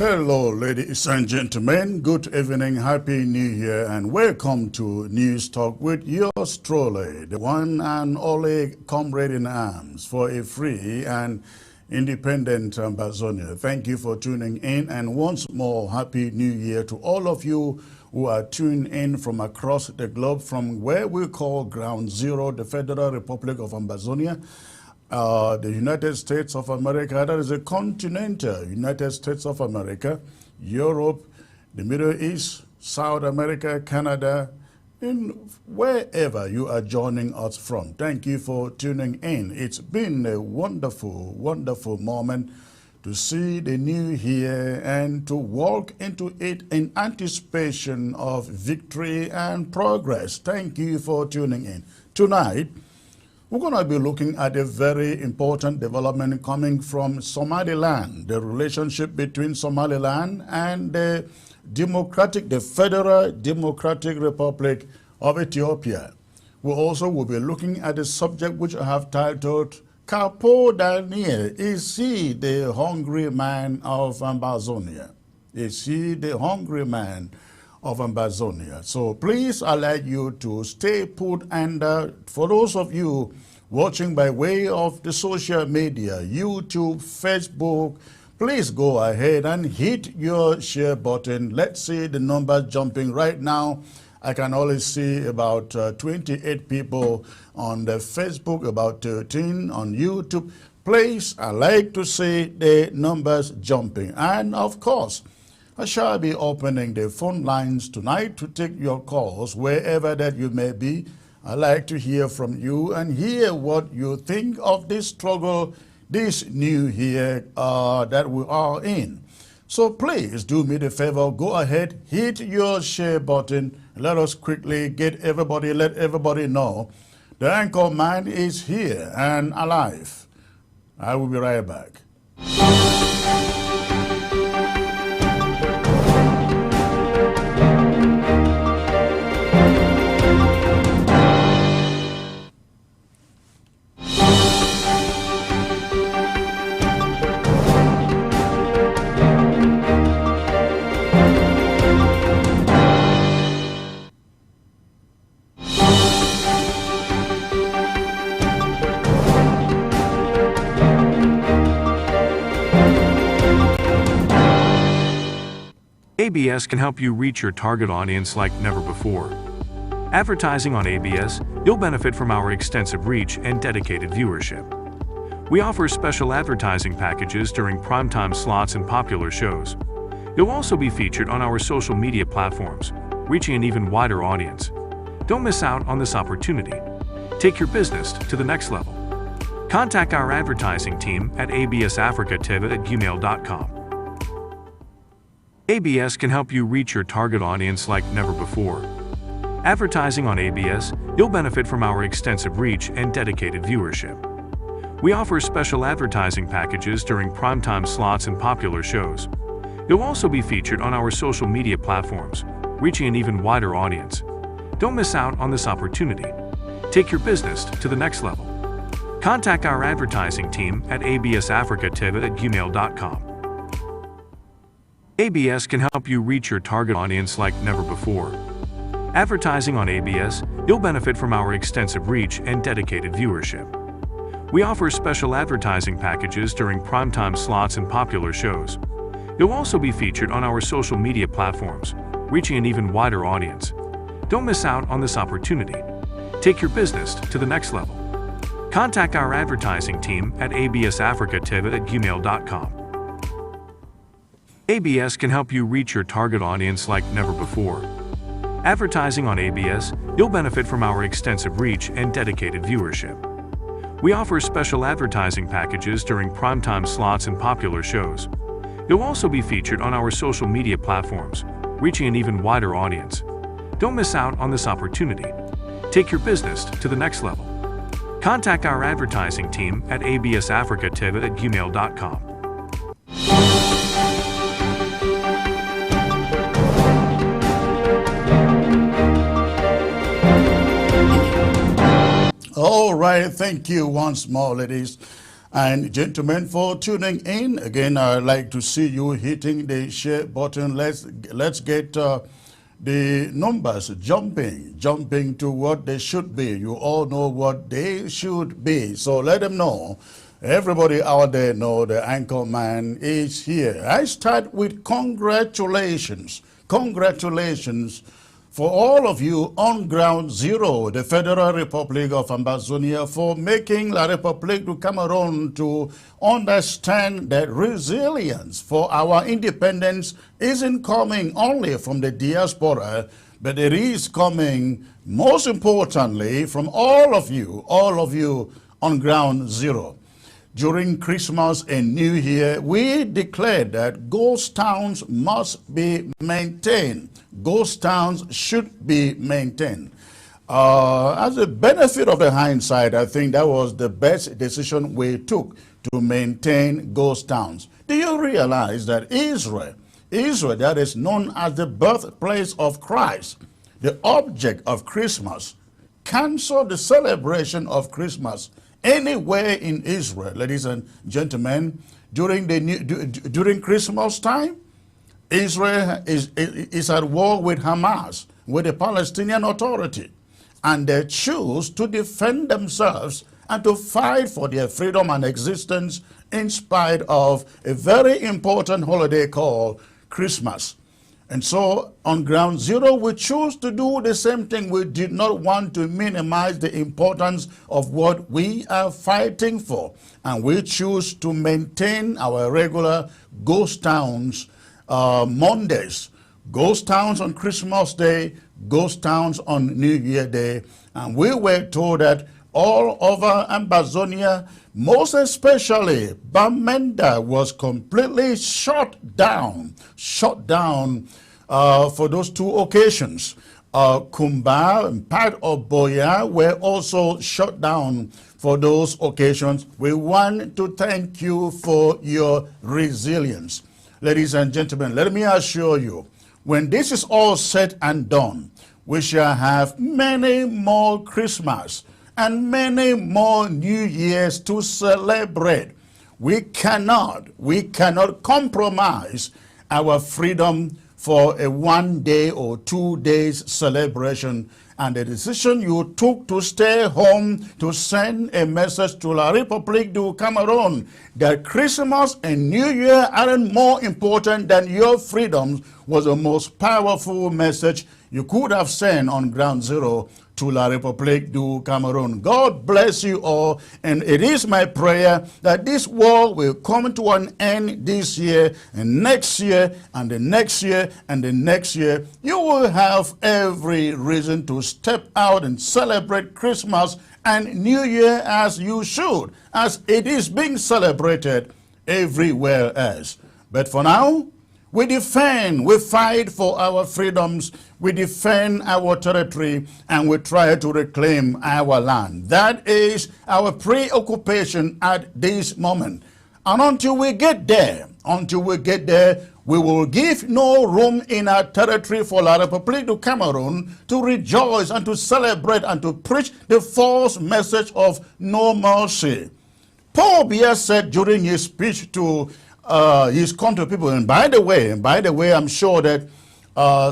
Hello, ladies and gentlemen. Good evening, Happy New Year, and welcome to News Talk with yours truly, the one and only comrade in arms for a free and independent Ambazonia. Thank you for tuning in, and once more, Happy New Year to all of you who are tuned in from across the globe, from where we call Ground Zero, the Federal Republic of Ambazonia. The United States of America, that is a continental United States of America, Europe, the Middle East, South America, Canada, and wherever you are joining us from. Thank you for tuning in. It's been a wonderful, wonderful moment to see the new year and to walk into it in anticipation of victory and progress. Thank you for tuning in. Tonight, we're going to be looking at a very important development coming from Somaliland, the relationship between Somaliland and the Federal Democratic Republic of Ethiopia. We also will be looking at a subject which I have titled, Capo Dan, is he the hungry man of Ambazonia? Is he the hungry man of Ambazonia? So please, I'd like you to stay put, and for those of you watching by way of the social media, YouTube, Facebook, please go ahead and hit your share button. Let's see the numbers jumping right now. I can only see about 28 people on the Facebook, about 13 on YouTube. Please, I like to see the numbers jumping. And of course, I shall be opening the phone lines tonight to take your calls wherever that you may be. I'd like to hear from you and hear what you think of this struggle, this new year that we are in. So please do me the favor, go ahead, hit your share button. Let us quickly let everybody know the anchor man is here and alive. I will be right back. ABS can help you reach your target audience like never before. Advertising on ABS, you'll benefit from our extensive reach and dedicated viewership. We offer special advertising packages during primetime slots and popular shows. You'll also be featured on our social media platforms, reaching an even wider audience. Don't miss out on this opportunity. Take your business to the next level. Contact our advertising team at absafricativ@gmail.com. ABS can help you reach your target audience like never before. Advertising on ABS, you'll benefit from our extensive reach and dedicated viewership. We offer special advertising packages during primetime slots and popular shows. You'll also be featured on our social media platforms, reaching an even wider audience. Don't miss out on this opportunity. Take your business to the next level. Contact our advertising team at absafricativ@gmail.com. ABS can help you reach your target audience like never before. Advertising on ABS, you'll benefit from our extensive reach and dedicated viewership. We offer special advertising packages during primetime slots and popular shows. You'll also be featured on our social media platforms, reaching an even wider audience. Don't miss out on this opportunity. Take your business to the next level. Contact our advertising team at absafricativ@gmail.com. ABS can help you reach your target audience like never before. Advertising on ABS, you'll benefit from our extensive reach and dedicated viewership. We offer special advertising packages during primetime slots and popular shows. You'll also be featured on our social media platforms, reaching an even wider audience. Don't miss out on this opportunity. Take your business to the next level. Contact our advertising team at absafricativ@gmail.com. All right, thank you once more, ladies and gentlemen, for tuning in. Again, I'd like to see you hitting the share button. Let's get the numbers jumping to what they should be. You all know what they should be, so let them know. Everybody out there know the anchor man is here. I start with congratulations. Congratulations for all of you on ground zero, the Federal Republic of Ambazonia, for making La République du Cameroon to understand that resilience for our independence isn't coming only from the diaspora, but it is coming, most importantly, from all of you on ground zero. During Christmas and New Year, we declared that ghost towns must be maintained. Ghost towns should be maintained. As a benefit of the hindsight, I think that was the best decision we took to maintain ghost towns. Do you realize that Israel, that is known as the birthplace of Christ, the object of Christmas, canceled the celebration of Christmas anywhere in Israel, ladies and gentlemen, during Christmas time? Israel is at war with Hamas, with the Palestinian Authority, and they choose to defend themselves and to fight for their freedom and existence in spite of a very important holiday called Christmas. And so on ground zero, we choose to do the same thing. We did not want to minimize the importance of what we are fighting for. And we choose to maintain our regular ghost towns Mondays, ghost towns on Christmas Day, ghost towns on New Year Day. And we were told that all over Ambazonia, most especially Bamenda, was completely shut down for those two occasions. Kumba and part of Boya were also shut down for those occasions. We want to thank you for your resilience. Ladies and gentlemen, let me assure you, when this is all said and done, we shall have many more Christmas and many more New Years to celebrate. We cannot compromise our freedom for a 1 day or 2 days celebration. And the decision you took to stay home to send a message to La République du Cameroon that Christmas and New Year aren't more important than your freedoms was the most powerful message you could have sent on ground zero to La République du Cameroon. God bless you all, and it is my prayer that this war will come to an end this year, and next year, and the next year, and the next year. You will have every reason to step out and celebrate Christmas and New Year as you should, as it is being celebrated everywhere else. But for now, we defend, we fight for our freedoms, we defend our territory, and we try to reclaim our land. That is our preoccupation at this moment. And until we get there, we will give no room in our territory for La République du Cameroon to rejoice and to celebrate and to preach the false message of no mercy. Paul Biya said during his speech to his country people, and by the way, I'm sure that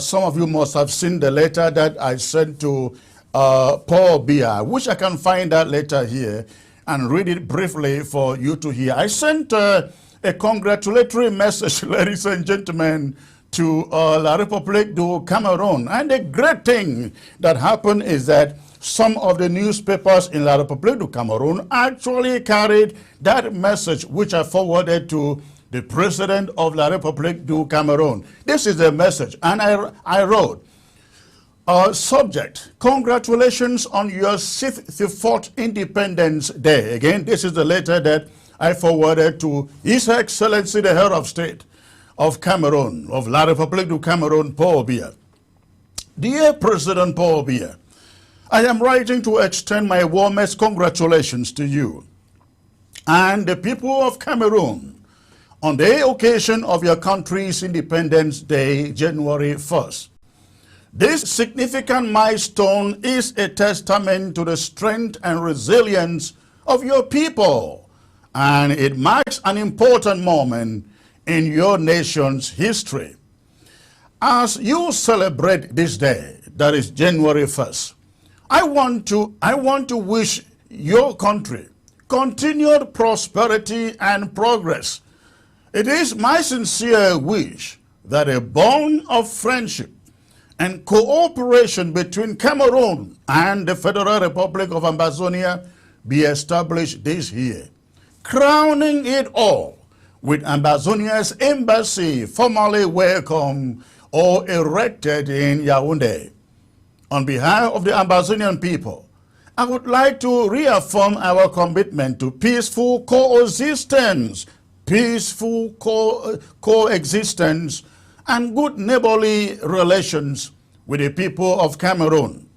some of you must have seen the letter that I sent to Paul Biya. I wish I can find that letter here and read it briefly for you to hear. I sent a congratulatory message, ladies and gentlemen, to La République du Cameroon. And the great thing that happened is that some of the newspapers in La République du Cameroon actually carried that message, which I forwarded to the president of La République du Cameroon. This is the message, and I wrote, subject, congratulations on your 64th Independence Day. Again, this is the letter that I forwarded to His Excellency, the Head of State of Cameroon, of La République du Cameroon, Paul Biya. Dear President Paul Biya, I am writing to extend my warmest congratulations to you and the people of Cameroon on the occasion of your country's Independence Day, January 1st. This significant milestone is a testament to the strength and resilience of your people and it marks an important moment in your nation's history. As you celebrate this day, that is January 1st, I want to wish your country continued prosperity and progress. It is my sincere wish that a bond of friendship and cooperation between Cameroon and the Federal Republic of Ambazonia be established this year, crowning it all with Ambazonia's embassy formally welcomed or erected in Yaoundé. On behalf of the Ambazonian people, I would like to reaffirm our commitment to peaceful coexistence, coexistence, and good neighborly relations with the people of Cameroon.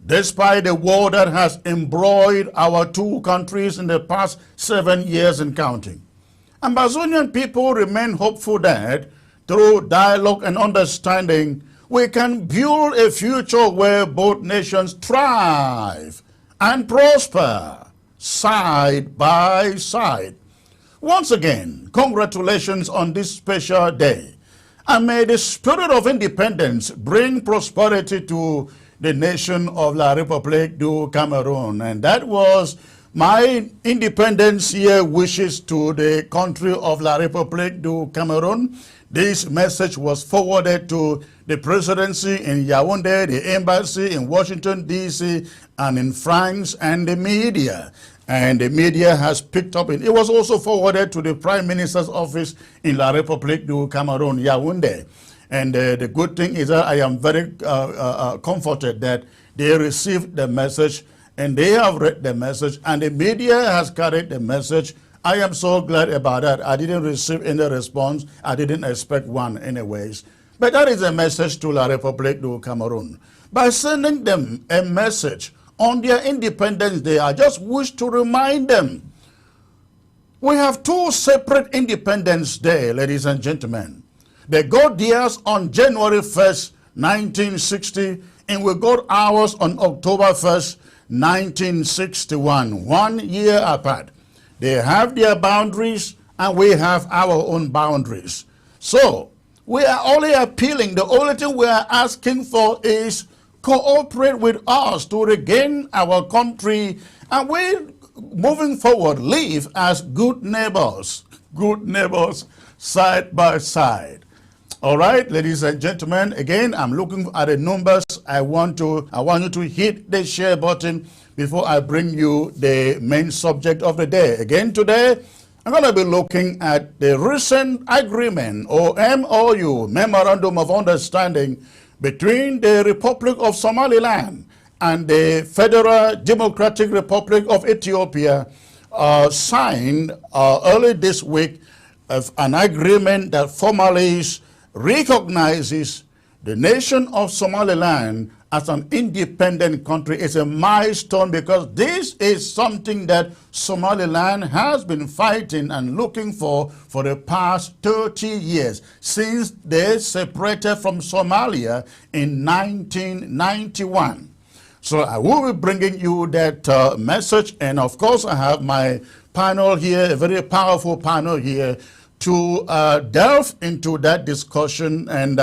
Despite the war that has embroiled our two countries in the past 7 years and counting, Ambazonian people remain hopeful that through dialogue and understanding, we can build a future where both nations thrive and prosper side by side. Once again, congratulations on this special day. And may the spirit of independence bring prosperity to the nation of La République du Cameroon. And that was my Independence Year wishes to the country of La République du Cameroon. This message was forwarded to the presidency in Yaoundé, the embassy in Washington, D.C., and in France, and the media. And the media has picked up it. It was also forwarded to the Prime Minister's office in La République du Cameroon, Yaoundé. And the good thing is that I am very comforted that they received the message and they have read the message and the media has carried the message. I am so glad about that. I didn't receive any response. I didn't expect one anyways. But that is a message to La République du Cameroon. By sending them a message on their Independence Day, I just wish to remind them, we have two separate Independence Day, ladies and gentlemen. They got theirs on January 1st, 1960, and we got ours on October 1st, 1961, 1 year apart. They have their boundaries, and we have our own boundaries. So, we are only appealing, the only thing we are asking for is cooperate with us to regain our country, and we, moving forward, live as good neighbors side by side. All right, ladies and gentlemen, again, I'm looking at the numbers. I want you to hit the share button before I bring you the main subject of the day. Again, today, I'm going to be looking at the recent agreement or MOU, Memorandum of Understanding, between the Republic of Somaliland and the Federal Democratic Republic of Ethiopia, signed early this week of an agreement that formally recognizes the nation of Somaliland as an independent country. Is a milestone because this is something that Somaliland has been fighting and looking for the past 30 years, since they separated from Somalia in 1991. So I will be bringing you that message, and of course I have my panel here, a very powerful panel here, to delve into that discussion and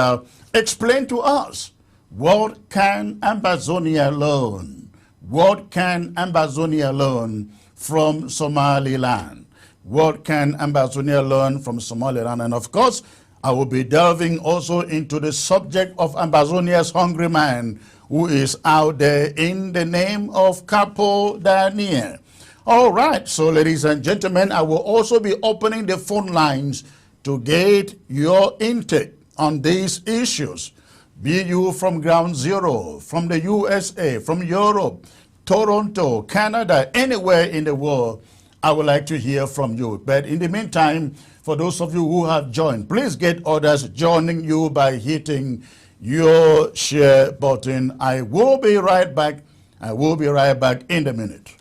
explain to us, what can Ambazonia learn? What can Ambazonia learn from Somaliland? What can Ambazonia learn from Somaliland? And of course, I will be delving also into the subject of Ambazonia's hungry man who is out there in the name of Capo Dan. All right, so ladies and gentlemen, I will also be opening the phone lines to get your intake on these issues. Be you from Ground Zero, from the USA, from Europe, Toronto, Canada, anywhere in the world, I would like to hear from you. But in the meantime, for those of you who have joined, please get others joining you by hitting your share button. I will be right back. I will be right back in a minute.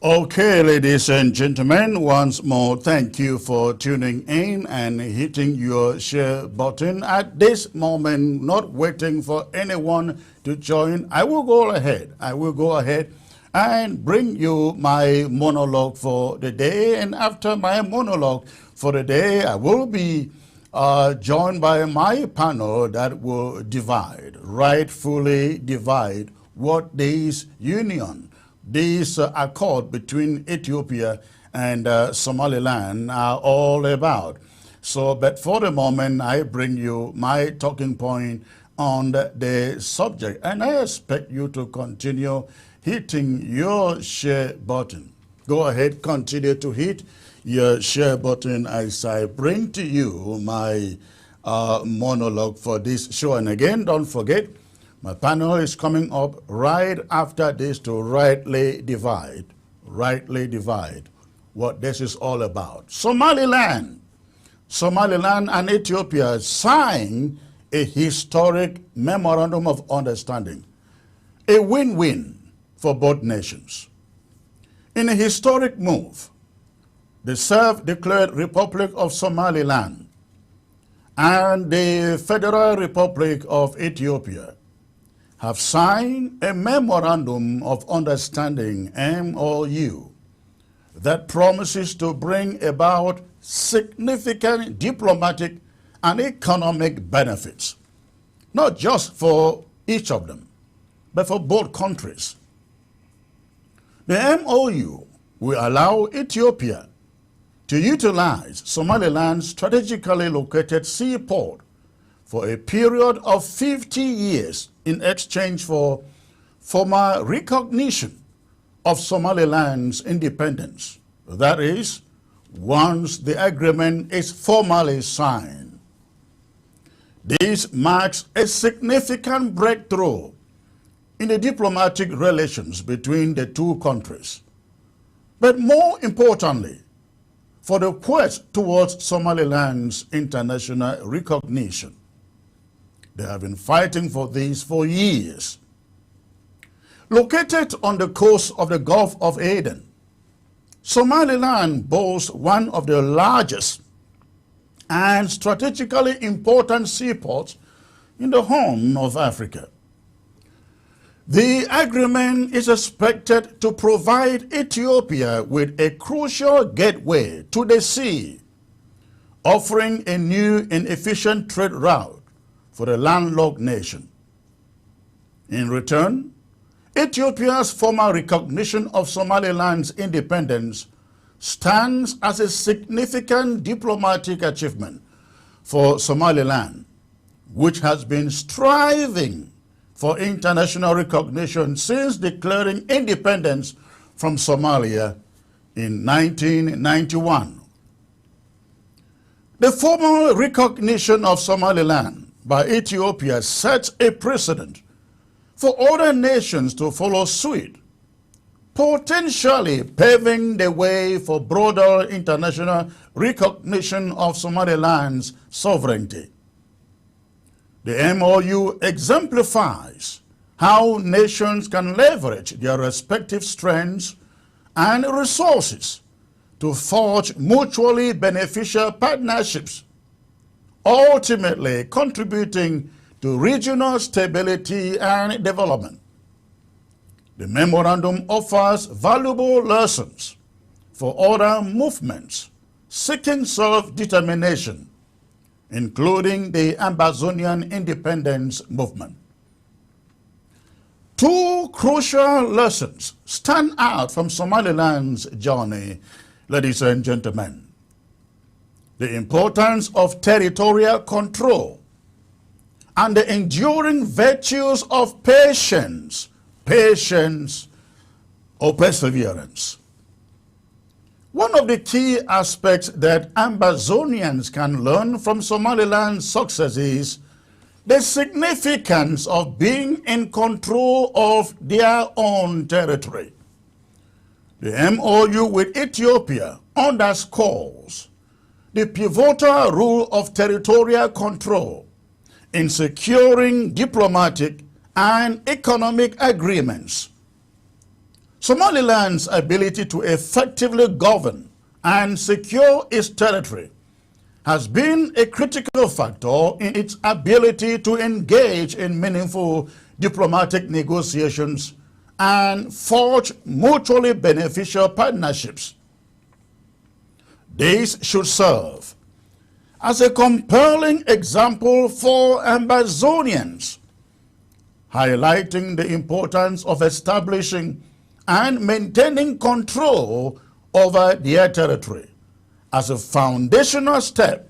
Okay, ladies and gentlemen, once more, thank you for tuning in and hitting your share button. At this moment, not waiting for anyone to join, I will go ahead and bring you my monologue for the day. And after my monologue for the day, I will be joined by my panel that will rightfully divide what this union, this accord between Ethiopia and Somaliland are all about. So, but for the moment, I bring you my talking point on the subject, and I expect you to continue hitting your share button. Go ahead, continue to hit your share button as I bring to you my monologue for this show. And again, don't forget, my panel is coming up right after this to rightly divide what this is all about. Somaliland and Ethiopia signed a historic memorandum of understanding, a win-win for both nations. In a historic move, the self-declared Republic of Somaliland and the Federal Republic of Ethiopia have signed a Memorandum of Understanding, MOU, that promises to bring about significant diplomatic and economic benefits, not just for each of them, but for both countries. The MOU will allow Ethiopia to utilize Somaliland's strategically located seaport for a period of 50 years in exchange for formal recognition of Somaliland's independence. That is, once the agreement is formally signed. This marks a significant breakthrough in the diplomatic relations between the two countries. But more importantly, for the quest towards Somaliland's international recognition. They have been fighting for this for years. Located on the coast of the Gulf of Aden, Somaliland boasts one of the largest and strategically important seaports in the Horn of Africa. The agreement is expected to provide Ethiopia with a crucial gateway to the sea, offering a new and efficient trade route for the landlocked nation. In return, Ethiopia's formal recognition of Somaliland's independence stands as a significant diplomatic achievement for Somaliland, which has been striving for international recognition since declaring independence from Somalia in 1991. The formal recognition of Somaliland by Ethiopia sets a precedent for other nations to follow suit, potentially paving the way for broader international recognition of Somaliland's sovereignty. The MOU exemplifies how nations can leverage their respective strengths and resources to forge mutually beneficial partnerships, ultimately contributing to regional stability and development. The memorandum offers valuable lessons for other movements seeking self-determination, including the Amazonian independence movement. Two crucial lessons stand out from Somaliland's journey, ladies and gentlemen. The importance of territorial control and the enduring virtues of patience or perseverance. One of the key aspects that Amazonians can learn from Somaliland's success is the significance of being in control of their own territory. The MOU with Ethiopia underscores the pivotal role of territorial control in securing diplomatic and economic agreements. Somaliland's ability to effectively govern and secure its territory has been a critical factor in its ability to engage in meaningful diplomatic negotiations and forge mutually beneficial partnerships. This should serve as a compelling example for Ambazonians, highlighting the importance of establishing and maintaining control over their territory as a foundational step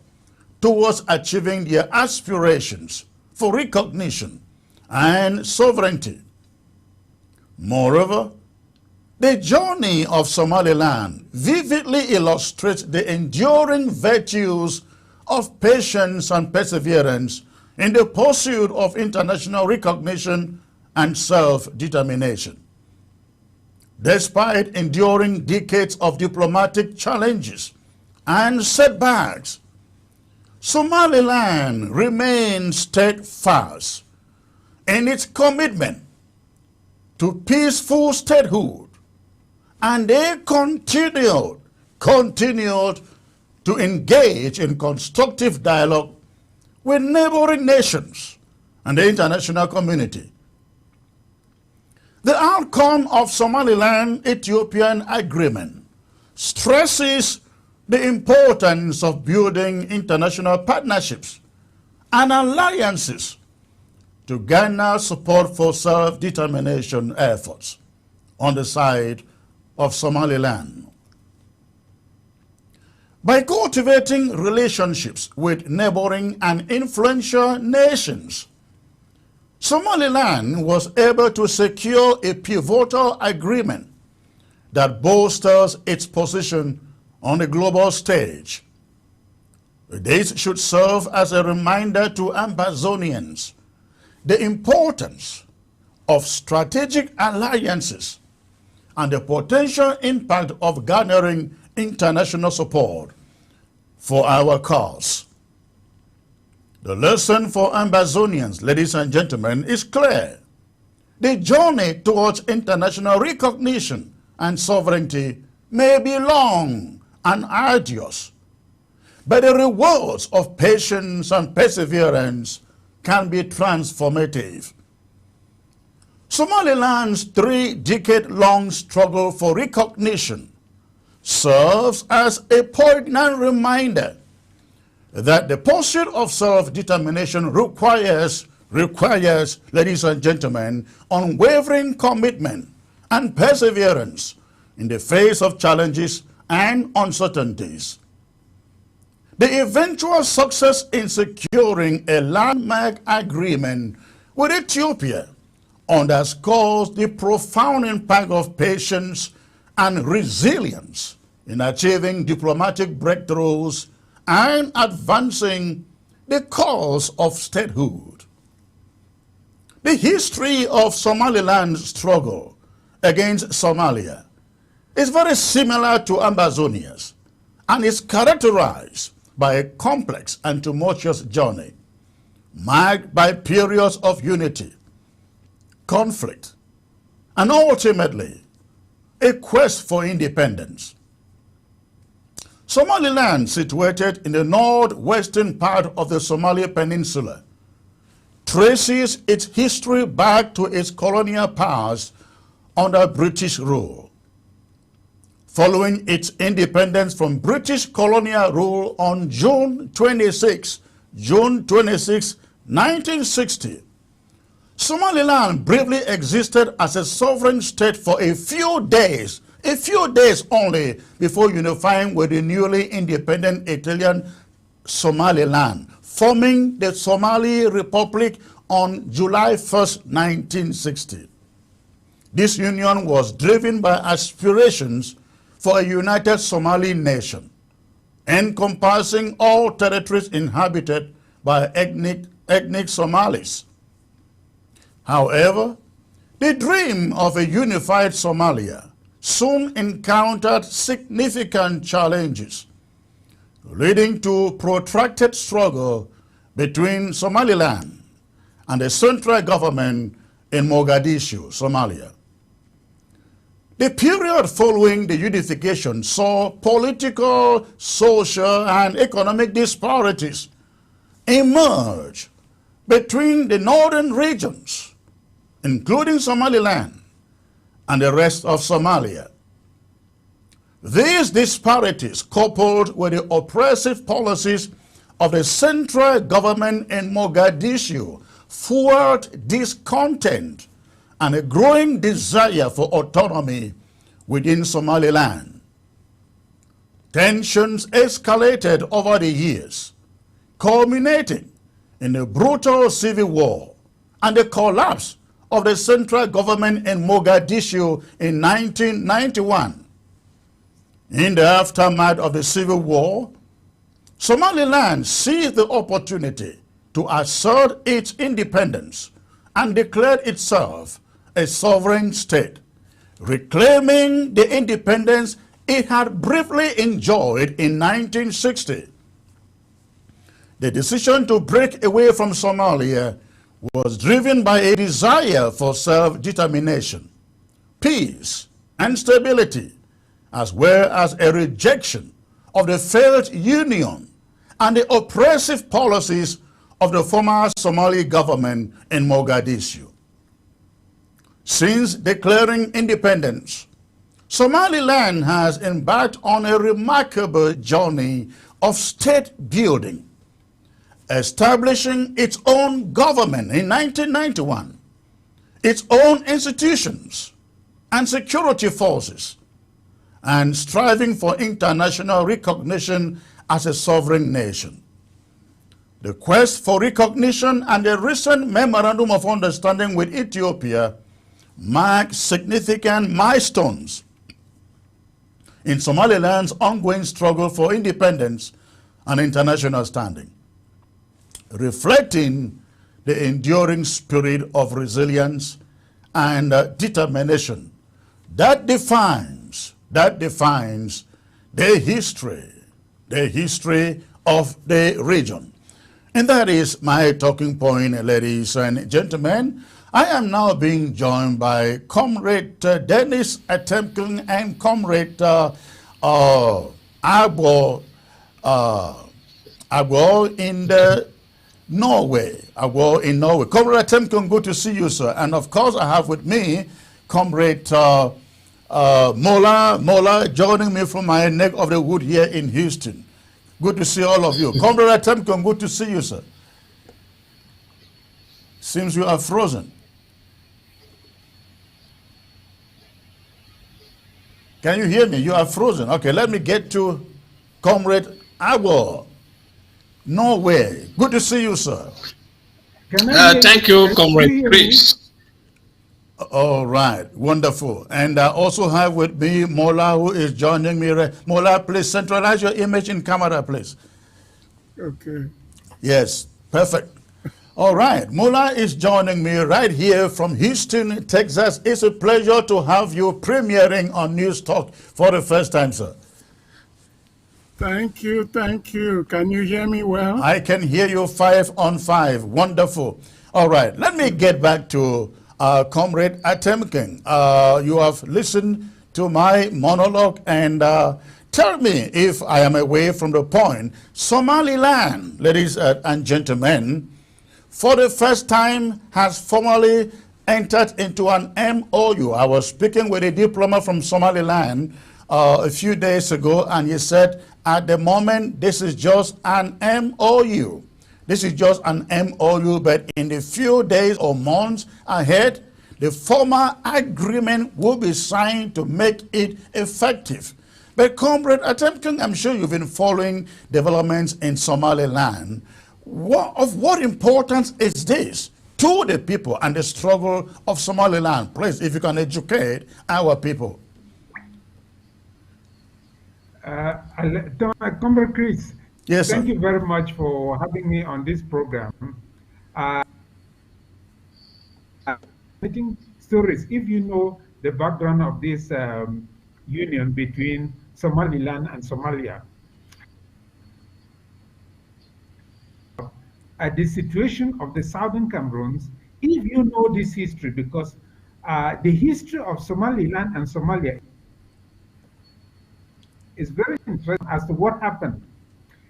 towards achieving their aspirations for recognition and sovereignty. Moreover, the journey of Somaliland vividly illustrates the enduring virtues of patience and perseverance in the pursuit of international recognition and self-determination. Despite enduring decades of diplomatic challenges and setbacks, Somaliland remains steadfast in its commitment to peaceful statehood, and they continued to engage in constructive dialogue with neighboring nations and the international community. The outcome of Somaliland-Ethiopian agreement stresses the importance of building international partnerships and alliances to garner support for self-determination efforts on the side of Somaliland. By cultivating relationships with neighboring and influential nations, Somaliland was able to secure a pivotal agreement that bolsters its position on the global stage. This should serve as a reminder to Ambazonians the importance of strategic alliances and the potential impact of garnering international support for our cause. The lesson for Ambazonians, ladies and gentlemen, is clear. The journey towards international recognition and sovereignty may be long and arduous, but the rewards of patience and perseverance can be transformative. Somaliland's 3-decade-long struggle for recognition serves as a poignant reminder that the pursuit of self-determination requires, ladies and gentlemen, unwavering commitment and perseverance in the face of challenges and uncertainties. The eventual success in securing a landmark agreement with Ethiopia underscores the profound impact of patience and resilience in achieving diplomatic breakthroughs and advancing the cause of statehood. The history of Somaliland's struggle against Somalia is very similar to Ambazonia's and is characterized by a complex and tumultuous journey marked by periods of unity, conflict, and ultimately a quest for independence. Somaliland, situated in the northwestern part of the Somali Peninsula, traces its history back to its colonial past under British rule. Following its independence from British colonial rule on June 26, 1960, Somaliland briefly existed as a sovereign state for a few days only before unifying with the newly independent Italian Somaliland, forming the Somali Republic on July 1st, 1960. This union was driven by aspirations for a united Somali nation, encompassing all territories inhabited by ethnic Somalis. However, the dream of a unified Somalia soon encountered significant challenges, leading to protracted struggle between Somaliland and the central government in Mogadishu, Somalia. The period following the unification saw political, social, and economic disparities emerge between the northern regions, including Somaliland, and the rest of Somalia. These disparities, coupled with the oppressive policies of the central government in Mogadishu, fueled discontent and a growing desire for autonomy within Somaliland. Tensions escalated over the years, culminating in a brutal civil war and the collapse of the central government in Mogadishu in 1991. In the aftermath of the civil war, Somaliland seized the opportunity to assert its independence and declared itself a sovereign state, reclaiming the independence it had briefly enjoyed in 1960. The decision to break away from Somalia was driven by a desire for self-determination, peace, and stability, as well as a rejection of the failed union and the oppressive policies of the former Somali government in Mogadishu. Since declaring independence, Somaliland has embarked on a remarkable journey of state building, establishing its own government in 1991, its own institutions and security forces, and striving for international recognition as a sovereign nation. The quest for recognition and the recent Memorandum of Understanding with Ethiopia mark significant milestones in Somaliland's ongoing struggle for independence and international standing, reflecting the enduring spirit of resilience and determination that defines the history of the region. And that is my talking point, ladies and gentlemen. I am now being joined by Comrade Dennis Atemkin and Comrade Agbo in Norway. Comrade Atemkin, good to see you, sir. And of course, I have with me Comrade Mola joining me from my neck of the wood here in Houston. Good to see all of you. Comrade Atemkin, good to see you, sir. Seems you are frozen. Can you hear me? You are frozen. Okay, let me get to Comrade Agbo, Norway. Good to see you, sir. Thank you, Comrade Chris. All right, wonderful. And I also have with me Mola, who is joining me. Mola, please centralize your image in camera, please. Okay. Yes, perfect. All right, Mola is joining me right here from Houston, Texas. It's a pleasure to have you premiering on News Talk for the first time, sir. Thank you, thank you. Can you hear me well? I can hear you 5 on 5. Wonderful. All right, let me get back to Comrade Atemkin. You have listened to my monologue and tell me if I am away from the point. Somaliland, ladies and gentlemen, for the first time has formally entered into an MOU. I was speaking with a diplomat from Somaliland a few days ago, and he said, at the moment, this is just an MOU. This is just an MOU, but in the few days or months ahead, the formal agreement will be signed to make it effective. But Comrade Atemkin, I'm sure you've been following developments in Somaliland. Of what importance is this to the people and the struggle of Somaliland? Please, if you can educate our people. Comrade Chris, yes, thank sir. you very much for having me on this program. Stories, if you know the background of this union between Somaliland and Somalia, the situation of the Southern Cameroons, if you know this history, because the history of Somaliland and Somalia is very interesting as to what happened.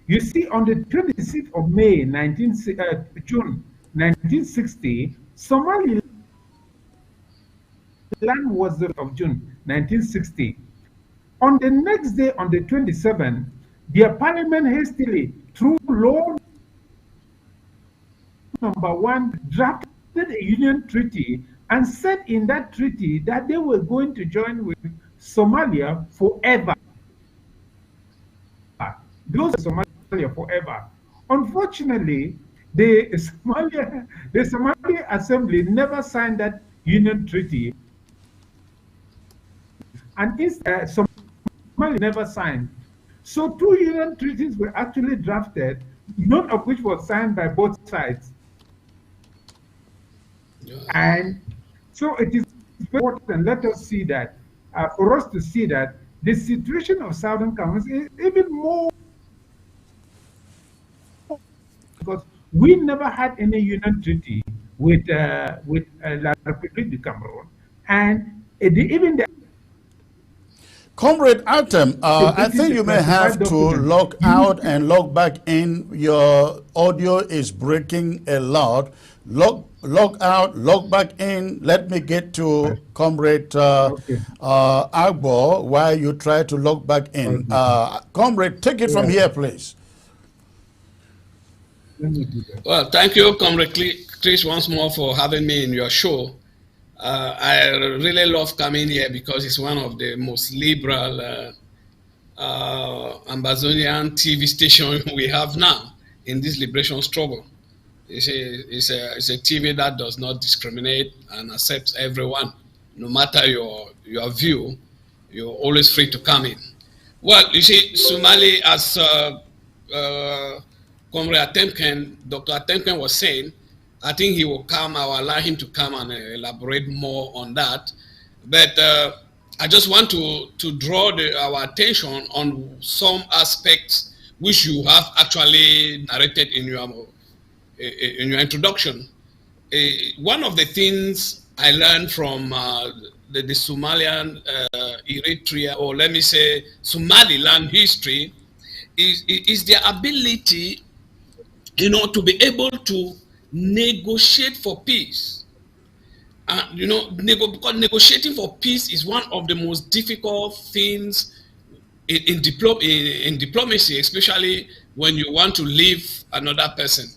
You see, on the 26th of May, June 1960, Somaliland was the of June 1960. On the next day, on the 27th, their parliament hastily, through law number 1, drafted a union treaty and said in that treaty that they were going to join with Somalia forever. Those Somalia forever. Unfortunately, the Somali Assembly never signed that union treaty, and Somalia never signed. So 2 union treaties were actually drafted, none of which was signed by both sides. And so it is very important, let us see that, for us to see that the situation of Southern Cameroon is even more, because we never had any union treaty with La République du Cameroon, and even the Comrade Atem, I think you may have to log out and log back in. Your audio is breaking a lot. Log out, log back in. Let me get to Comrade Agbo while you try to log back in. Comrade, take it from here, please. Well, thank you, Comrade Chris, once more for having me in your show. I really love coming here because it's one of the most liberal Amazonian TV station we have now in this liberation struggle. It's a TV that does not discriminate and accepts everyone, no matter your view. You're always free to come in. Well, you see, Somali, as Comrade Atemken, Dr. Atemken was saying, I think he will come. I will allow him to come and elaborate more on that. But I just want to draw our attention on some aspects which you have actually narrated in your introduction. One of the things I learned from the Somalian, Eritrea, or let me say Somaliland history, is their ability, to be able to negotiate for peace. Because negotiating for peace is one of the most difficult things in diplomacy, especially when you want to leave another person.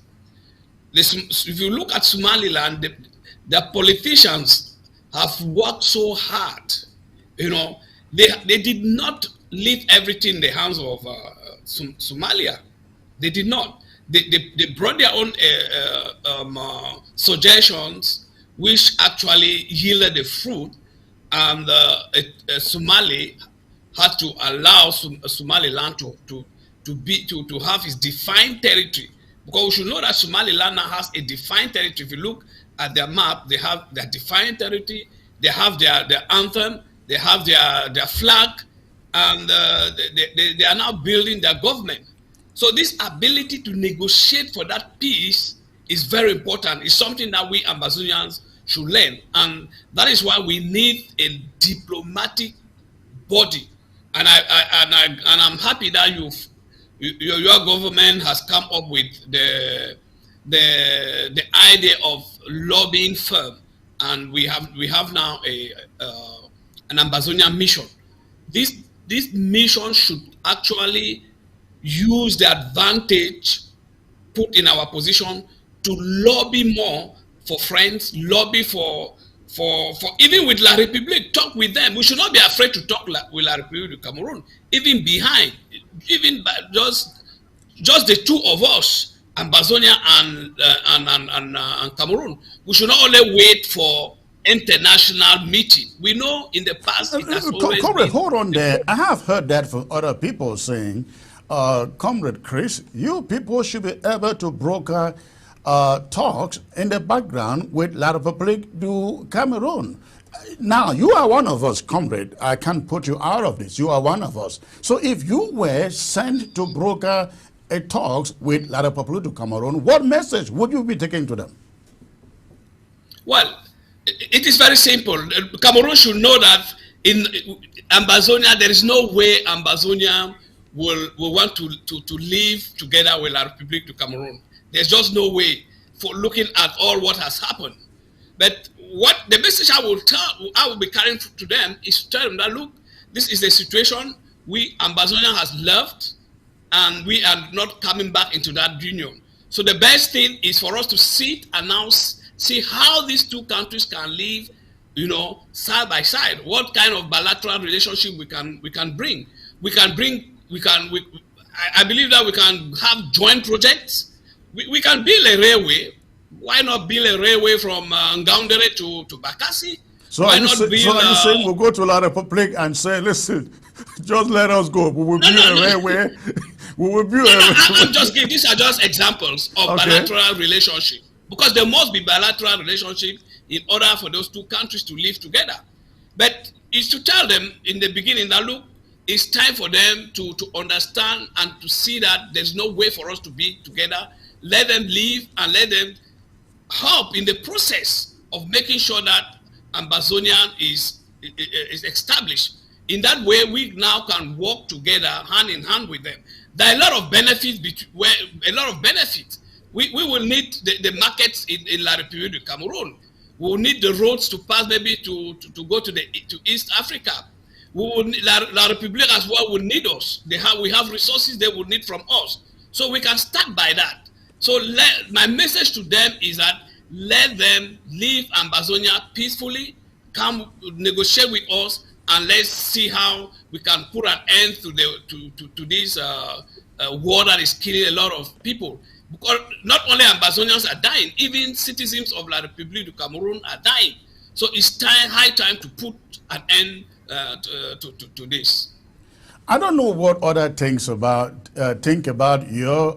If you look at Somaliland, the politicians have worked so hard. They did not leave everything in the hands of Somalia. They did not. They brought their own suggestions, which actually yielded the fruit, and Somali had to allow Somaliland to have its defined territory, because we should know that Somaliland now has a defined territory. If you look at their map, they have their defined territory, they have their anthem, they have their flag, and they are now building their government. So this ability to negotiate for that peace is very important. It's something that we Amazonians should learn, and that is why we need a diplomatic body. And I'm happy that your government has come up with the idea of lobbying firm, and we have now an Amazonian mission. This mission should actually use the advantage put in our position to lobby more for friends, lobby for even with La République, talk with them. We should not be afraid to talk with La République du Cameroon, even just the two of us, Ambazonia and Cameroon. We should not only wait for international meeting. We know in the past it has always Comrade, been. hold on there. I have heard that from other people saying, Comrade Chris, you people should be able to broker talks in the background with La République du Cameroon. Now, you are one of us, Comrade. I can't put you out of this. You are one of us. So if you were sent to broker talks with La République du Cameroon, what message would you be taking to them? Well, It is very simple. Cameroon should know that in Ambazonia, there is no way Ambazonia will want to live together with La République du Cameroon. There's just no way for looking at all what has happened. But what the message I will be carrying to them is to tell them that look, this is the situation we Ambazonia has left, and we are not coming back into that union. So the best thing is for us to sit and now see how these two countries can live, side by side. What kind of bilateral relationship we can bring. I believe that we can have joint projects. We can build a railway. Why not build a railway from Ngaoundéré to Bakassi? So are you saying we'll go to La Republic and say, listen, just let us go. We will build a railway. We will build I'm just giving, these are just examples of bilateral relationship. Because there must be bilateral relationship in order for those two countries to live together. But it's to tell them in the beginning that look, it's time for them to understand and to see that there's no way for us to be together. Let them live and let them help in the process of making sure that Ambazonia is established. In that way, we now can work together hand in hand with them. There are a lot of benefits. We will need the markets in La République du Cameroon. We will need the roads to pass maybe to go to East Africa. We will need, La République as well will need us. We have resources they will need from us. So we can start by that. So my message to them is that let them leave Ambazonia peacefully, come negotiate with us, and let's see how we can put an end to this war that is killing a lot of people. Because not only Ambazonians are dying, even citizens of La République du Cameroon are dying. So it's high time to put an end to this. I don't know what other things think about your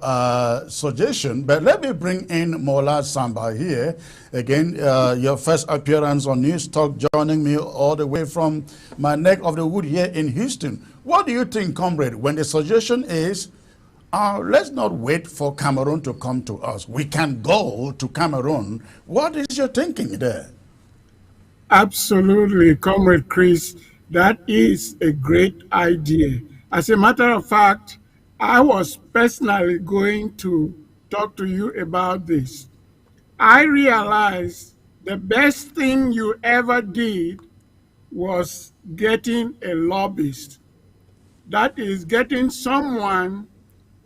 suggestion, but let me bring in Mola Samba here. Again, your first appearance on News Talk, joining me all the way from my neck of the wood here in Houston. What do you think, comrade, when the suggestion is, let's not wait for Cameroon to come to us. We can go to Cameroon. What is your thinking there? Absolutely, Comrade Chris. That is a great idea. As a matter of fact, I was personally going to talk to you about this. I realized the best thing you ever did was getting a lobbyist. That is getting someone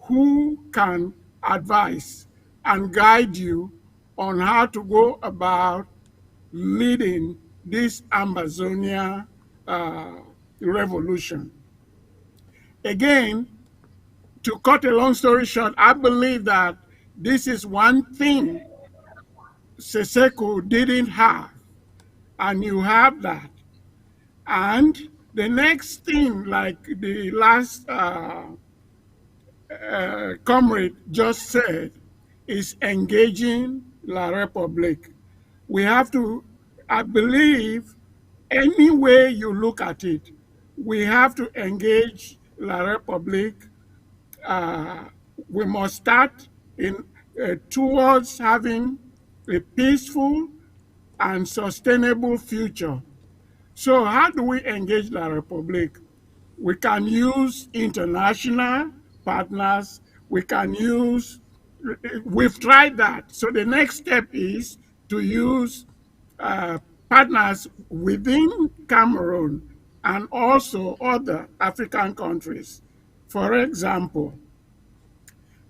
who can advise and guide you on how to go about leading this Amazonia revolution. Again, to cut a long story short, I believe that this is one thing Seseko didn't have, and you have that. And the next thing, like the last comrade just said, is engaging La Republique. We have to, I believe, any way you look at it, we have to engage La Republique. We must start towards having a peaceful and sustainable future. So how do we engage La Republique? We can use international partners. We've tried that. So the next step is to use partners within Cameroon and also other African countries. For example,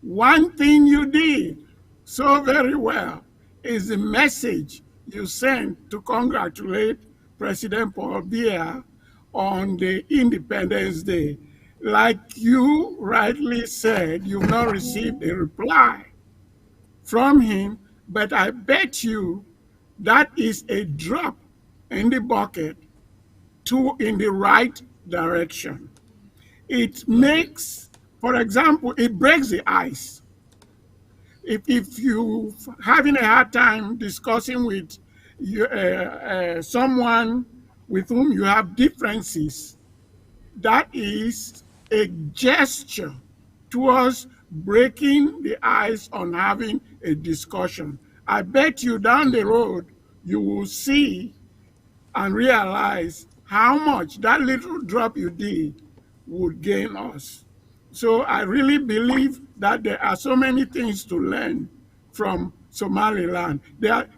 one thing you did so very well is the message you sent to congratulate President Paul Biya on the Independence Day. Like you rightly said, you've not received a reply from him, but I bet you that is a drop in the bucket in the right direction. It makes, for example, it breaks the ice. If you're having a hard time discussing with someone with whom you have differences, that is a gesture towards breaking the ice on having a discussion. I bet you down the road, you will see and realize how much that little drop you did would gain us. So I really believe that there are so many things to learn from Somaliland.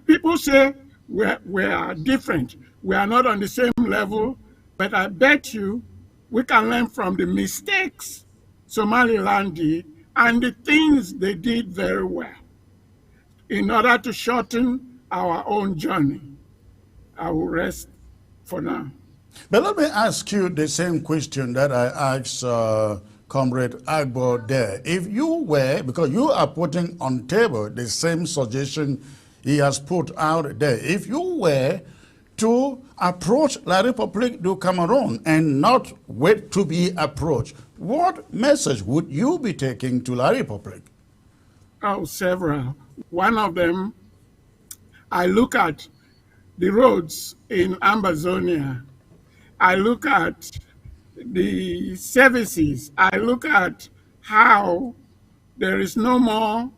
People say we are different. We are not on the same level, but I bet you we can learn from the mistakes Somaliland did and the things they did very well in order to shorten our own journey. I will rest for now. But let me ask you the same question that I asked Comrade Agbo there. If you were, because you are putting on table the same suggestion he has put out there, if you were to approach La République du Cameroon and not wait to be approached, what message would you be taking to La République? Oh, several. One of them, I look at the roads in Ambazonia. I look at the services. I look at how there is no more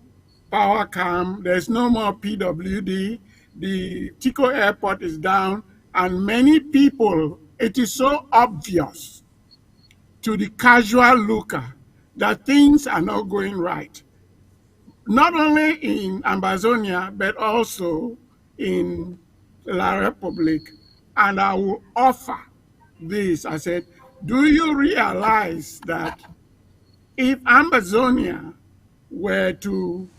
power cam, there's no more PWD, the Tico airport is down, and many people, it is so obvious to the casual looker that things are not going right. Not only in Ambazonia, but also in La Republic. And I will offer this. I said, do you realize that if Ambazonia were to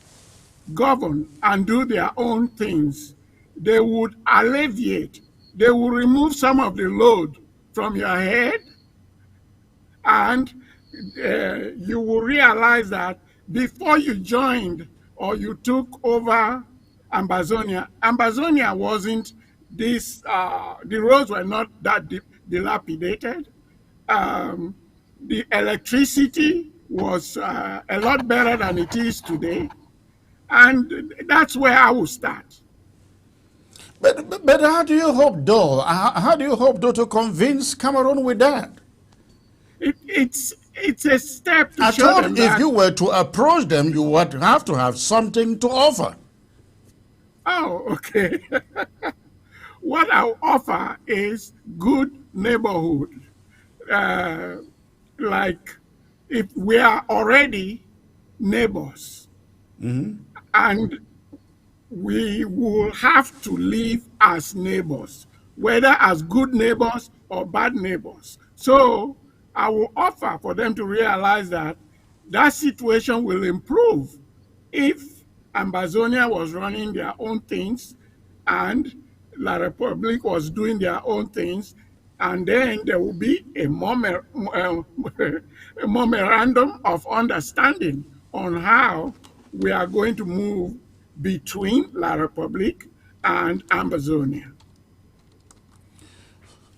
govern and do their own things, they would alleviate, they would remove some of the load from your head, and you will realize that before you joined or you took over Ambazonia wasn't this, the roads were not that dilapidated. The electricity was a lot better than it is today. And that's where I will start. But how do you hope, though? How do you hope, though, to convince Cameroon with that? It's a step to I show thought them if that. you were to approach them, you would have to have something to offer. Oh, okay. What I'll offer is good neighborhood. Like if we are already neighbors, and we will have to live as neighbors, whether as good neighbors or bad neighbors. So I will offer for them to realize that that situation will improve if Ambazonia was running their own things and La Republic was doing their own things, and then there will be a memorandum of understanding on how we are going to move between La Republic and Ambazonia.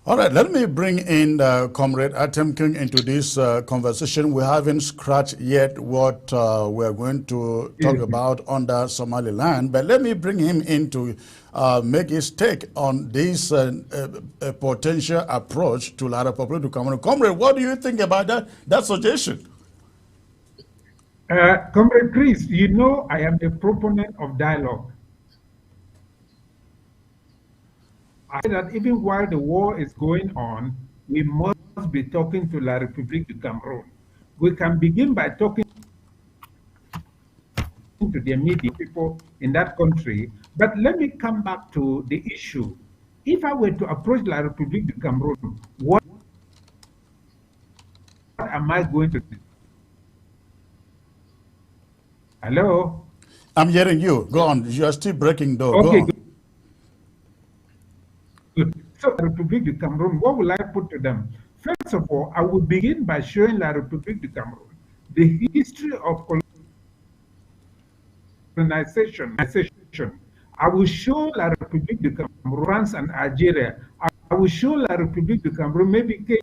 All right, let me bring in Comrade Atemking into this conversation. We haven't scratched yet what we're going to talk about under Somaliland, but let me bring him in to make his take on this potential approach to La République du Cameroun. Comrade, what do you think about that suggestion? Comrade Chris, you know I am a proponent of dialogue. I say that even while the war is going on, we must be talking to La République du Cameroun. We can begin by talking to the media people in that country. But let me come back to the issue. If I were to approach La République du Cameroun, what am I going to do? Hello? I'm hearing you. Go on. You are still breaking down. Okay, Go on. good. So, La République du Cameroun, what will I put to them? First of all, I will begin by showing La République du Cameroun the history of colonization. I will show La République du Cameroun, France and Algeria. I will show La République du Cameroun, maybe Kenya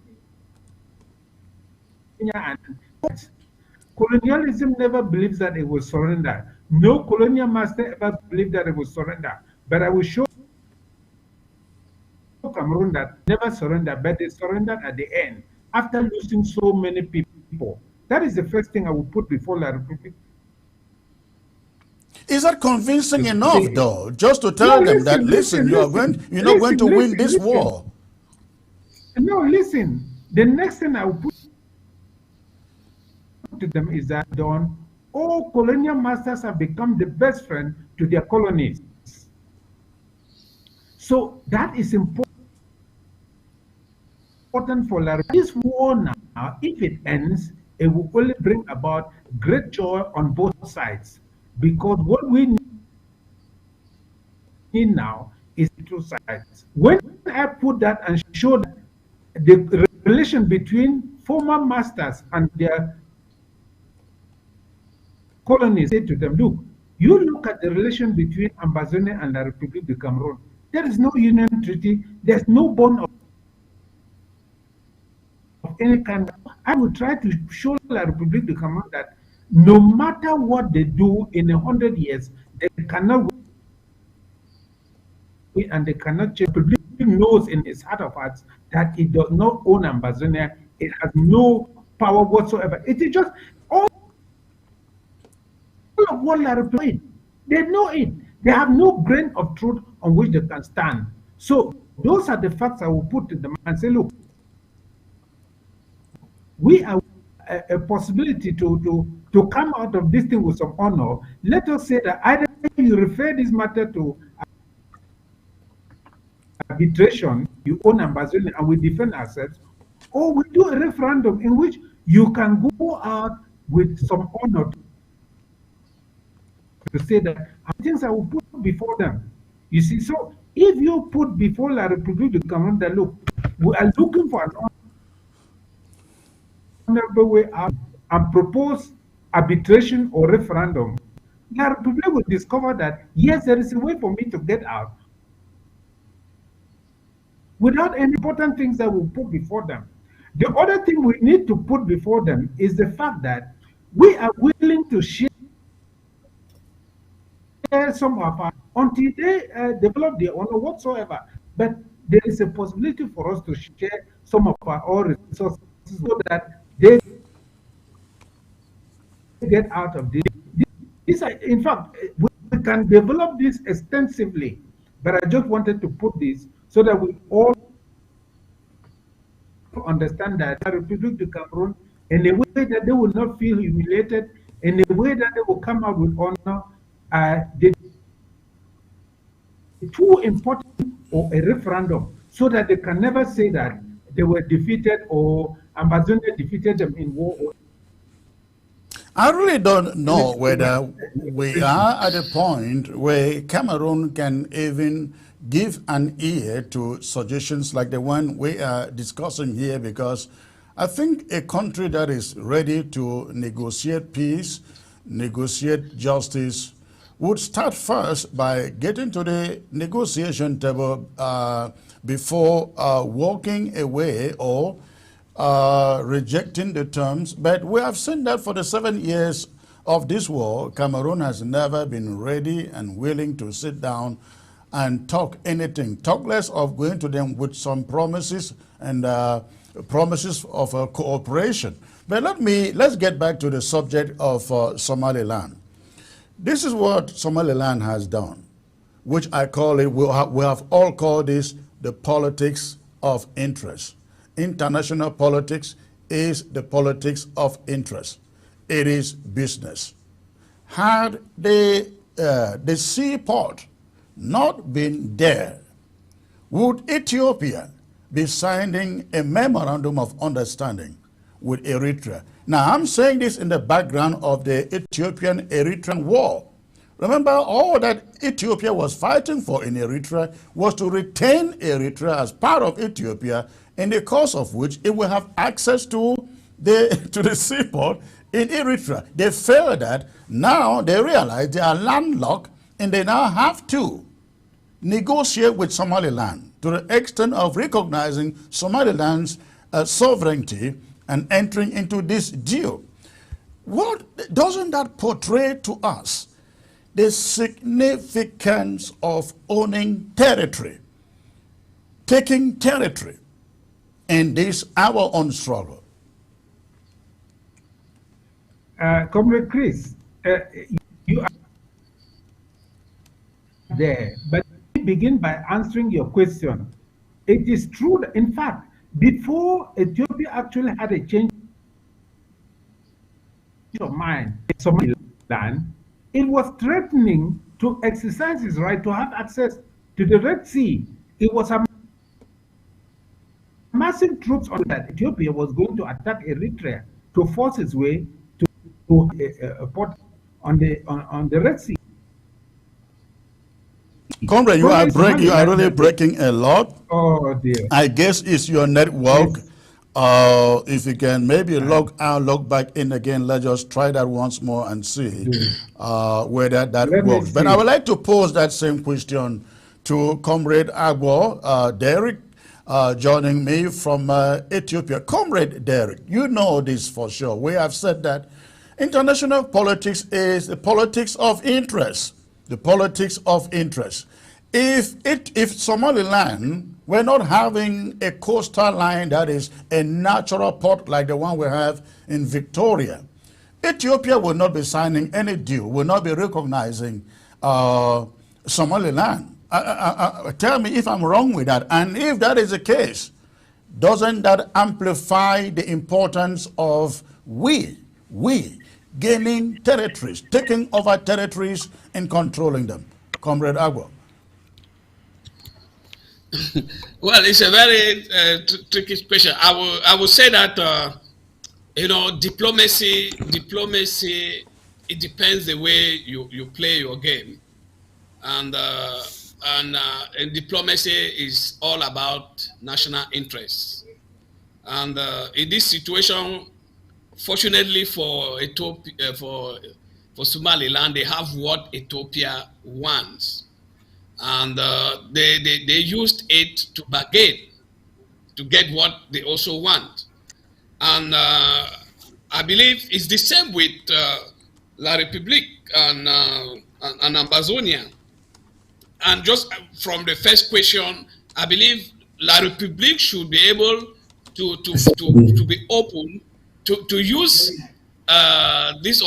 and colonialism never believes that it will surrender. No colonial master ever believed that it will surrender. But I will show Cameroon that never surrendered, but they surrendered at the end after losing so many people. That is the first thing I will put before La Republic. Is that convincing You enough, see? though, just to No, tell them that, listen, you're not going to win this war? No, listen. The next thing I will put to them is that, Don, all colonial masters have become the best friend to their colonies. So that is important for this war now. If it ends, it will only bring about great joy on both sides. Because what we need now is two sides. When I put that and show that the relation between former masters and their colonies, say to them, look, you look at the relation between Ambazonia and the Republic of Cameroon. There is no union treaty. There's no bond of any kind. I will try to show the Republic of Cameroon that no matter what they do in 100 years, they cannot win and they cannot change. The Republic knows in its heart of hearts that it does not own Ambazonia. It has no power whatsoever. It is just all of what La Republic. They know it. They have no grain of truth on which they can stand. So those are the facts I will put to them and say, look, we are a possibility to come out of this thing with some honor. Let us say that either you refer this matter to arbitration, you own Ambazonia, and we defend ourselves, or we do a referendum in which you can go out with some honor to say that things I will put before them. You see, so if you put before La Republique du Cameroon that, look, we are looking for an honorable way out and propose arbitration or referendum, La Republique will discover that, yes, there is a way for me to get out without any important things that we put before them. The other thing we need to put before them is the fact that we are willing to share some of our, until they develop their own or whatsoever. But there is a possibility for us to share some of our own resources so that they get out of this. In fact, we can develop this extensively, but I just wanted to put this so that we all understand that the Republic of Cameroon, in a way that they will not feel humiliated, in a way that they will come out with honor, the too important or a referendum, so that they can never say that they were defeated or Ambazonia defeated them in war. I really don't know whether we are at a point where Cameroon can even give an ear to suggestions like the one we are discussing here, because I think a country that is ready to negotiate peace, negotiate justice, would start first by getting to the negotiation table before walking away or rejecting the terms. But we have seen that for the 7 years of this war, Cameroon has never been ready and willing to sit down and talk anything, talk less of going to them with some promises and promises of cooperation. But let's get back to the subject of Somaliland. This is what Somaliland has done, which I call it, we have all called this the politics of interest. International politics is the politics of interest. It is business. Had the seaport not been there, would Ethiopia be signing a memorandum of understanding with Eritrea? Now, I'm saying this in the background of the Ethiopian-Eritrean war. Remember, all that Ethiopia was fighting for in Eritrea was to retain Eritrea as part of Ethiopia, in the course of which it will have access to the seaport in Eritrea. They failed that. Now they realize they are landlocked and they now have to negotiate with Somaliland to the extent of recognizing Somaliland's sovereignty and entering into this deal. What doesn't that portray to us the significance of owning territory, taking territory in this our own struggle? Comrade Chris, you there. But let me begin by answering your question. It is true that, in fact, before Ethiopia actually had a change of mind in Somaliland, it was threatening to exercise its right to have access to the Red Sea. It was amassing troops on that Ethiopia was going to attack Eritrea to force its way to a port on the Red Sea. Comrade, you are really breaking a lot. Oh dear. I guess it's your network. Yes. If you can maybe log back in again, let's just try that once more and see whether that works. But I would like to pose that same question to Comrade Agbo, Derek, joining me from Ethiopia. Comrade Derek, you know this for sure. We have said that international politics is the politics of interest. The politics of interest. If Somaliland were not having a coastal line that is a natural port like the one we have in Victoria, Ethiopia will not be signing any deal, will not be recognizing Somaliland. Tell me if I'm wrong with that. And if that is the case, doesn't that amplify the importance of we gaining territories, taking over territories and controlling them? Comrade Agbo. Well, it's a very tricky question. I will say that diplomacy. It depends the way you play your game, and diplomacy is all about national interests. And in this situation, fortunately for Ethiopia, for Somaliland, they have what Ethiopia wants. And they used it to bargain to get what they also want. And I believe it's the same with La République and Ambazonia. And just from the first question, I believe La République should be able to be open to use this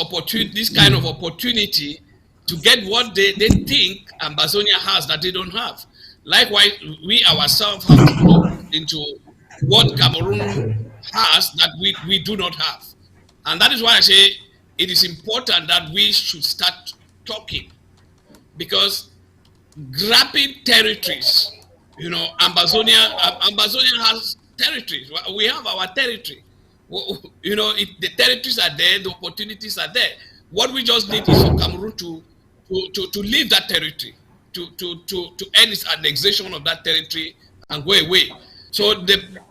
kind of opportunity to get what they think Ambazonia has that they don't have. Likewise, we ourselves have to look into what Cameroon has that we do not have. And that is why I say it is important that we should start talking, because grabbing territories, Ambazonia has territories. We have our territory. The territories are there, the opportunities are there. What we just need is for Cameroon to leave that territory, to end its annexation of that territory and go away. So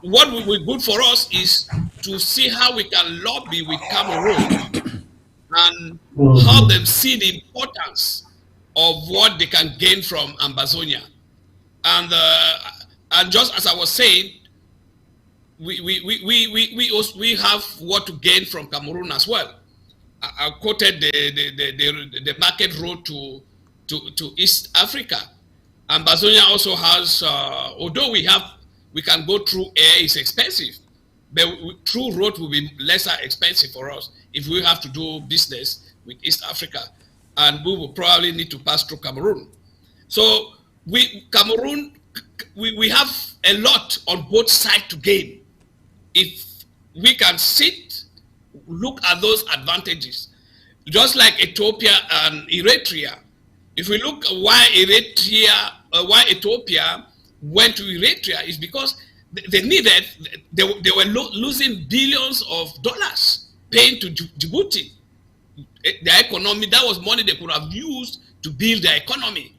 what will be good for us is to see how we can lobby with Cameroon and help them see the importance of what they can gain from Ambazonia. And just as I was saying, we have what to gain from Cameroon as well. I quoted the market road to East Africa. Ambazonia also has, although we can go through air, it's expensive, but through road will be lesser expensive for us if we have to do business with East Africa, and we will probably need to pass through Cameroon. So Cameroon, we have a lot on both sides to gain if we can look at those advantages. Just like Ethiopia and Eritrea. If we look why Ethiopia went to Eritrea, is because they were losing billions of dollars paying to Djibouti. Their economy, that was money they could have used to build their economy.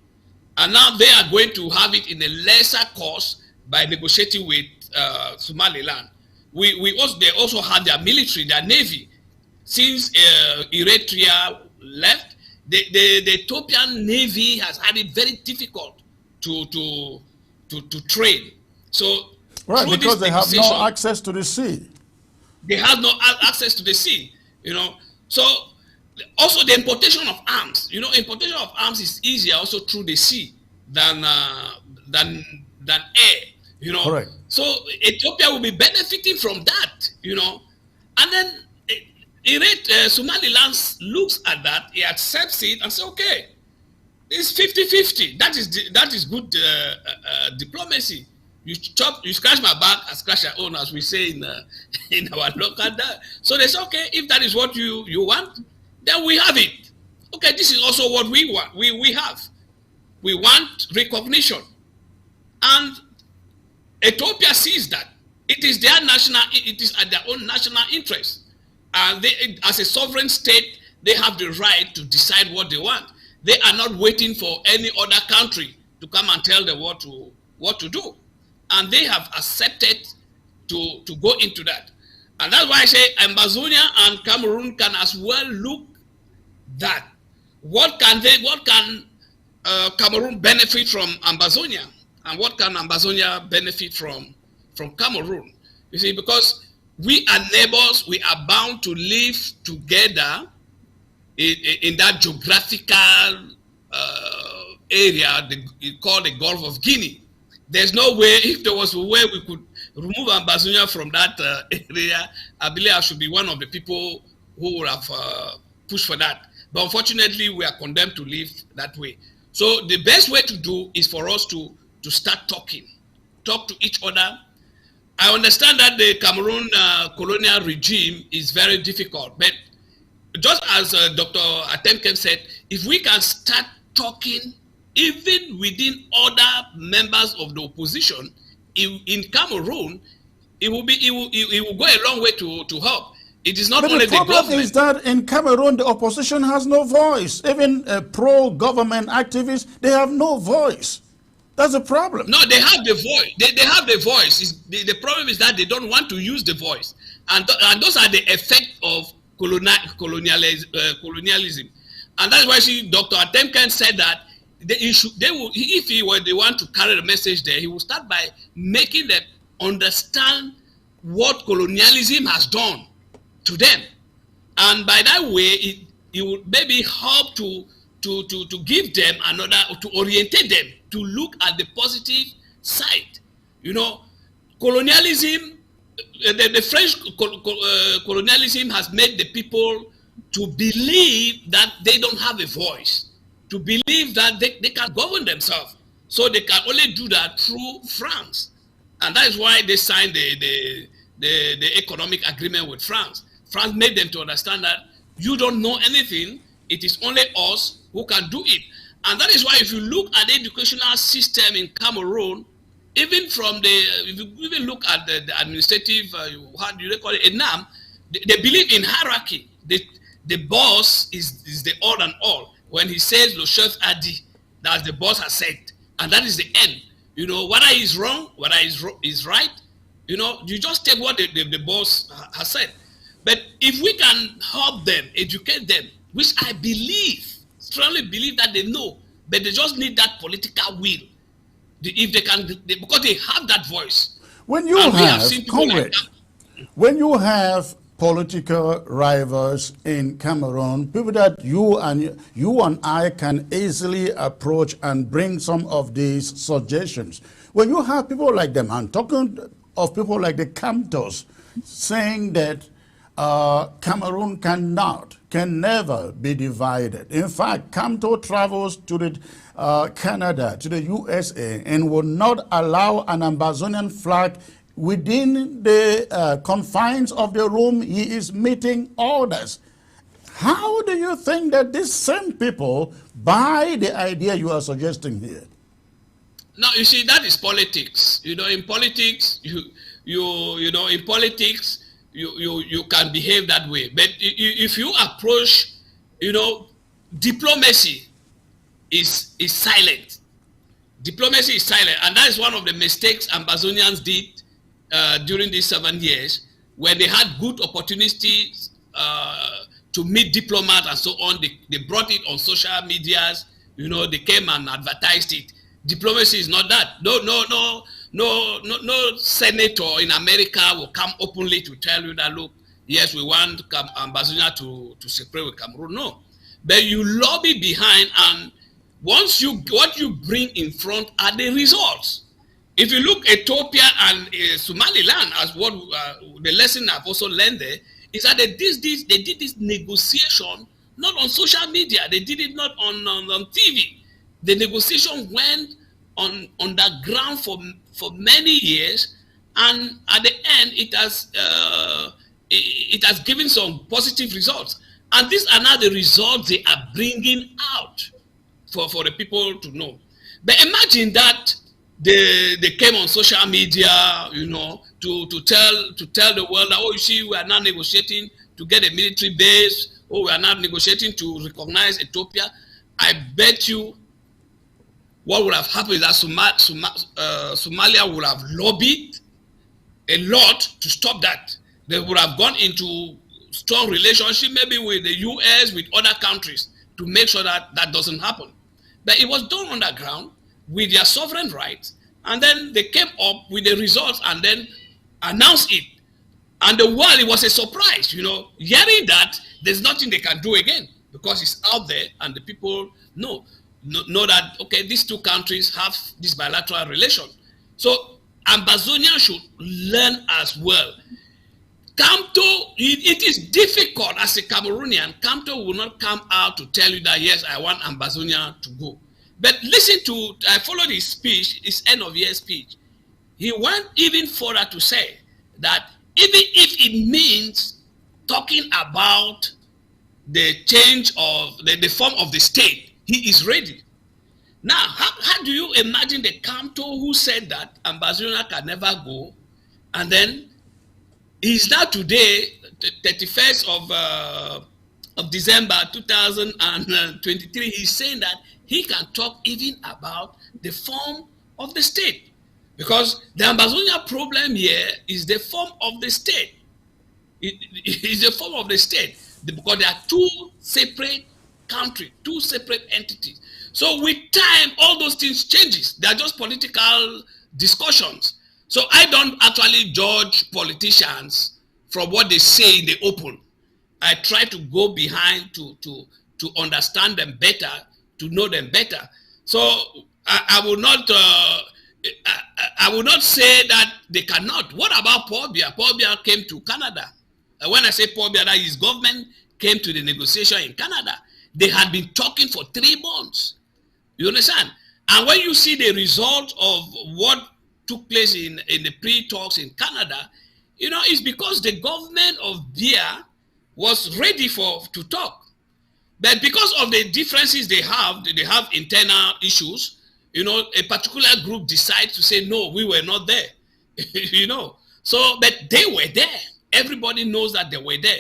And now they are going to have it in a lesser cost by negotiating with Somaliland. They also had their military, their navy. Since Eritrea left, the Ethiopian navy has had it very difficult to train. So right, because they have no access to the sea. They have no access to the sea. So also the importation of arms. Importation of arms is easier also through the sea than air. Correct. So Ethiopia will be benefiting from that. And then Somaliland looks at that, he accepts it and says, okay, It's 50-50. That is good diplomacy. You scratch my back, I scratch your own, as we say in in our local. So they say, okay, if that is what you want, then we have it. Okay, this is also what we want. We have. We want recognition, and Ethiopia sees that it is their national. It is at their own national interest, and they, as a sovereign state, they have the right to decide what they want. They are not waiting for any other country to come and tell them what to do. And they have accepted to go into that. And that's why I say Ambazonia and Cameroon can as well look that. What can Cameroon benefit from Ambazonia? And what can Ambazonia benefit from Cameroon? You see, because we are neighbors, we are bound to live together in that geographical area called the Gulf of Guinea. There's no way, if there was a way we could remove Ambazonia from that area, I believe I should be one of the people who would have pushed for that. But unfortunately, we are condemned to live that way. So the best way to do is for us to start talking, talk to each other. I understand that the Cameroon colonial regime is very difficult, but just as Dr. Atemkem said, if we can start talking even within other members of the opposition in Cameroon, it will go a long way to help. It is not only the government. The problem is that in Cameroon, the opposition has no voice. Even pro-government activists, they have no voice. That's the problem. No, they have the voice. They have the voice. The problem is that they don't want to use the voice. And those are the effects of colonialism. And that's why Dr. Atemken said that if they want to carry the message there, he will start by making them understand what colonialism has done to them. And by that way, it will maybe help to give them to orientate them to look at the positive side. You know, colonialism, the French colonialism has made the people to believe that they don't have a voice, to believe that they can govern themselves. So they can only do that through France. And that is why they signed the economic agreement with France. France made them to understand that you don't know anything, it is only us who can do it. And that is why if you look at the educational system in Cameroon, even if you even look at the administrative, how do you call it, ENAM, they believe in hierarchy. The boss is the all and all. When he says le chef a dit, that's the boss has said, and that is the end. You know, whether he's wrong, whether he's right, you know, you just take what the boss has said. But if we can help them, educate them, which I strongly believe that they know, but they just need that political will. If they can, because they have that voice. When you have political rivals in Cameroon, people that you and I can easily approach and bring some of these suggestions. When you have people like them, I'm talking of people like the Camtos, saying that Cameroon can never be divided. In fact, Camto travels to the Canada, to the USA, and will not allow an Ambazonian flag within the confines of the room he is meeting orders. How do you think that these same people buy the idea you are suggesting here? Now, you see, that is politics. You know, in politics, in politics, you can behave that way. But if you approach, diplomacy is silent. Diplomacy is silent. And that is one of the mistakes Ambazonians did during these 7 years, when they had good opportunities to meet diplomats and so on. They brought it on social medias. They came and advertised it. Diplomacy is not that. No senator in America will come openly to tell you that, look, yes, we want Ambazonia to separate with Cameroon. No. But you lobby behind, and what you bring in front are the results. If you look at Ethiopia and Somaliland, as what the lesson I've also learned there, is that they did this negotiation not on social media. They did it not on TV. The negotiation went on underground for many years, and at the end, it has given some positive results. And these are now the results they are bringing out for the people to know. But imagine that they came on social media, you know, to tell the world that, oh, you see, we are now negotiating to get a military base. Oh, we are now negotiating to recognize Ethiopia. I bet you what would have happened is that Somalia would have lobbied a lot to stop that. They would have gone into strong relationship maybe with the US, with other countries, to make sure that that doesn't happen. But it was done underground with their sovereign rights, and then they came up with the results and then announced it. And the world, it was a surprise, you know, hearing that there's nothing they can do again because it's out there and the people know that, okay, these two countries have this bilateral relation. So Ambazonia should learn as well. Kamto, it is difficult as a Cameroonian. Kamto will not come out to tell you that, yes, I want Ambazonia to go. But listen to, I followed his speech, his end of year speech. He went even further to say that even if it means talking about the change of the form of the state, he is ready. Now, how do you imagine the Kamto who said that Ambazonia can never go, and then he's now today, 31st of December 2023, he's saying that he can talk even about the form of the state. Because the Ambazonia problem here is the form of the state. It is the form of the state. Because there are two separate countries, two separate entities. So with time, all those things changes. They are just political discussions. So I don't actually judge politicians from what they say in the open. I try to go behind to understand them better, to know them better. So I will not I will not say that they cannot. What about Paul Biya? Paul Biya came to Canada. When I say Paul Biya, that his government came to the negotiation in Canada. They had been talking for 3 months. You understand? And when you see the result of what took place in the pre-talks in Canada, you know, it's because the government of Biya was ready to talk. But because of the differences they have internal issues, you know, a particular group decides to say, no, we were not there, you know. So, but they were there. Everybody knows that they were there.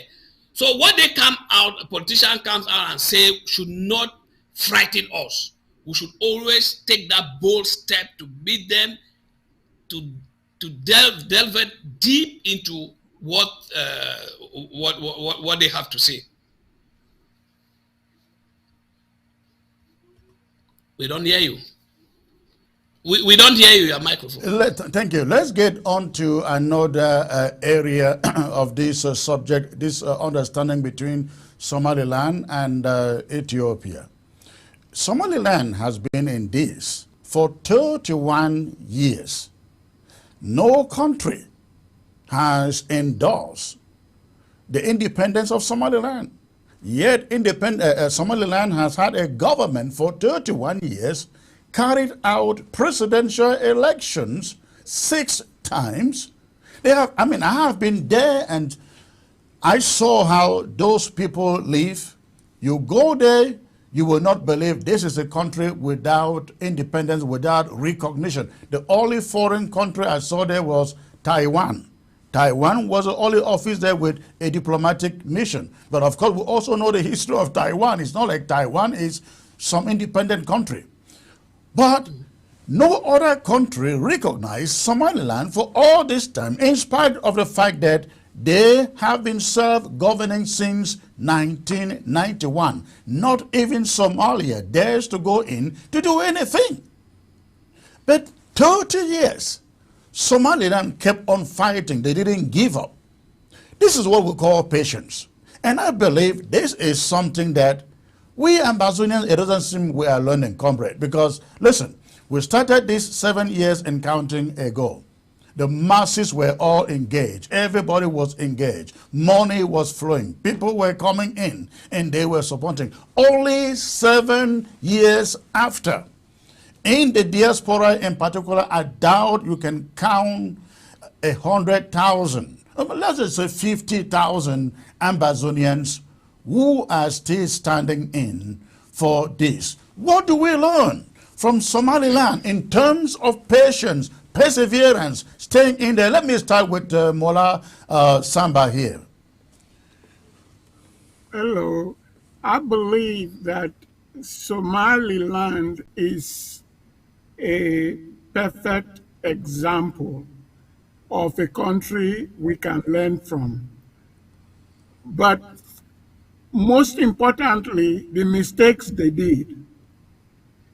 So what they come out, a politician comes out and say should not frighten us. We should always take that bold step to meet them, to delve deep into what they have to say. We don't hear you. We don't hear you, your microphone. Thank you. Let's get on to another area of this subject, this understanding between Somaliland and Ethiopia. Somaliland has been in this for 31 years. No country has endorsed the independence of Somaliland. Yet Somaliland has had a government for 31 years, carried out presidential elections 6 times. They have, I mean, I have been there and I saw how those people live. You go there, you will not believe this is a country without independence, without recognition. The only foreign country I saw there was Taiwan. Taiwan was the only office there with a diplomatic mission. But of course, we also know the history of Taiwan. It's not like Taiwan is some independent country. But no other country recognized Somaliland for all this time, in spite of the fact that they have been self-governing since 1991. Not even Somalia dares to go in to do anything. But 30 years, Somaliland kept on fighting. They didn't give up. This is what we call patience. And I believe this is something that we Ambazonians, it doesn't seem we are learning, comrade. Because, listen, we started this 7 years and counting ago. The masses were all engaged. Everybody was engaged. Money was flowing. People were coming in and they were supporting. Only 7 years after, in the diaspora in particular, I doubt you can count 100,000, let's just say 50,000 Ambazonians who are still standing in for this. What do we learn from Somaliland in terms of patience, perseverance, staying in there? Let me start with Mola Samba here. Hello. I believe that Somaliland is a perfect example of a country we can learn from. But most importantly, the mistakes they did.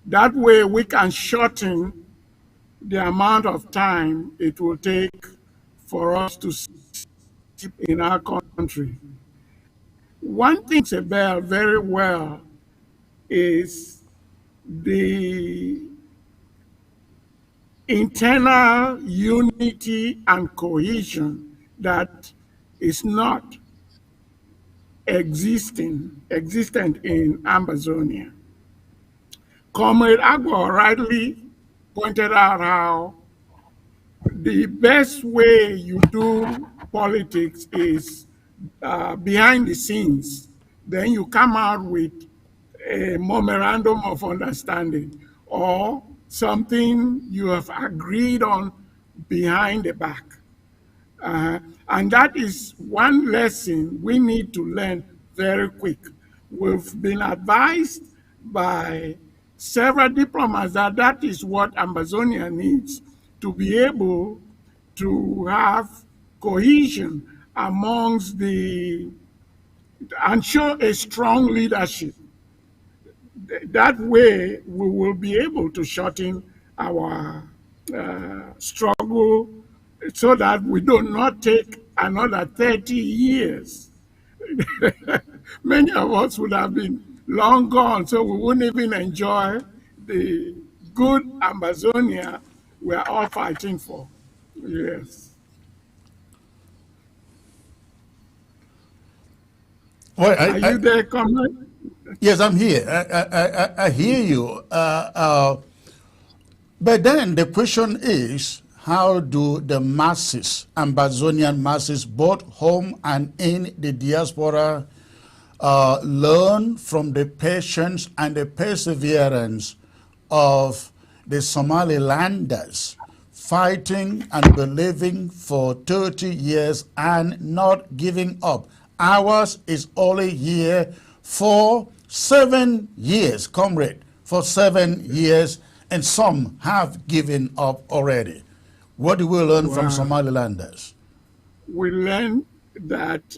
That way we can shorten the amount of time it will take for us to sleep in our country. One thing about very well is the internal unity and cohesion that is not existent in Amazonia. Comrade Agbo rightly pointed out how the best way you do politics is behind the scenes. Then you come out with a memorandum of understanding or something you have agreed on behind the back. And that is one lesson we need to learn very quick. We've been advised by several diplomats that that is what Amazonia needs to be able to have cohesion amongst and show a strong leadership. That way we will be able to shorten our struggle so that we do not take another 30 years. Many of us would have been long gone, so we wouldn't even enjoy the good Amazonia we're all fighting for. Yes. Well, Are you there, Comrade? Yes, I'm here. I hear you. But then the question is, how do the masses, Ambazonian masses, both home and in the diaspora, learn from the patience and the perseverance of the Somalilanders fighting and believing for 30 years and not giving up? Ours is only here for 7 years, comrade, for 7 years, and some have given up already. What do we learn from Somalilanders? We learn that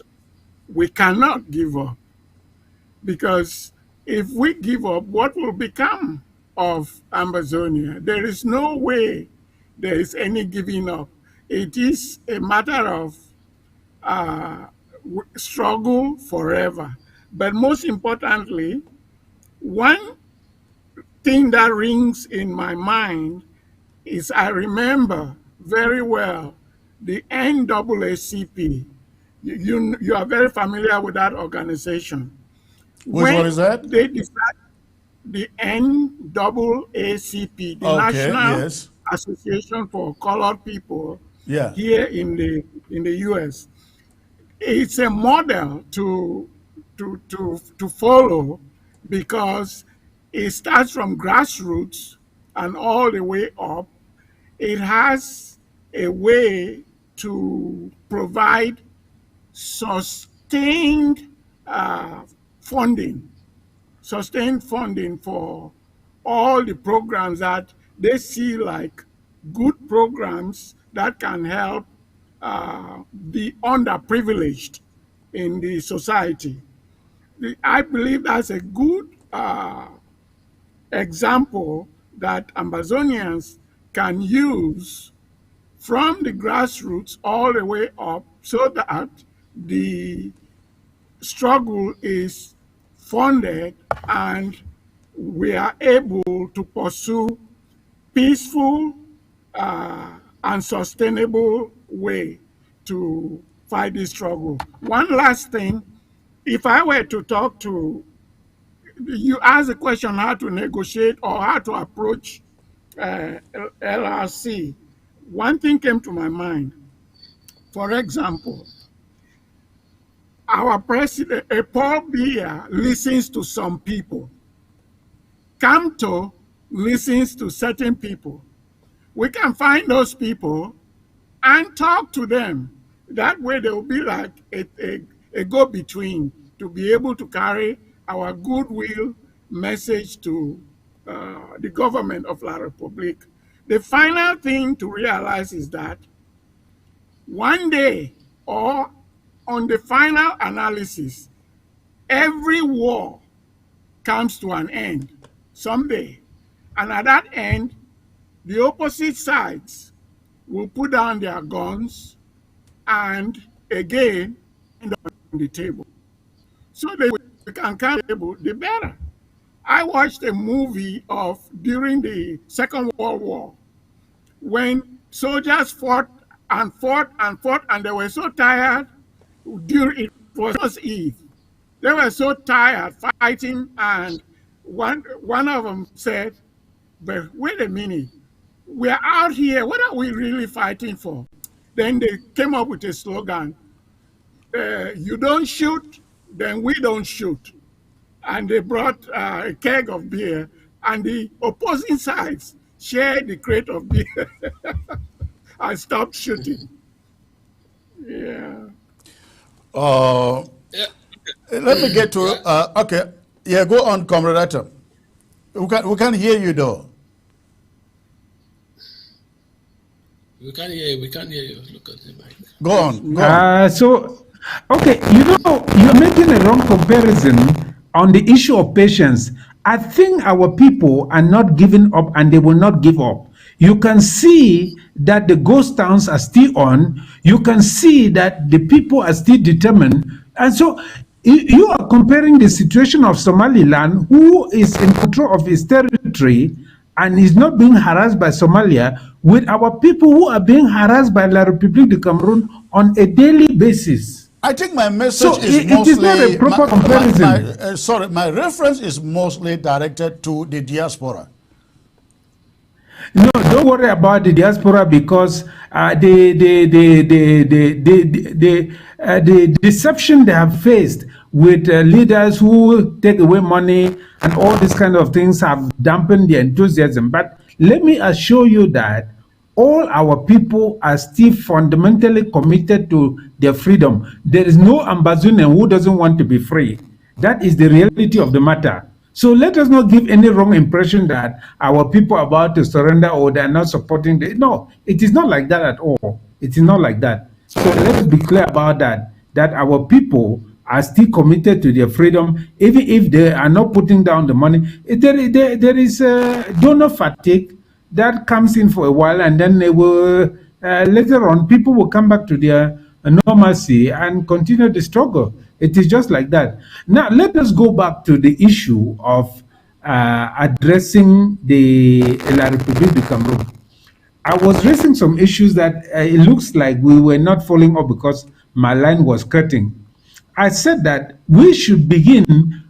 we cannot give up, because if we give up, what will become of Amazonia? There is no way there is any giving up. It is a matter of struggle forever. But most importantly, one thing that rings in my mind is I remember very well the NAACP. You are very familiar with that organization. Which one is that? They decided, the NAACP, the National Association for Colored People here in the U.S. It's a model to follow, because it starts from grassroots and all the way up. It has a way to provide sustained funding for all the programs that they see like good programs that can help the underprivileged in the society. I believe that's a good example that Amazonians can use from the grassroots all the way up, so that the struggle is funded and we are able to pursue peaceful and sustainable way to fight this struggle. One last thing, if I were to talk to you, ask the question how to negotiate or how to approach LRC, one thing came to my mind. For example, our president, Paul Biya, listens to some people. Camto listens to certain people. We can find those people and talk to them. That way they will be like a go-between to be able to carry our goodwill message to the government of La Republique. The final thing to realize is that one day, or on the final analysis, every war comes to an end someday. And at that end, the opposite sides will put down their guns and again end up on the table. So they can come to the table, the better. I watched a movie of during the Second World War when soldiers fought and fought and fought, and they were so tired. During it was Eve, they were so tired fighting, and one of them said, "But wait a minute, we're out here. What are we really fighting for?" Then they came up with a slogan: "You don't shoot, then we don't shoot." And they brought a keg of beer, and the opposing sides shared the crate of beer and stopped shooting. Yeah. Let me get to, okay. Yeah, go on, Comrade Atom. We can hear you though. We can't hear you. We can't hear you. Look at the mic. Go on. Go on. Okay, you're making a wrong comparison on the issue of patience. I think our people are not giving up, and they will not give up. You can see that the ghost towns are still on. You can see that the people are still determined. And so you are comparing the situation of Somaliland, who is in control of its territory and is not being harassed by Somalia, with our people who are being harassed by La République du Cameroon on a daily basis. I think my message is it mostly... is not a proper comparison. My reference is mostly directed to the diaspora. No, don't worry about the diaspora, because the deception they have faced with leaders who take away money and all these kind of things have dampened their enthusiasm. But let me assure you that all our people are still fundamentally committed to their freedom. There is no Ambazonian who doesn't want to be free. That is the reality of the matter. So let us not give any wrong impression that our people are about to surrender or they are not supporting. No, it is not like that at all. It is not like that. So let us be clear about that our people are still committed to their freedom, even if they are not putting down the money. There is donor fatigue that comes in for a while, and then they will later on people will come back to their normalcy and continue the struggle. It is just like that. Now let us go back to the issue of addressing the La République du Cameroon. I was raising some issues that it looks like we were not following up because my line was cutting. I said that we should begin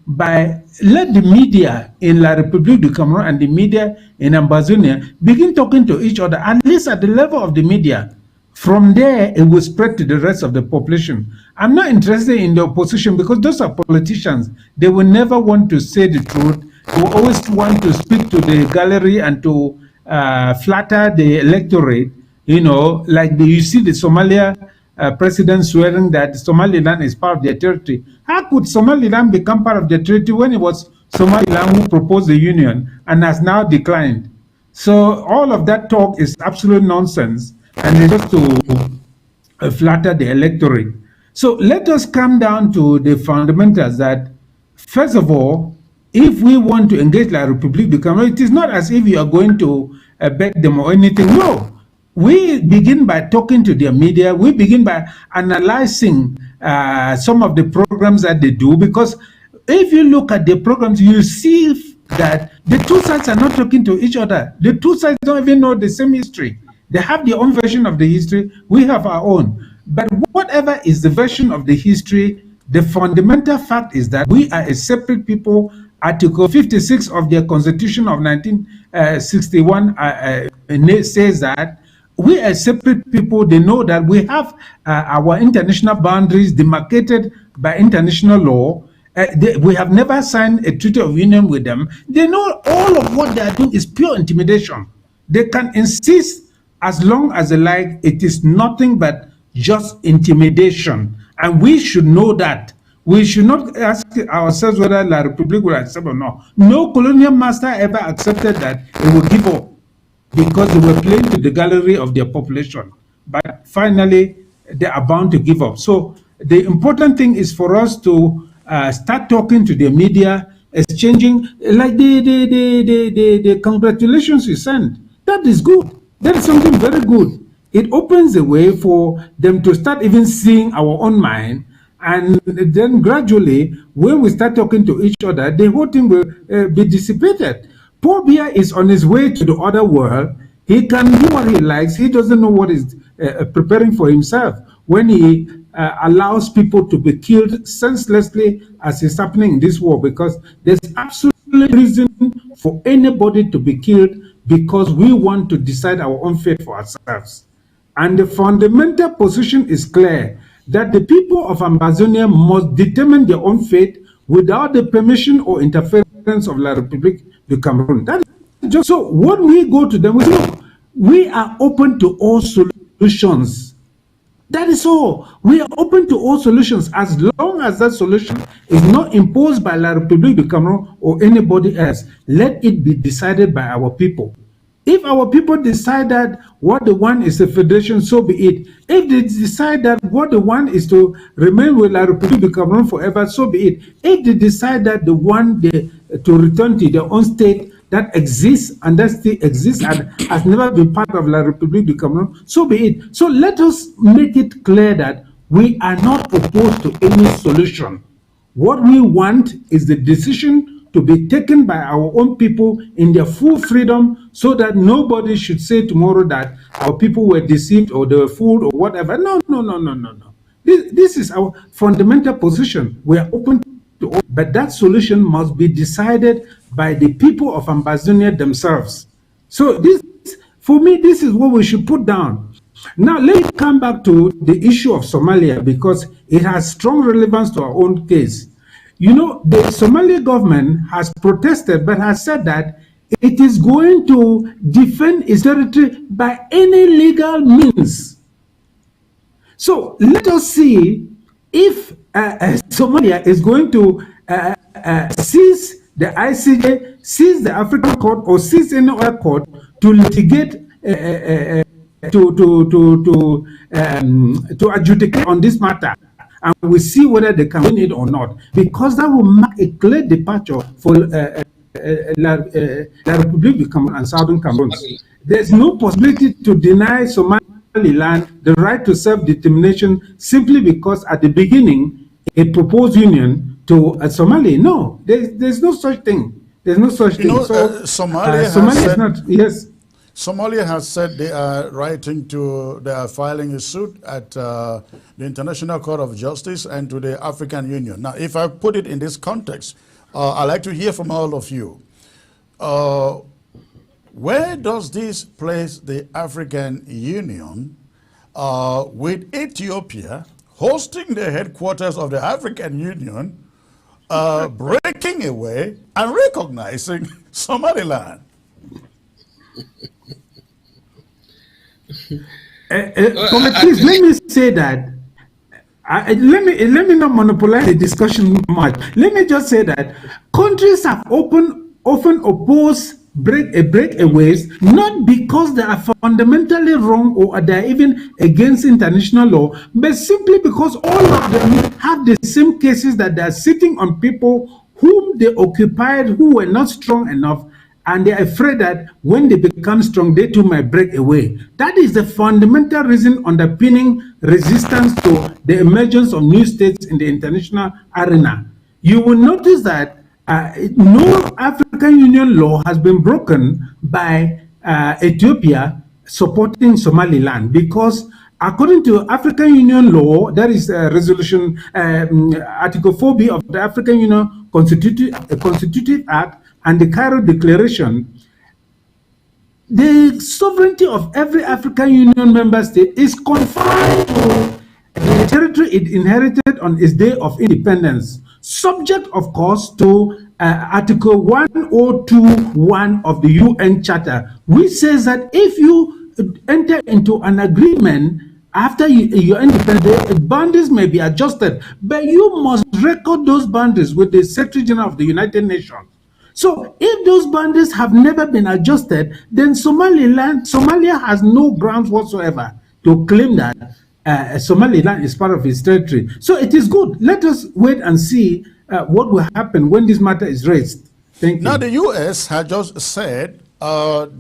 by let the media in La République du Cameroon and the media in Ambazonia begin talking to each other, at least at the level of the media. From there, it will spread to the rest of the population. I'm not interested in the opposition because those are politicians. They will never want to say the truth. They will always want to speak to the gallery and to flatter the electorate. You know, like you see the Somalia president swearing that Somaliland is part of their territory. How could Somaliland become part of their territory when it was Somaliland who proposed the union and has now declined? So all of that talk is absolute nonsense, and it's just to flatter the electorate. So let us come down to the fundamentals that, first of all, if we want to engage La République du Cameroon, it is not as if you are going to beg them or anything. No. We begin by talking to their media. We begin by analyzing some of the programs that they do, because if you look at the programs, you see that the two sides are not talking to each other. The two sides don't even know the same history. They have their own version of the history. We have our own. But whatever is the version of the history, the fundamental fact is that we are a separate people. Article 56 of their Constitution of 1961 says that we are separate people. They know that we have our international boundaries demarcated by international law. We have never signed a treaty of union with them. They know all of what they are doing is pure intimidation. They can insist as long as they like. It is nothing but just intimidation. And we should know that. We should not ask ourselves whether La Republique will accept or not. No colonial master ever accepted that it will give up because they were playing to the gallery of their population. But finally, they are bound to give up. So the important thing is for us to start talking to the media, exchanging, like the congratulations you send. That is good. That is something very good. It opens the way for them to start even seeing our own mind. And then gradually, when we start talking to each other, the whole thing will be dissipated. Paul Biya is on his way to the other world. He can do what he likes. He doesn't know what is preparing for himself when he allows people to be killed senselessly as is happening in this war, because there's absolutely reason for anybody to be killed because we want to decide our own fate for ourselves. And the fundamental position is clear that the people of Ambazonia must determine their own fate without the permission or interference of La République du Cameroon. That is just so. When we go to them, we say, look, we are open to all solutions. That is all. We are open to all solutions as long as that solution is not imposed by La République du Cameroon or anybody else. Let it be decided by our people. If our people decide that what they want is a federation, so be it. If they decide that what they want is to remain with La République du Cameroon forever, so be it. If they decide that they want to return to their own state that exists and that still exists and has never been part of La République du Cameroon, so be it. So let us make it clear that we are not opposed to any solution. What we want is the decision to be taken by our own people in their full freedom, so that nobody should say tomorrow that our people were deceived or they were fooled or whatever. No. This is our fundamental position. We are open to all, but that solution must be decided by the people of Ambazonia themselves. So this, for me, this is what we should put down. Now, let me come back to the issue of Somalia, because it has strong relevance to our own case. You know, the Somali government has protested, but has said that it is going to defend its territory by any legal means. So let us see if Somalia is going to seize the ICJ, seize the African court, or seize any other court to litigate, to adjudicate on this matter. And we see whether they can win it or not, because that will mark a clear departure for La République du Cameroon and Southern Cameroon. There's no possibility to deny Somaliland the right to self-determination simply because at the beginning it proposed union to Somalia. No, there's no such thing. There's no such thing. So Somalia is not, yes. Somalia has said they are filing a suit at the International Court of Justice and to the African Union. Now, if I put it in this context, I'd like to hear from all of you. Where does this place the African Union with Ethiopia hosting the headquarters of the African Union, breaking away and recognizing Somaliland? Please let me say that. Let me not monopolize the discussion much. Let me just say that countries have often opposed breakaways, not because they are fundamentally wrong or they are even against international law, but simply because all of them have the same cases, that they are sitting on people whom they occupied who were not strong enough, and they are afraid that when they become strong, they too might break away. That is the fundamental reason underpinning resistance to the emergence of new states in the international arena. You will notice that no African Union law has been broken by Ethiopia supporting Somaliland because according to African Union law, that is resolution Article 4B of the African Union Constitutive Act and the Cairo Declaration, the sovereignty of every African Union member state is confined to the territory it inherited on its day of independence, subject, of course, to Article 1021 of the UN Charter, which says that if you enter into an agreement after your independence, the boundaries may be adjusted, but you must record those boundaries with the Secretary General of the United Nations. So if those boundaries have never been adjusted, then Somalia has no grounds whatsoever to claim that Somaliland is part of its territory. So it is good. Let us wait and see what will happen when this matter is raised. Thank you. Now, the U.S. had just said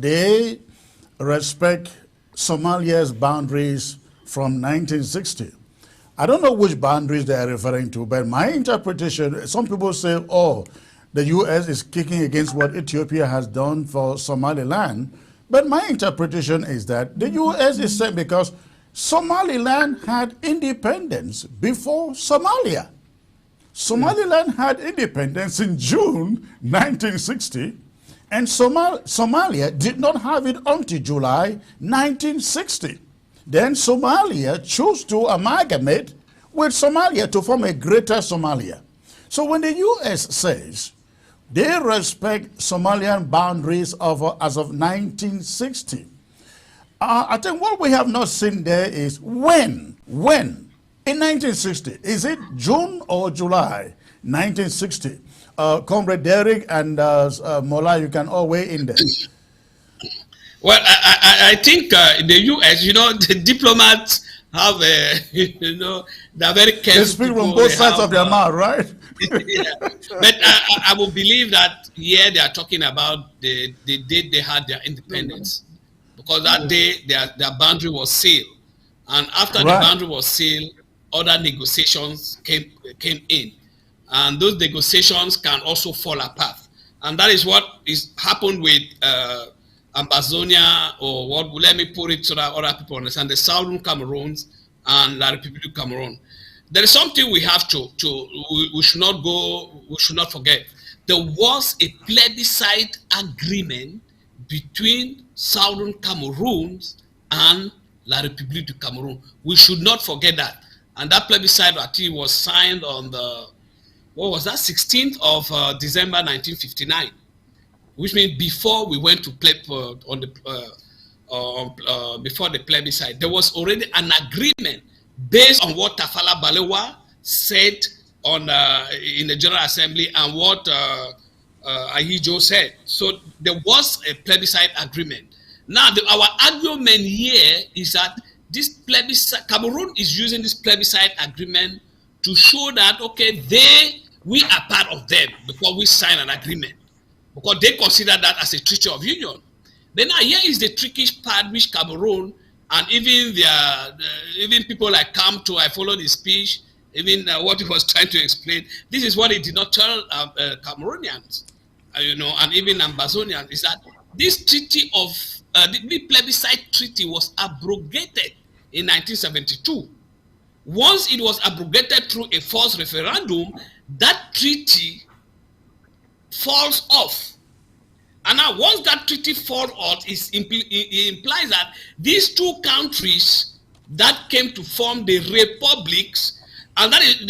they respect Somalia's boundaries from 1960. I don't know which boundaries they are referring to, but my interpretation, some people say, oh, the U.S. is kicking against what Ethiopia has done for Somaliland. But my interpretation is that the U.S. is saying because Somaliland had independence before Somalia. Somaliland had independence in June 1960, and Somalia did not have it until July 1960. Then Somalia chose to amalgamate with Somalia to form a greater Somalia. So when the U.S. says they respect Somalian boundaries as of 1960, I think what we have not seen there is when in 1960, is it June or July 1960? Comrade Derek and Mola, you can all weigh in there. Well, I think in the U.S., the diplomats have, they're very careful. They speak from both sides of their mouth, right? Yeah. But I will believe that here they are talking about the date they had their independence, because that day their boundary was sealed, and after the boundary was sealed, other negotiations came in, and those negotiations can also fall apart, and that is what is happened with Ambazonia, or what, let me put it so that other people understand, the Southern Cameroons and La Republic of Cameroon. There is something we have we should not forget. There was a plebiscite agreement between Southern Cameroon and La Republic of Cameroon. We should not forget that. And that plebiscite, I think, was signed on the, 16th of December 1959, which means before we went to play before the plebiscite, there was already an agreement based on what Tafala Balewa said in the General Assembly and what Ahijo said. So there was a plebiscite agreement. Now, our argument here is that this plebiscite, Cameroon is using this plebiscite agreement to show that, okay, we are part of them because we signed an agreement, because they consider that as a treaty of union. Then now here is the trickish part, which Cameroon and even people like Camto, I followed his speech, even what he was trying to explain. This is what he did not tell Cameroonians, and even Ambazonians, is that this treaty of the plebiscite treaty was abrogated in 1972. Once it was abrogated through a false referendum, that treaty falls off. And now, once that treaty falls off, it implies that these two countries that came to form the republics, and that is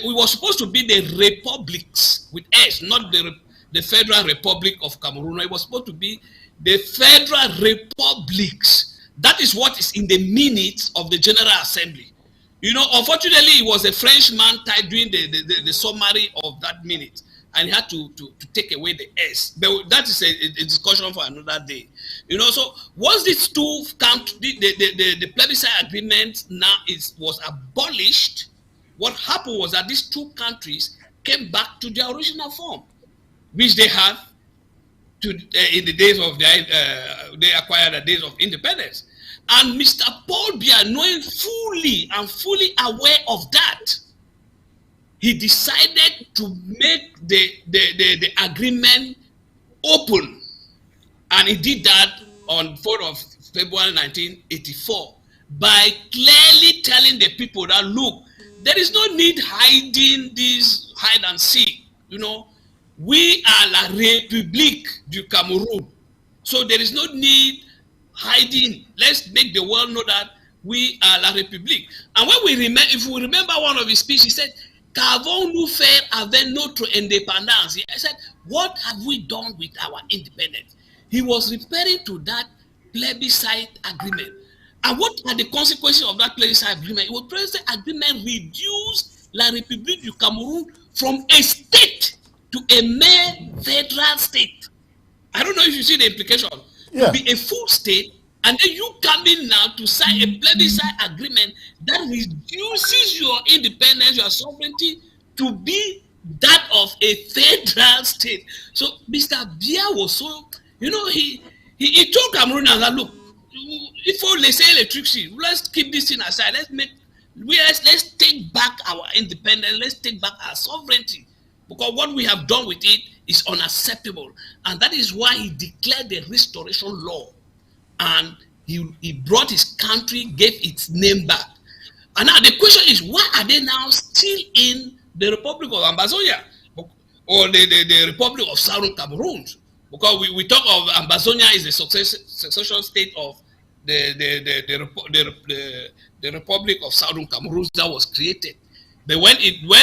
we were supposed to be the republics with S, not the Federal Republic of Cameroon. It was supposed to be the Federal Republics. That is what is in the minutes of the General Assembly. Unfortunately, it was a Frenchman doing the summary of that minute, and he had to take away the S. But that is a discussion for another day. So once these two countries, the plebiscite agreement now was abolished, what happened was that these two countries came back to their original form, which they had in the days of they acquired the days of independence. And Mr. Paul Biya, knowing fully aware of that, he decided to make the agreement open, and he did that on 4th of February 1984 by clearly telling the people that, look, there is no need hiding this hide and seek. You know, we are La République du Cameroon. So there is no need hiding. Let's make the world know that we are La République. And when we remember, if we remember one of his speeches, he said, Qu'avons-nous fait avec notre indépendance? He said, what have we done with our independence? He was referring to that plebiscite agreement. And what are the consequences of that plebiscite agreement? It was plebiscite agreement reduced La République du Cameroon from a state to a mere federal state. I don't know if you see the implication. Yeah. To be a full state, and then you come in now to sign a plebiscite agreement that reduces your independence, your sovereignty, to be that of a federal state. So Mr. Bia was so, you know, he told Cameroonians that, look, if we laissez l'électricité, let's keep this thing aside. Let's take back our independence. Let's take back our sovereignty, because what we have done with it is unacceptable, and that is why he declared the restoration law, and he brought his country, gave its name back. And now the question is, why are they now still in the Republic of Ambazonia or the Republic of Southern Cameroon? Because we talk of Ambazonia is the succession state of the Republic of Southern Cameroon that was created. But when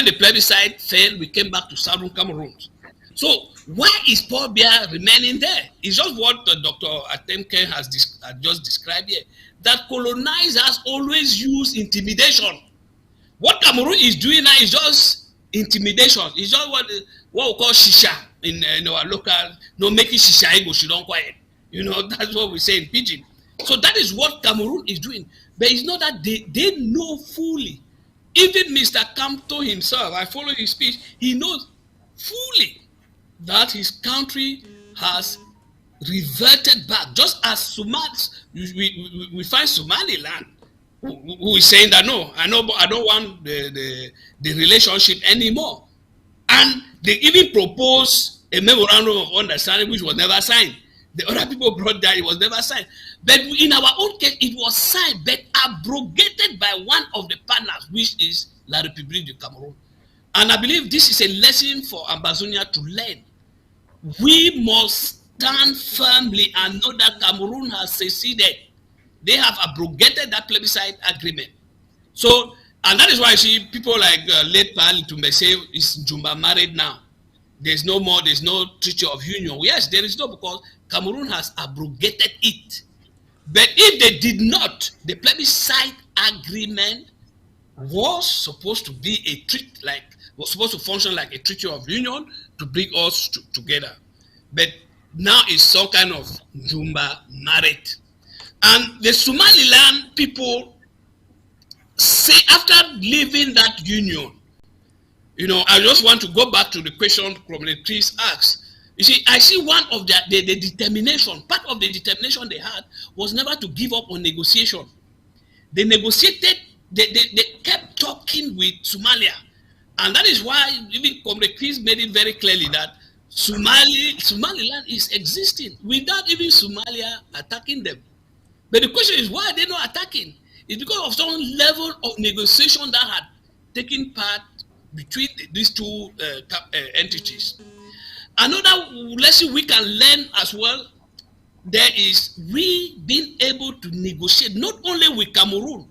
the plebiscite failed, we came back to Southern Cameroon. So why is Paul Biya remaining there? It's just what Dr. Atemke has just described here. That colonizers always use intimidation. What Cameroon is doing now is just intimidation. It's just what we call shisha in our local, no, making shisha ego, she don't quiet. You know, that's what we say in Pidgin. So that is what Cameroon is doing. But it's not that they know fully. Even Mr. Kamto himself, I follow his speech, he knows fully that his country has reverted back. Just as we find Somaliland, who is saying that, no, I don't want the relationship anymore. And they even proposed a memorandum of understanding which was never signed. The other people brought that, it was never signed. But in our own case, it was signed, but abrogated by one of the partners, which is La République du Cameroon. And I believe this is a lesson for Ambazonia to learn. We must stand firmly and know that Cameroon has seceded. They have abrogated that plebiscite agreement. So, and that is why I see people like late Pali to say, is Jumba married now? There's no Treaty of Union. Yes, there is no, because Cameroon has abrogated it. But if they did not, the plebiscite agreement was supposed to be a treaty, was supposed to function like a Treaty of Union to bring us together. But now it's some kind of Jumba married. And the Somaliland people say, after leaving that union, you know, I just want to go back to the question Chris asked. You see, I see one of the determination, part of the determination they had was never to give up on negotiation. They negotiated, they kept talking with Somalia. And that is why even Comrade Chris made it very clearly that Somaliland is existing without even Somalia attacking them. But the question is, why are they not attacking? It's because of some level of negotiation that had taken part between these two entities. Another lesson we can learn as well, there is we being able to negotiate not only with Cameroon,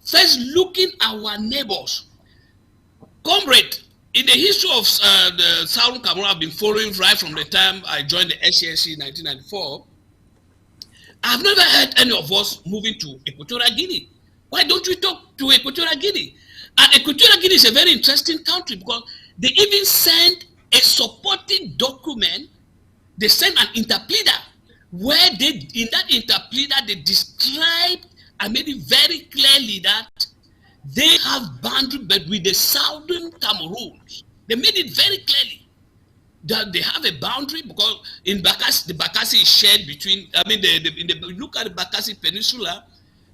first looking our neighbors. Comrade, in the history of the Southern Cameroon, I've been following right from the time I joined the SCSC in 1994. I've never heard any of us moving to Equatorial Guinea. Why don't we talk to Equatorial Guinea? And Equatorial Guinea is a very interesting country because they even sent a supporting document. They sent an interpleader where in that interpleader they described and made it very clearly that they have boundary but with the Southern Cameroon. They made it very clearly that they have a boundary because in Bakassi, the Bakassi is shared between, look at the Bakassi Peninsula,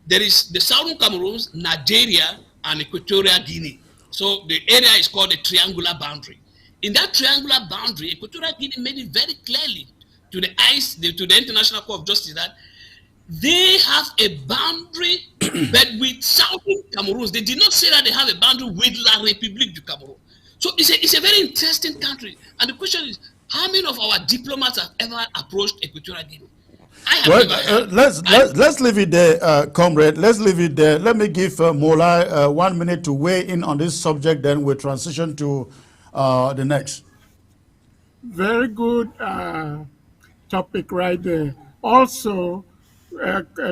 there is the Southern Cameroon, Nigeria, and Equatorial Guinea. So the area is called the triangular boundary. In that triangular boundary, Equatorial Guinea made it very clearly to the ICE, to the International Court of Justice, that they have a boundary, but with Southern Cameroon, they did not say that they have a boundary with La République du Cameroon. So it's a very interesting country. And the question is, how many of our diplomats have ever approached Equatorial Guinea? I have Well, let's leave it there, comrade. Let's leave it there. Let me give Mola 1 minute to weigh in on this subject, then we'll transition to the next. Very good topic right there. Also,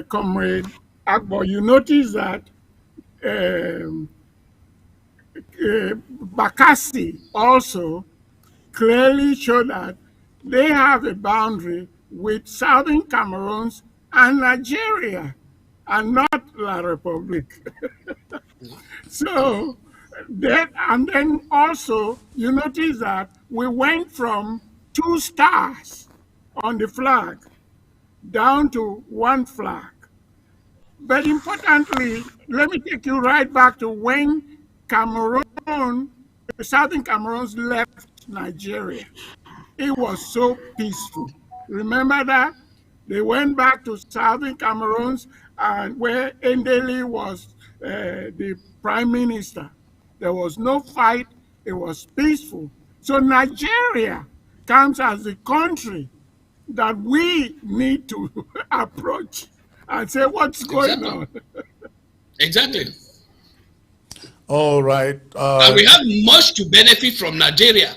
Comrade Akbo, you notice that um, Bakassi also clearly showed that they have a boundary with Southern Cameroons and Nigeria, and not La Republic. So, and then also, you notice that we went from 2 stars on the flag down to 1 flag. But importantly, let me take you right back to when Cameroon, the Southern Cameroons left Nigeria. It was so peaceful. Remember that? They went back to Southern Cameroons, and where Ndeli was the prime minister. There was no fight. It was peaceful. So Nigeria comes as the country that we need to approach and say, what's going on? Exactly. All right. And we have much to benefit from Nigeria.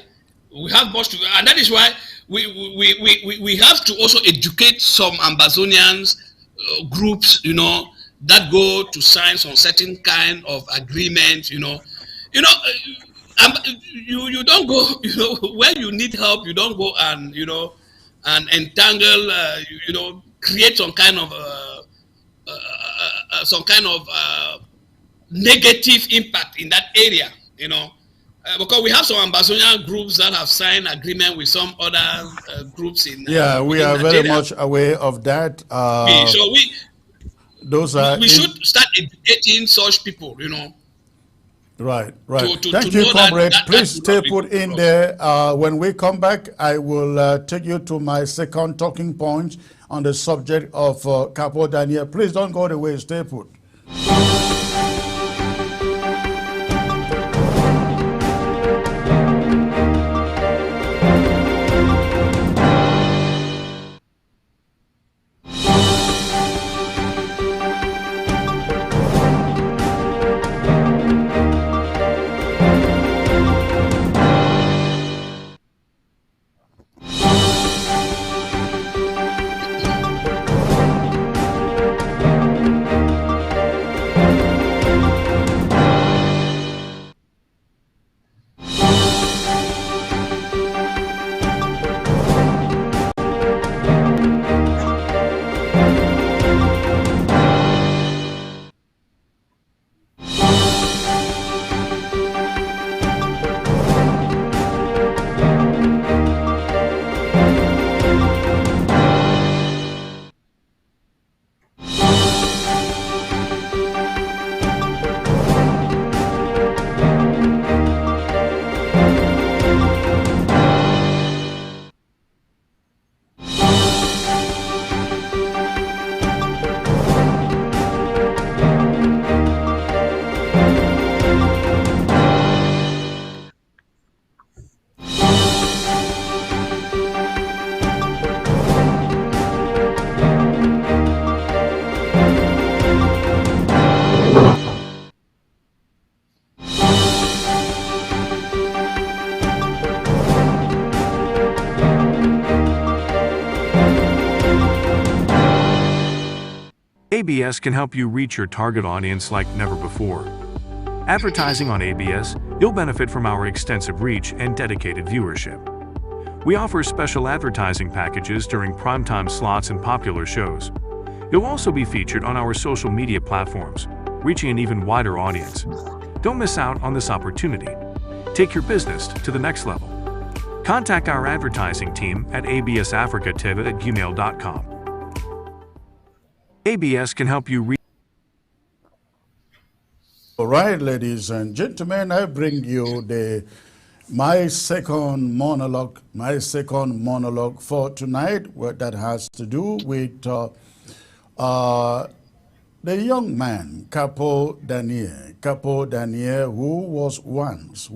We have much to, and that is why we have to also educate some Ambazonians groups, that go to sign some certain kind of agreement, you don't go, when you need help, you don't go and, and entangle, create some kind of negative impact in that area, because we have some Ambazonian groups that have signed agreement with some other groups in we are Nigeria. very much aware of that. So we should start educating such people, Right. To Thank you, know comrade. that Please stay put in there. When we come back, I will take you to my second talking point on the subject of Capo Dan. Please don't go away. Stay put. ABS can help you reach your target audience like never before. Advertising on ABS, you'll benefit from our extensive reach and dedicated viewership. We offer special advertising packages during primetime slots and popular shows. You'll also be featured on our social media platforms, reaching an even wider audience. Don't miss out on this opportunity. Take your business to the next level. Contact our advertising team at absafricativ@gmail.com. ABS can help you reach. All right, ladies and gentlemen, I bring you my second monologue for tonight, that has to do with the young man, Capo Daniel, who was once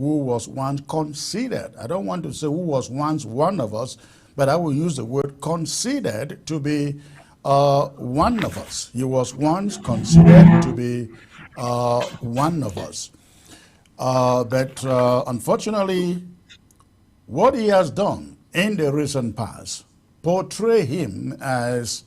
considered, I don't want to say who was once one of us, but I will use the word considered to be one of us. He was once considered to be one of us. But unfortunately, what he has done in the recent past portray him as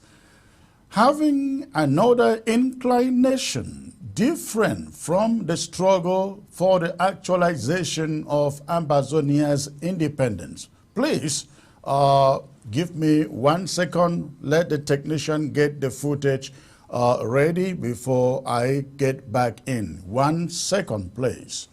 having another inclination different from the struggle for the actualization of Ambazonia's independence. Please give me 1 second. Let the technician get the footage ready before I get back in. 1 second, please.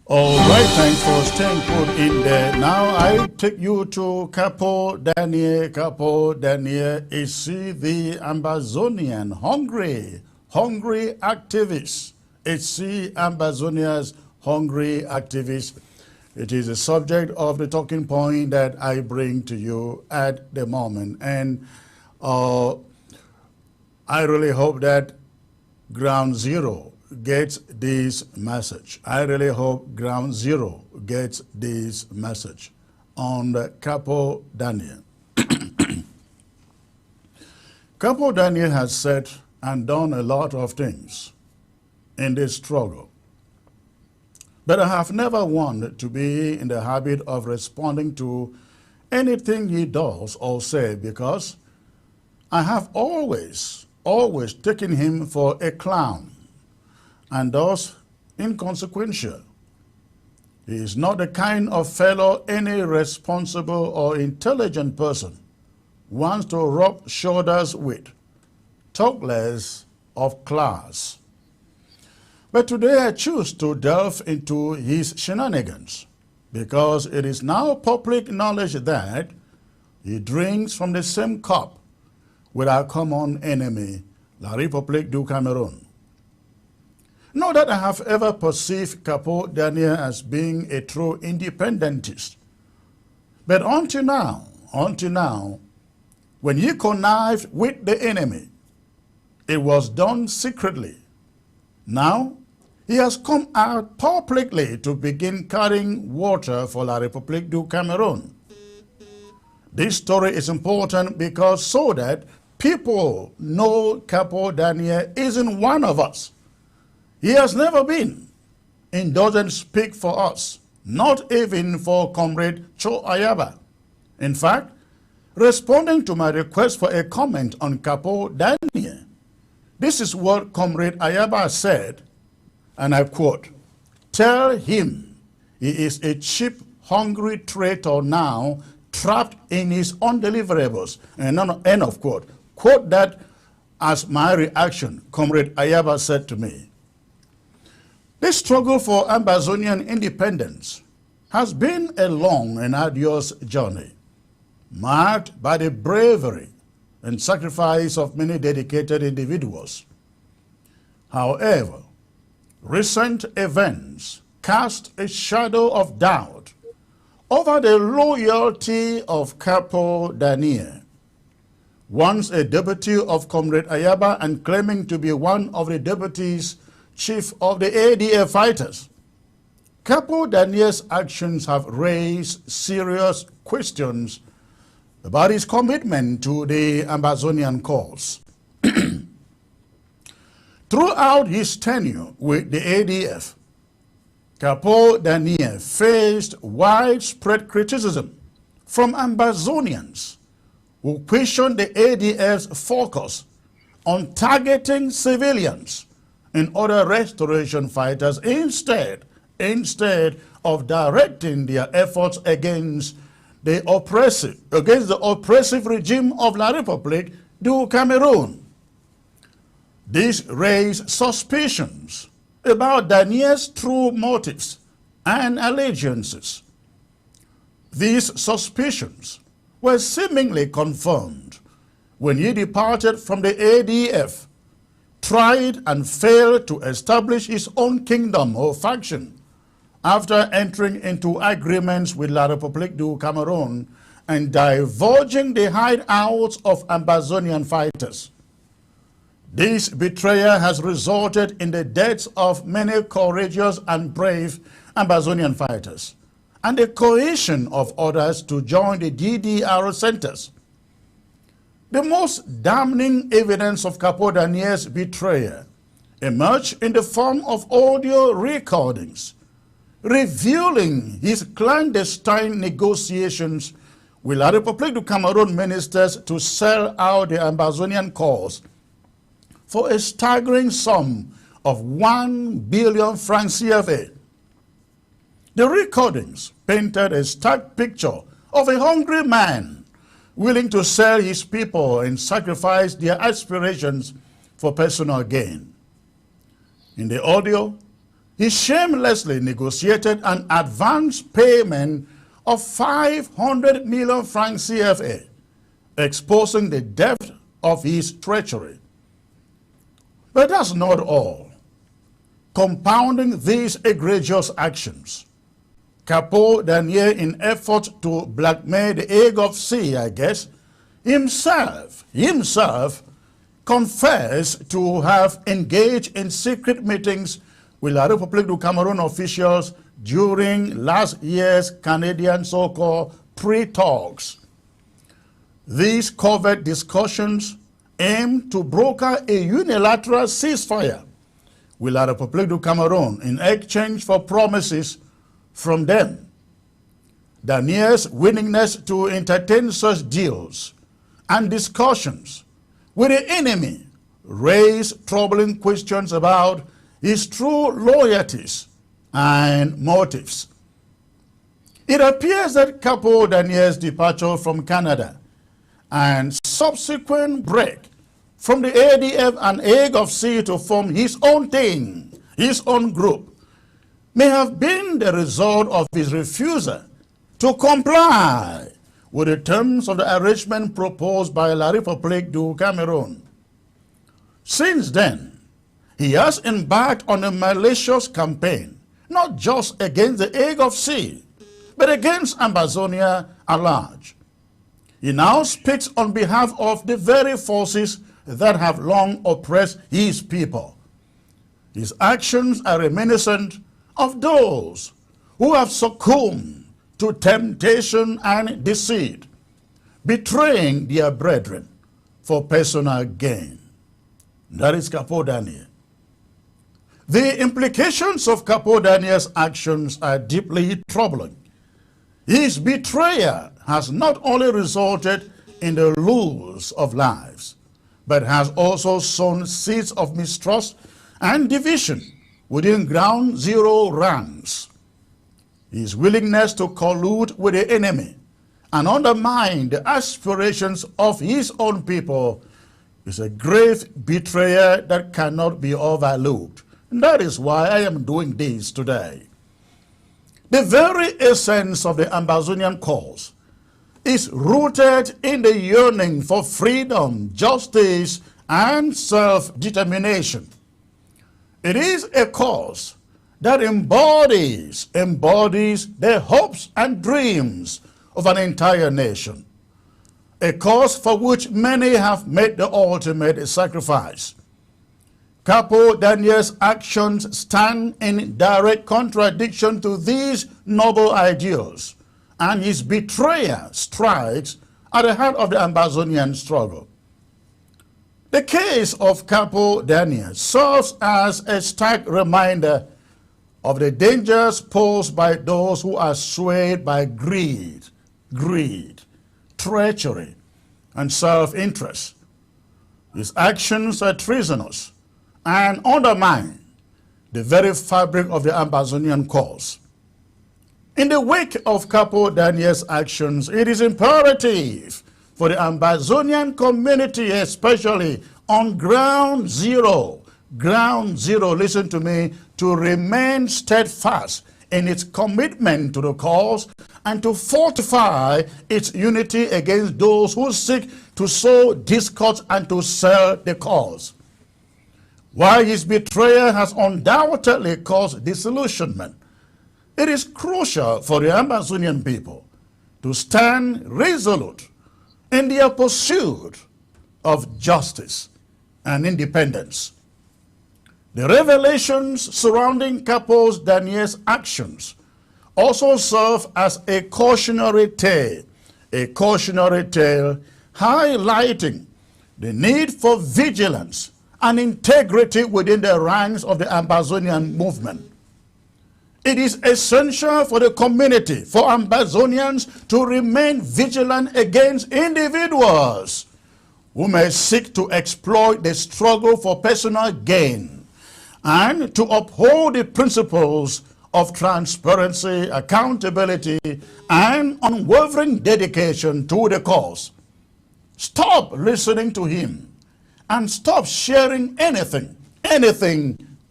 All right, thanks for staying put in there. Now I take you to Capo Daniel. Capo Daniel is the Ambazonian hungry activist. It's the Ambazonia's hungry activist. It is the subject of the talking point that I bring to you at the moment. And I really hope that Ground Zero gets this message. I really hope Ground Zero gets this message on the Capo Daniel. Capo Daniel has said and done a lot of things in this struggle. But I have never wanted to be in the habit of responding to anything he does or say, because I have always taken him for a clown and thus inconsequential. He is not the kind of fellow any responsible or intelligent person wants to rub shoulders with, talk less of class. But today I choose to delve into his shenanigans because it is now public knowledge that he drinks from the same cup with our common enemy, La République du Cameroon. Not that I have ever perceived Capo Daniel as being a true independentist. But until now, when he connived with the enemy, it was done secretly. Now, he has come out publicly to begin carrying water for La République du Cameroon. This story is important because so that people know Capo Daniel isn't one of us. He has never been and doesn't speak for us, not even for Comrade Cho Ayaba. In fact, responding to my request for a comment on Capo Daniel, this is what Comrade Ayaba said, and I quote, "Tell him he is a cheap, hungry traitor now, trapped in his undeliverables," and end of quote. Quote that as my reaction, Comrade Ayaba said to me. This struggle for Ambazonian independence has been a long and arduous journey, marked by the bravery and sacrifice of many dedicated individuals. However, recent events cast a shadow of doubt over the loyalty of Capo Daniel. Once a deputy of Comrade Ayaba and claiming to be one of the deputies chief of the ADF fighters, Capo Daniel's actions have raised serious questions about his commitment to the Ambazonian cause. Throughout his tenure with the ADF, Capo Daniel faced widespread criticism from Ambazonians will question the ADF's focus on targeting civilians and other restoration fighters instead of directing their efforts against the oppressive regime of La République du Cameroon. This raised suspicions about Danier's true motives and allegiances. These suspicions were seemingly confirmed when he departed from the ADF, tried and failed to establish his own kingdom or faction after entering into agreements with La République du Cameroon and divulging the hideouts of Ambazonian fighters. This betrayal has resulted in the deaths of many courageous and brave Ambazonian fighters and the coercion of others to join the DDR centers. The most damning evidence of Capo Dan's betrayal emerged in the form of audio recordings revealing his clandestine negotiations with La République du Cameroon ministers to sell out the Ambazonian cause for a staggering sum of 1 billion francs CFA. The recordings painted a stark picture of a hungry man willing to sell his people and sacrifice their aspirations for personal gain. In the audio, he shamelessly negotiated an advance payment of 500 million francs CFA, exposing the depth of his treachery. But that's not all. Compounding these egregious actions, Capo Dan, in effort to blackmail the Hague of C, himself confessed to have engaged in secret meetings with La République du Cameroon officials during last year's Canadian so-called pre-talks. These covert discussions aimed to broker a unilateral ceasefire with La République du Cameroon in exchange for promises from them. Danier's willingness to entertain such deals and discussions with the enemy raised troubling questions about his true loyalties and motives. It appears that Capo Danier's departure from Canada and subsequent break from the ADF and Hague of C to form his own thing, his own group, may have been the result of his refusal to comply with the terms of the arrangement proposed by La République du Cameroon. Since then, he has embarked on a malicious campaign, not just against the Hague of C, but against Ambazonia at large. He now speaks on behalf of the very forces that have long oppressed his people. His actions are reminiscent of those who have succumbed to temptation and deceit, betraying their brethren for personal gain. That is Capo Dan. The implications of Capo Dan's actions are deeply troubling. His betrayal has not only resulted in the loss of lives, but has also sown seeds of mistrust and division within ground zero ranks. His willingness to collude with the enemy and undermine the aspirations of his own people is a grave betrayal that cannot be overlooked. And that is why I am doing this today. The very essence of the Ambazonian cause is rooted in the yearning for freedom, justice, and self-determination. It is a cause that embodies the hopes and dreams of an entire nation, a cause for which many have made the ultimate sacrifice. Capo Dan's actions stand in direct contradiction to these noble ideals, and his betrayal strikes at the heart of the Ambazonian struggle. The case of Capo Dan serves as a stark reminder of the dangers posed by those who are swayed by greed, treachery, and self-interest. His actions are treasonous and undermine the very fabric of the Amazonian cause. In the wake of Capo Dan's actions, it is imperative for the Amazonian community, especially on ground zero, listen to me, to remain steadfast in its commitment to the cause and to fortify its unity against those who seek to sow discord and to sell the cause. While his betrayal has undoubtedly caused disillusionment, it is crucial for the Amazonian people to stand resolute in their pursuit of justice and independence. The revelations surrounding Capo Dan's actions also serve as a cautionary tale highlighting the need for vigilance and integrity within the ranks of the Amazonian movement. It is essential for the community, for Amazonians, to remain vigilant against individuals who may seek to exploit the struggle for personal gain, and to uphold the principles of transparency, accountability, and unwavering dedication to the cause. Stop listening to him and stop sharing anything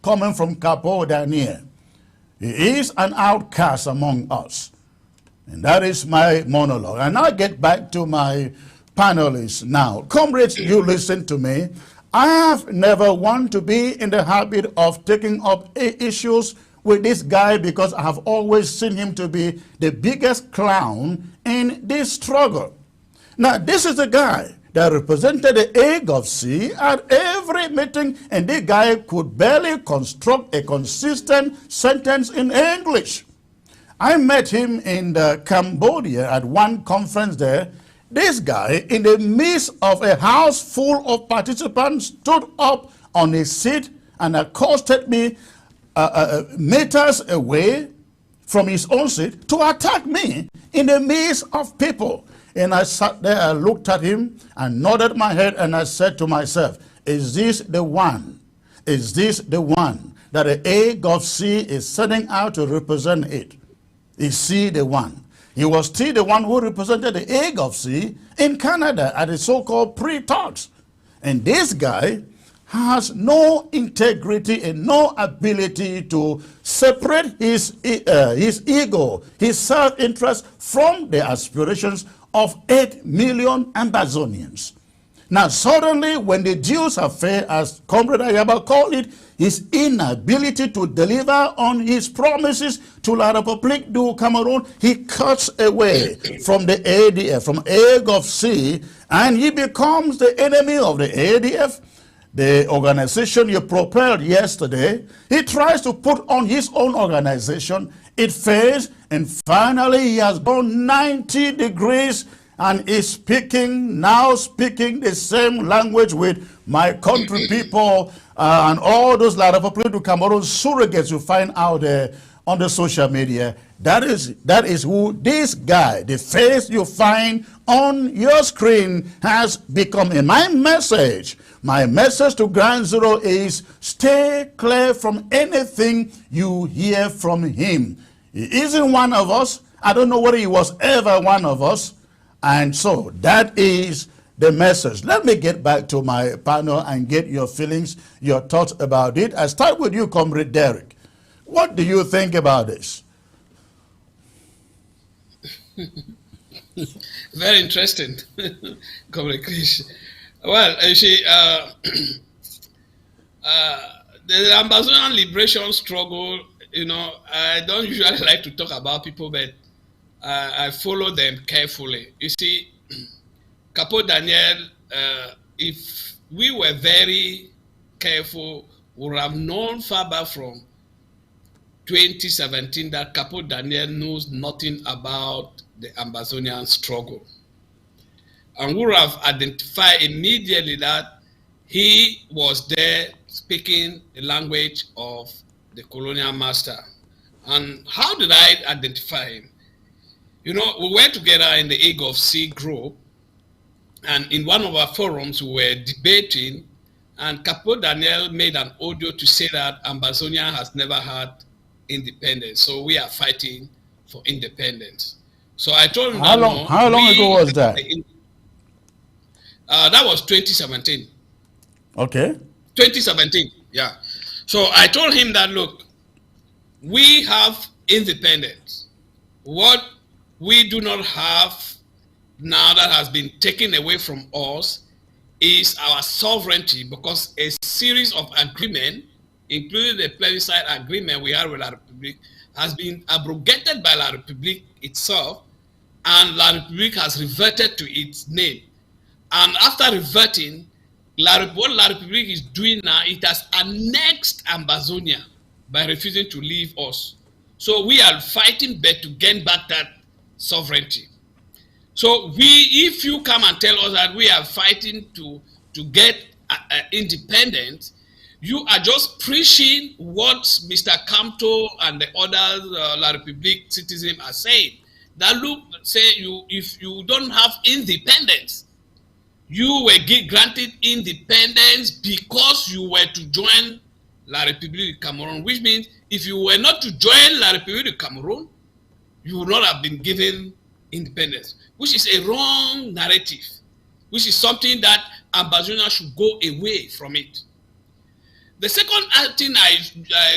coming from Capo Dan. He is an outcast among us. And that is my monologue. And I'll get back to my panelists now. Comrades, you listen to me. I have never wanted to be in the habit of taking up issues with this guy because I have always seen him to be the biggest clown in this struggle. Now, this is the guy that represented the AGOVC at every meeting, and the guy could barely construct a consistent sentence in English. I met him in Cambodia at one conference there. This guy, in the midst of a house full of participants, stood up on his seat and accosted me meters away from his own seat to attack me in the midst of people. And I sat there, I looked at him and nodded my head, and I said to myself, is this the one? Is this the one that the AGOVC is setting out to represent it? Is he the one? He was still the one who represented the AGOVC in Canada at the so-called pre-talks. And this guy has no integrity and no ability to separate his ego, his self-interest from the aspirations of 8 million Amazonians. Now, suddenly, when the Jews have failed, as Comrade Ayaba called it, his inability to deliver on his promises to La République du Cameroon, he cuts away from the ADF, from AGOVC, and he becomes the enemy of the ADF, the organization you propelled yesterday. He tries to put on his own organization. It fails, and finally he has gone 90 degrees and is now speaking the same language with my country people and all those La République du Cameroon surrogates you find out there on the social media. That is who this guy, the face you find on your screen, has become. And my message to Ground Zero is stay clear from anything you hear from him. He isn't one of us. I don't know whether he was ever one of us. And so that is the message. Let me get back to my panel and get your feelings, your thoughts about it. I start with you, Comrade Derek. What do you think about this? Very interesting, Comrade Krish. Well, the Amazonian liberation struggle, I don't usually like to talk about people, but I follow them carefully. You see, Capo Daniel, if we were very careful, we would have known far back from 2017 that Capo Daniel knows nothing about the Amazonian struggle. And we would have identified immediately that he was there speaking the language of the colonial master. And how did I identify him? We went together in the AGOVC group, And in one of our forums, we were debating, and Capo Daniel made an audio to say that Ambazonia has never had independence. So we are fighting for independence. So I told him How that long? no, How long ago was that? That was 2017. Okay. 2017, yeah. So I told him that, look, we have independence. What we do not have now that has been taken away from us is our sovereignty, because a series of agreements, including the plebiscite agreement we had with La Republique, has been abrogated by La Republique itself, and La Republique has reverted to its name. And after reverting, what La Republique is doing now, it has annexed Ambazonia by refusing to leave us. So we are fighting back to gain back that sovereignty. So if you come and tell us that we are fighting to get independence, you are just preaching what Mr. Camto and the other La Republique citizens are saying. That look, say if you don't have independence, you were granted independence because you were to join La République du Cameroon, which means if you were not to join La République du Cameroon, you would not have been given independence, which is a wrong narrative, which is something that Ambazonia should go away from it. The second thing I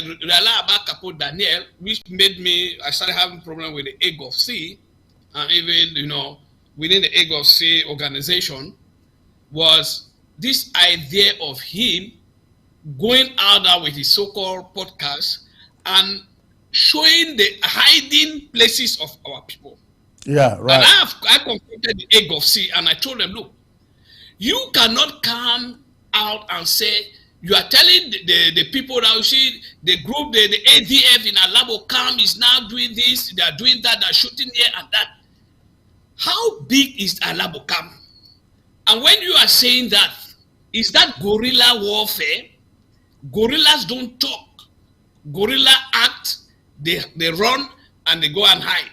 realized about Capo Daniel, which made me, I started having problem with the Egg of Sea, and even, within the Egg of Sea organization, was this idea of him going out there with his so-called podcast and showing the hiding places of our people. Yeah, right. And I confronted the Egg of Sea, and I told them, look, you cannot come out and say, you are telling the people that you see, the group, the ADF in Alabo camp is now doing this, they are doing that, they are shooting here and that. How big is Alabo camp? And when you are saying that, is that guerrilla warfare? Guerrillas don't talk. Guerrilla act, they run and they go and hide.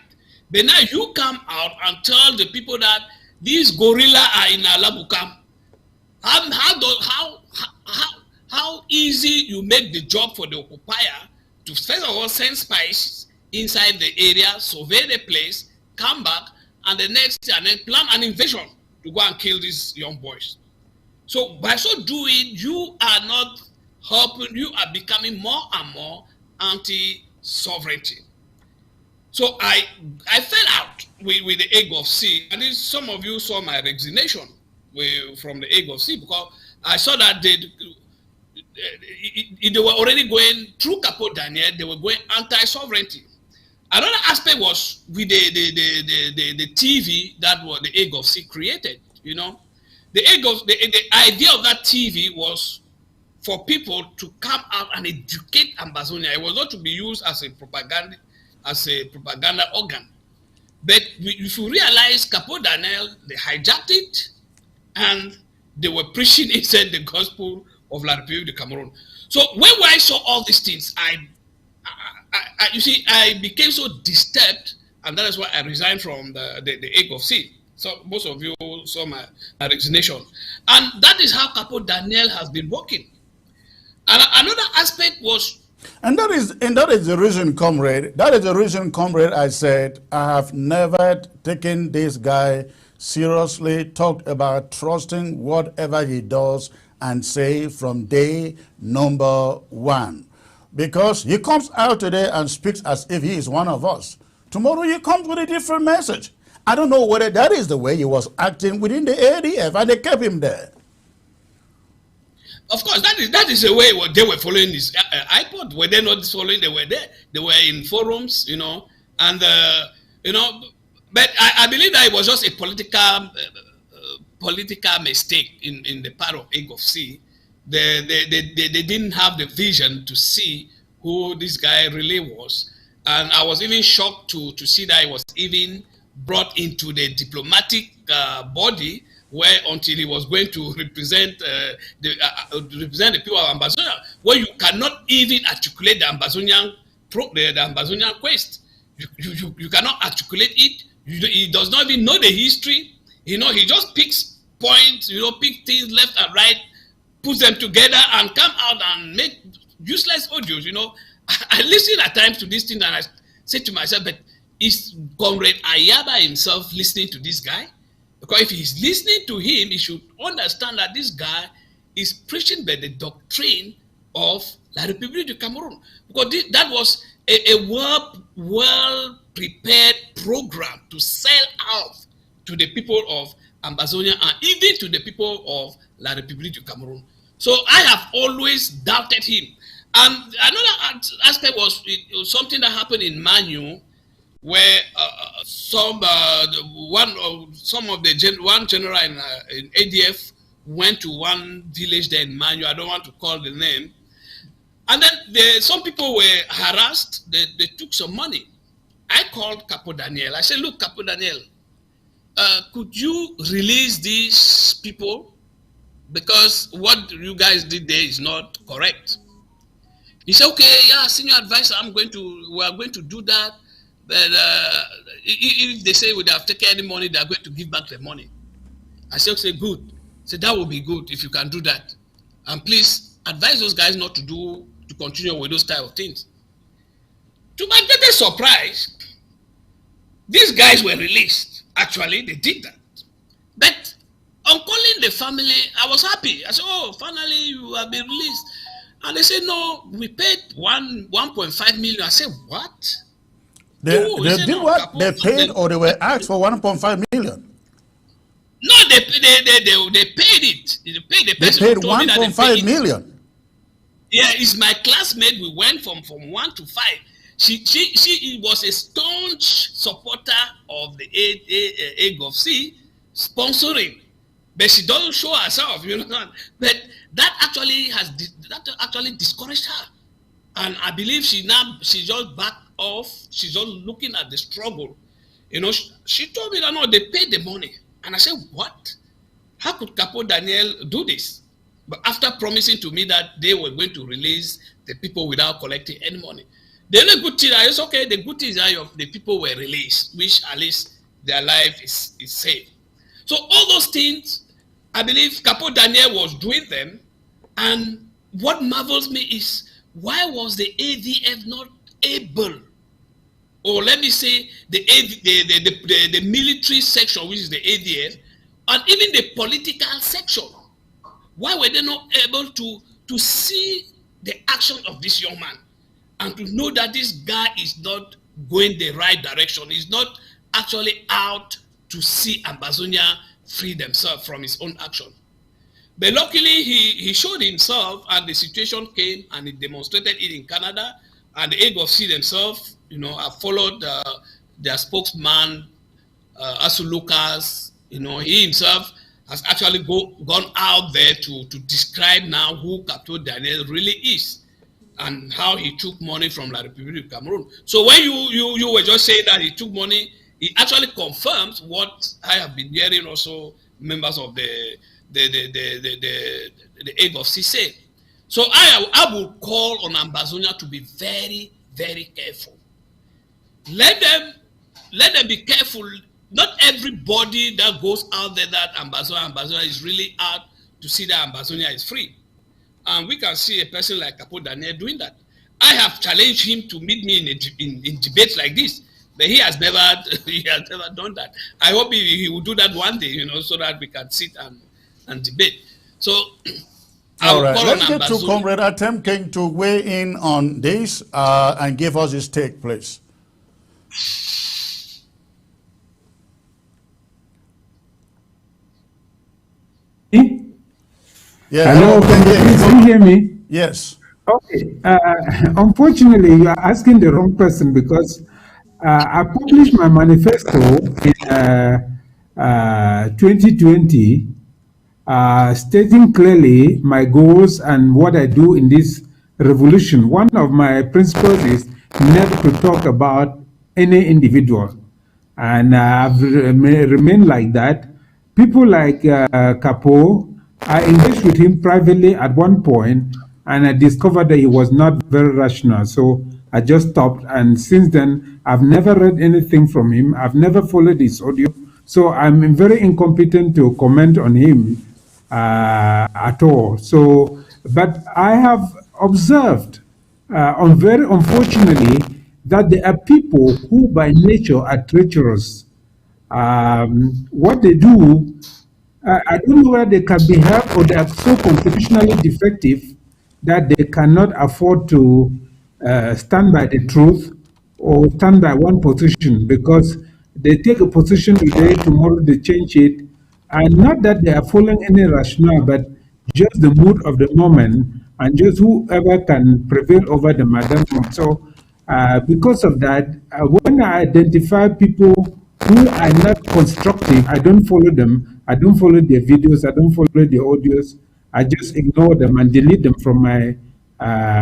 But now you come out and tell the people that these guerrillas are in Alabo camp. How easy you make the job for the occupier to first of all send spies inside the area, survey the place, come back, and the next and then plan an invasion to go and kill these young boys. So by so doing, you are not helping, you are becoming more and more anti-sovereignty. So I fell out with the Egg of Sea, and some of you saw my resignation from the Egg of Sea, because I saw that they were already going through Capo Daniel, they were going anti-sovereignty. Another aspect was with the TV that was the Egg of Sea created. The idea of that TV was for people to come out and educate Ambazonia. It was not to be used as a propaganda organ. But if you realize Capo Daniel, they hijacked it and they were preaching inside the gospel of La République du Cameroon. So when I saw all these things, I became so disturbed, and that is why I resigned from the Egg of Sea. So most of you saw my resignation. And that is how Capo Daniel has been working. And another aspect was... And that is the reason, comrade. That is the reason, comrade, I said I have never taken this guy seriously, talked about trusting whatever he does and say from day number one. Because he comes out today and speaks as if he is one of us. Tomorrow he comes with a different message. I don't know whether that is the way he was acting within the ADF, and they kept him there. Of course, that is the way they were following this iPod. Were they not following? They were there. They were in forums, and but I believe that it was just a political mistake in the part of Egg of Sea. They didn't have the vision to see who this guy really was, and I was even shocked to see that he was even brought into the diplomatic body, where until he was going to represent the people of Ambazonia, where you cannot even articulate the Ambazonian quest. You cannot articulate it. He does not even know the history. He just picks point, pick things left and right, put them together and come out and make useless audios, I listen at times to this thing and I say to myself, but is Comrade Ayaba himself listening to this guy? Because if he's listening to him, he should understand that this guy is preaching by the doctrine of La République du Cameroon. Because that was a well-prepared program to sell out to the people of Ambazonia and even to the people of La République du Cameroon. So I have always doubted him. And another aspect was something that happened in Manu, where one general in ADF went to one village there in Manu. I don't want to call the name. And then some people were harassed. They took some money. I called Capo Daniel. I said, look, Capo Daniel, could you release these people? Because what you guys did there is not correct. He said, okay, yeah, senior advisor, we are going to do that. But if they say we have taken any money, they are going to give back the money. I said, okay, good. I said, that would be good if you can do that. And please advise those guys not to continue with those type of things. To my greatest surprise, these guys were released. Actually, they did that. But on calling the family, I was happy. I said, oh, finally you have been released. And they said, no, we paid 1.5 million. I said, what? They did what? They paid or they were asked for 1.5 million? No, they paid it. They paid 1.5 million. Yeah, it's my classmate. We went from 1 to 5. She was a staunch supporter of the AGOFC sponsoring, but she doesn't show herself, But that actually discouraged her, and I believe she just backed off. She's just looking at the struggle. She told me that no, they paid the money, and I said, what? How could Capo Daniel do this? But after promising to me that they were going to release the people without collecting any money. The only good thing is, okay, the good thing is that the people were released, which at least their life is safe. So all those things, I believe Capo Daniel was doing them. And what marvels me is, why was the ADF not able, or let me say the military section, which is the ADF, and even the political section, why were they not able to see the action of this young man and to know that this guy is not going the right direction? He's not actually out to see Ambazonia free themselves from his own action. But luckily, he showed himself, and the situation came, and he demonstrated it in Canada, and the AGOFC themselves, have followed their spokesman, Asu Lucas. He himself has actually gone out there to describe now who Capo Daniel really is and how he took money from La République du Cameroon. So when you were just saying that he took money, he actually confirms what I have been hearing also members of the AGOFC say. So I will call on Ambazonia to be very, very careful. Let them be careful. Not everybody that goes out there that Ambazonia is really out to see that Ambazonia is free. And we can see a person like Capo Daniel doing that. I have challenged him to meet me in debates like this, but he has never done that. I hope he will do that one day, so that we can sit and debate. So all right, let's get to Comrade Atem King to weigh in on this and give us his take, please. Yeah. Hello, can you hear me? Yes. Okay. Unfortunately, you are asking the wrong person, because I published my manifesto in 2020, stating clearly my goals and what I do in this revolution. One of my principles is never to talk about any individual, and I've remained like that. People like Capo, I engaged with him privately at one point, and I discovered that he was not very rational. So I just stopped, and since then, I've never read anything from him. I've never followed his audio, So I'm very incompetent to comment on him at all. So, but I have observed, very unfortunately, that there are people who by nature are treacherous. What they do, I don't know whether they can be helped or they are so constitutionally defective that they cannot afford to stand by the truth or stand by one position, because they take a position today, tomorrow they change it. And not that they are following any rationale, but just the mood of the moment and just whoever can prevail over them at that moment. So, because of that, when I identify people who are not constructive, I don't follow them. I don't follow their videos. I don't follow their audios. I just ignore them and delete them from my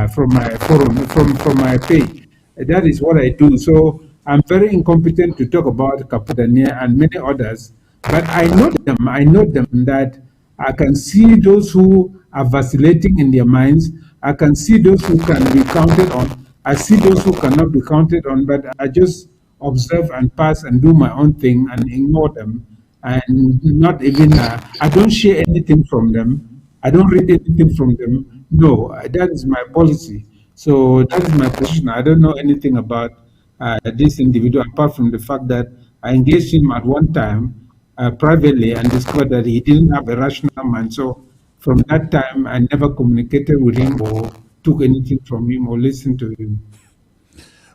forum, from my page. That is what I do. So I'm very incompetent to talk about Capo Dan and many others, but I know them. I know them that I can see those who are vacillating in their minds. I can see those who can be counted on. I see those who cannot be counted on, but I just observe and pass and do my own thing and ignore them. And not even, I don't share anything from them. I don't read anything from them. No, that is my policy. So that is my position. I don't know anything about this individual apart from the fact that I engaged him at one time privately and discovered that he didn't have a rational mind. So from that time, I never communicated with him or took anything from him or listened to him.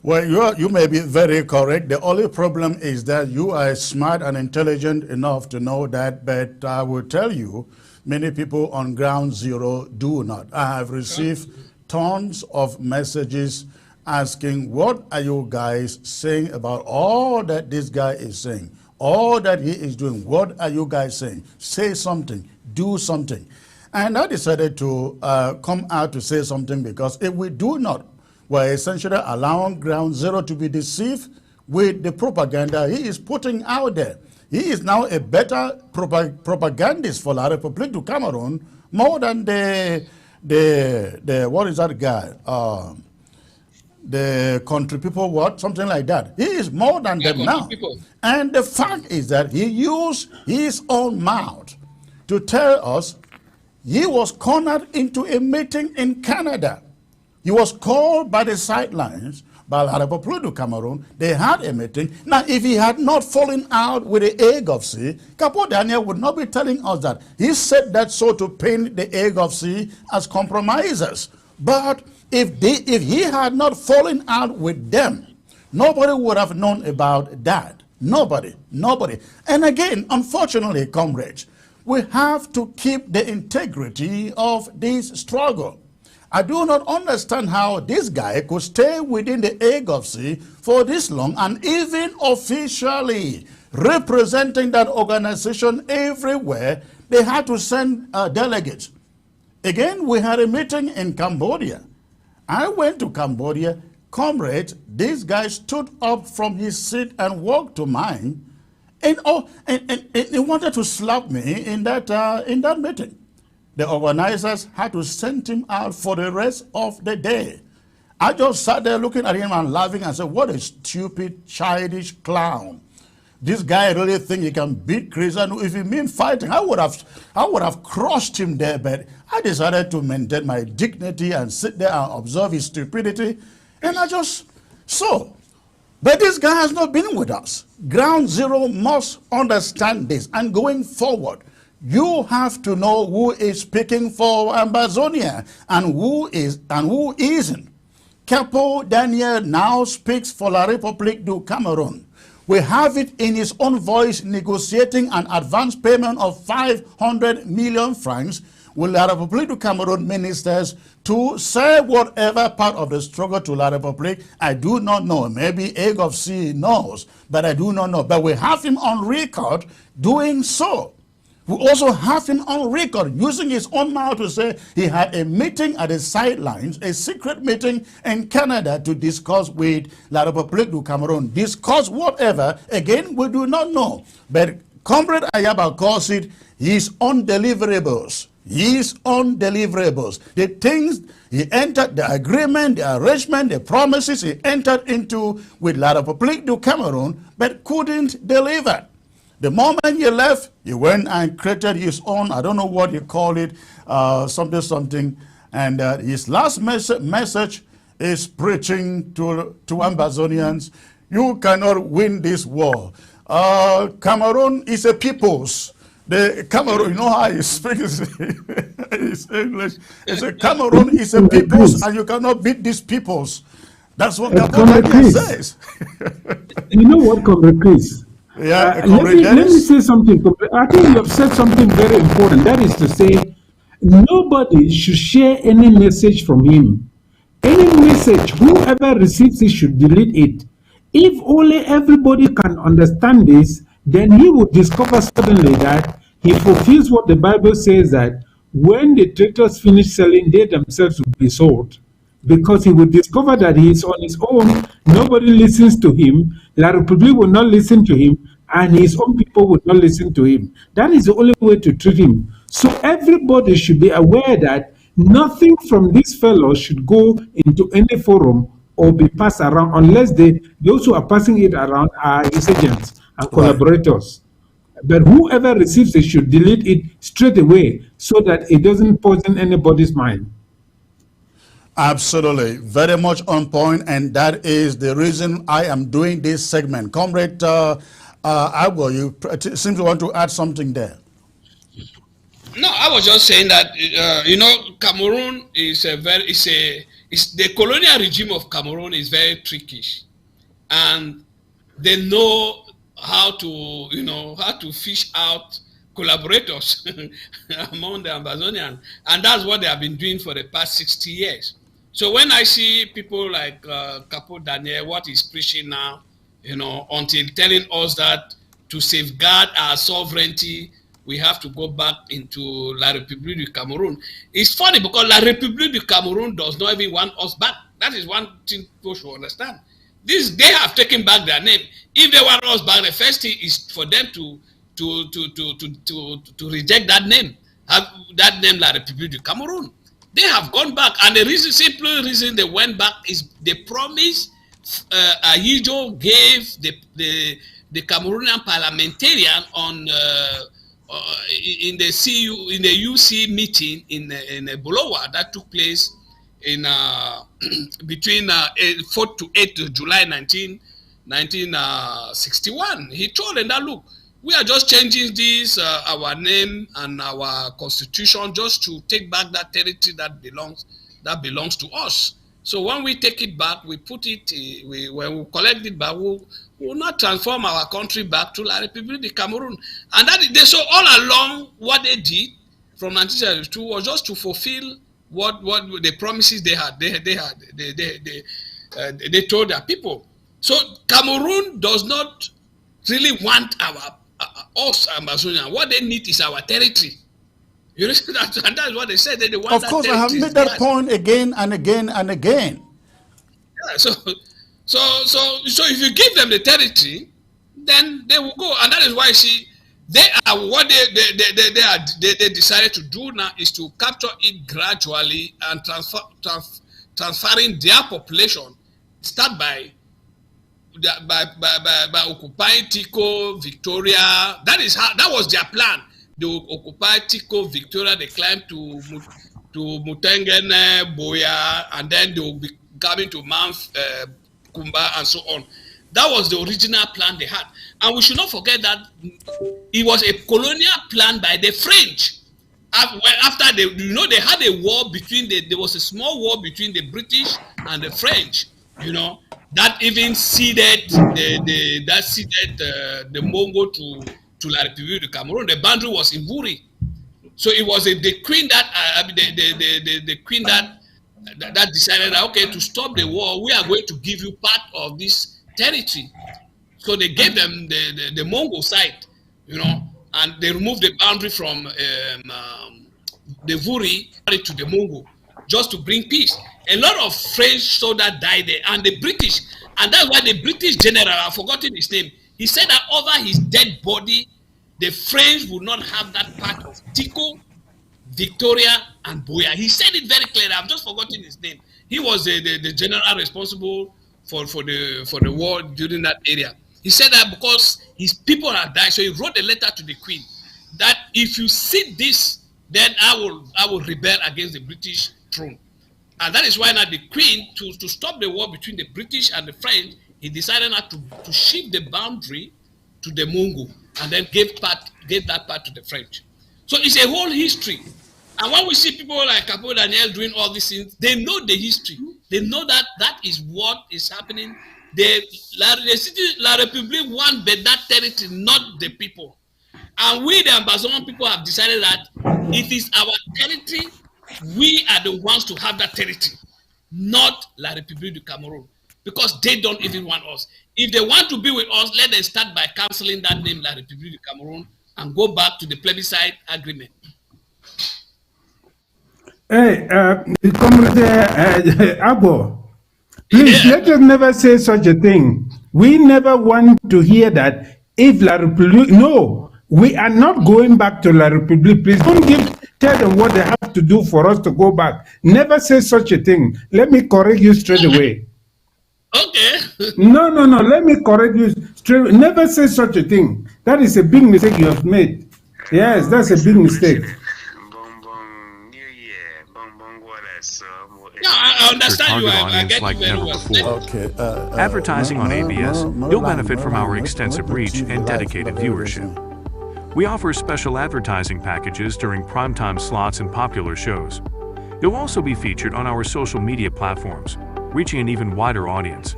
Well, you may be very correct. The only problem is that you are smart and intelligent enough to know that, but I will tell you, many people on ground zero do not. I have received tons of messages asking, what are you guys saying about all that this guy is saying, all that he is doing? What are you guys saying? Say something, do something. And I decided to come out to say something, because if we do not, we're essentially allowing ground zero to be deceived with the propaganda he is putting out there. He is now a better propagandist for La République du Cameroon, more than the what is that guy? The country people, what? Something like that. He is more than them now. People. And the fact is that he used his own mouth to tell us he was cornered into a meeting in Canada. He was called by the sidelines by La République du Cameroon. They had a meeting. Now, if he had not fallen out with the egg of sea, Capo Dan would not be telling us that. He said that so to paint the egg of sea as compromisers. But if he had not fallen out with them, nobody would have known about that. Nobody. And again, unfortunately, comrades, we have to keep the integrity of this struggle. I do not understand how this guy could stay within the egg of sea for this long and even officially representing that organization everywhere. They had to send delegates. Again, we had a meeting in Cambodia. I went to Cambodia. Comrades, this guy stood up from his seat and walked to mine, and he wanted to slap me in that meeting. The organizers had to send him out for the rest of the day. I just sat there looking at him and laughing and said, what a stupid, childish clown. This guy really thinks he can beat Chris. And if he mean fighting, I would have crushed him there, but I decided to maintain my dignity and sit there and observe his stupidity. And I just saw. But this guy has not been with us. Ground zero must understand this. And going forward, you have to know who is speaking for Ambazonia and who isn't. Capo Dan now speaks for La République du Cameroon. We have it in his own voice negotiating an advance payment of 500 million francs with La République du Cameroon ministers to say whatever part of the struggle to La République. I do not know. Maybe Egg of Sea knows, but I do not know. But we have him on record doing so. We also have him on record using his own mouth to say he had a meeting at the sidelines, a secret meeting in Canada to discuss with La République du Cameroon. Discuss whatever, again, we do not know. But Comrade Ayaba calls it his undeliverables. His undeliverables. The things he entered, the agreement, the arrangement, the promises he entered into with La République du Cameroon, but couldn't deliver. The moment he left, he went and created his own, I don't know what you call it, something. And his last message is preaching to Ambazonians, you cannot win this war. Cameroon is a people's. The Cameroon, you know how he speaks his English. It's a Cameroon is a people's, and you cannot beat these peoples. That's what Capo Dan says. You know what, Comrade Chris? Yeah, let me say something. I think you have said something very important. That is to say, nobody should share any message from him. Any message, whoever receives it should delete it. If only everybody can understand this, then he would discover suddenly that he fulfills what the Bible says, that when the traitors finish selling, they themselves will be sold. Because he would discover that he is on his own, nobody listens to him, La Republique will not listen to him, and his own people would not listen to him. That is the only way to treat him. So everybody should be aware that nothing from this fellow should go into any forum or be passed around unless those who are passing it around are his agents and collaborators. But whoever receives it should delete it straight away so that it doesn't poison anybody's mind. Absolutely. Very much on point, and that is the reason I am doing this segment. Comrade Agbo, you seem to want to add something there. No, I was just saying that, Cameroon is the colonial regime of Cameroon is very tricky. And they know how to fish out collaborators among the Ambazonians. And that's what they have been doing for the past 60 years. So when I see people like Capo Dan, what he's preaching now, until telling us that to safeguard our sovereignty, we have to go back into La République du Cameroun. It's funny because La République du Cameroun does not even want us back. That is one thing people should understand. They have taken back their name. If they want us back, the first thing is for them to reject that name. That name, La République du Cameroun. They have gone back, and the simple reason they went back is the promise Ahijo gave the Cameroonian parliamentarian on in the UC meeting in Bulawa that took place in between 4th to 8th of July 1961. He told them that, look, we are just changing this our name and our constitution just to take back that territory that belongs to us. So when we take it back, we put it, when we collect it back, we will not transform our country back to La République du Cameroun. And so all along, what they did from 1972 was just to fulfill what the promises they had. They told their people. So Cameroon does not really want us Amazonian. What they need is our territory. You know that, and that's what they said. They want. Of course, I have made that point again and again and again. Yeah, so if you give them the territory, then they will go, and that is why they are what they decided to do now is to capture it gradually and transferring their population. Start by occupying Tico, Victoria. That was their plan. They will occupy Tico, Victoria. They climb to Mutengene, Boya, and then they will be coming to Mount Kumba and so on. That was the original plan they had, and we should not forget that it was a colonial plan by the French. After they had a war between there was a small war between the British and the French. That even ceded the Mongo to La République du Cameroun. The boundary was in Buri, so it was the queen that decided that, okay, to stop the war, we are going to give you part of this territory. So they gave them the Mongo side, and they removed the boundary from the Buri to the Mongo, just to bring peace. A lot of French soldiers died there, and the British, and that's why the British general, I've forgotten his name, he said that over his dead body, the French would not have that part of Tico, Victoria, and Boya. He said it very clearly. I've just forgotten his name. He was the general responsible for the war during that area. He said that because his people are dying. So he wrote a letter to the Queen that if you see this, then I will rebel against the British throne. And that is why now the Queen, to stop the war between the British and the French, he decided now to shift the boundary to the Mungo, and then gave that part to the French. So it's a whole history. And when we see people like Capo Dan doing all these things, they know the history. They know that that is what is happening. La République want that territory, not the people. And we, the Ambazoman people, have decided that it is our territory. We are the ones to have that territory, not La République du Cameroon, because they don't even want us. If they want to be with us, let them start by cancelling that name, La République du Cameroon, and go back to the plebiscite agreement. Hey, Comrade Abo, please let us never say such a thing. We never want to hear that if La République, no, we are not going back to La République. Please don't tell them what they have to do for us to go back. Never say such a thing. Let me correct you straight away. Okay. No. Let me correct you straight away. Never say such a thing. That is a big mistake you have made. Yes, that's a big mistake. No, I understand you. I get like you very never well. before. Okay. Advertising on ABS, you'll benefit from our extensive reach and dedicated viewership. We offer special advertising packages during primetime slots and popular shows. You'll also be featured on our social media platforms, reaching an even wider audience.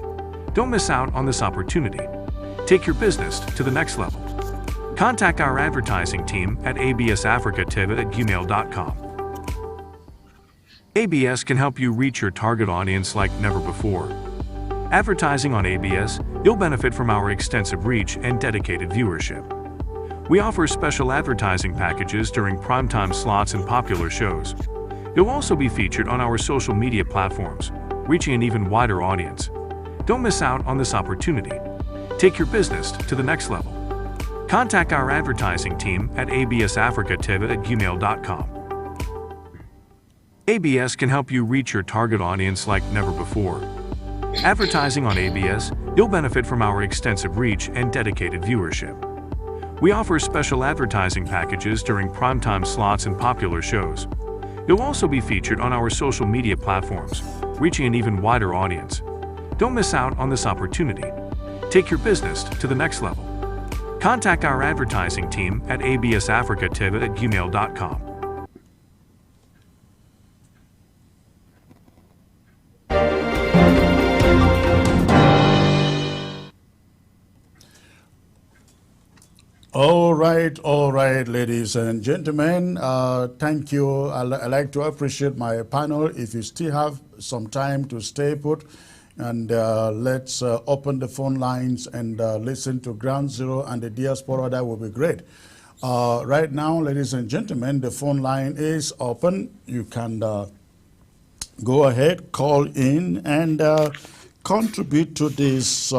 Don't miss out on this opportunity. Take your business to the next level. Contact our advertising team at absafricatv@gmail.com. ABS can help you reach your target audience like never before. Advertising on ABS, you'll benefit from our extensive reach and dedicated viewership. We offer special advertising packages during primetime slots and popular shows. You'll also be featured on our social media platforms, reaching an even wider audience. Don't miss out on this opportunity. Take your business to the next level. Contact our advertising team at absafricatv@gmail.com. ABS can help you reach your target audience like never before. Advertising on ABS, you'll benefit from our extensive reach and dedicated viewership. We offer special advertising packages during primetime slots and popular shows. You'll also be featured on our social media platforms, reaching an even wider audience. Don't miss out on this opportunity. Take your business to the next level. Contact our advertising team at absafricatv@gmail.com. All right, ladies and gentlemen. Thank you. I like to appreciate my panel. If you still have some time to stay put, and let's open the phone lines and listen to Ground Zero and the diaspora. That would be great. Right now, ladies and gentlemen, the phone line is open. You can go ahead, call in, and contribute to this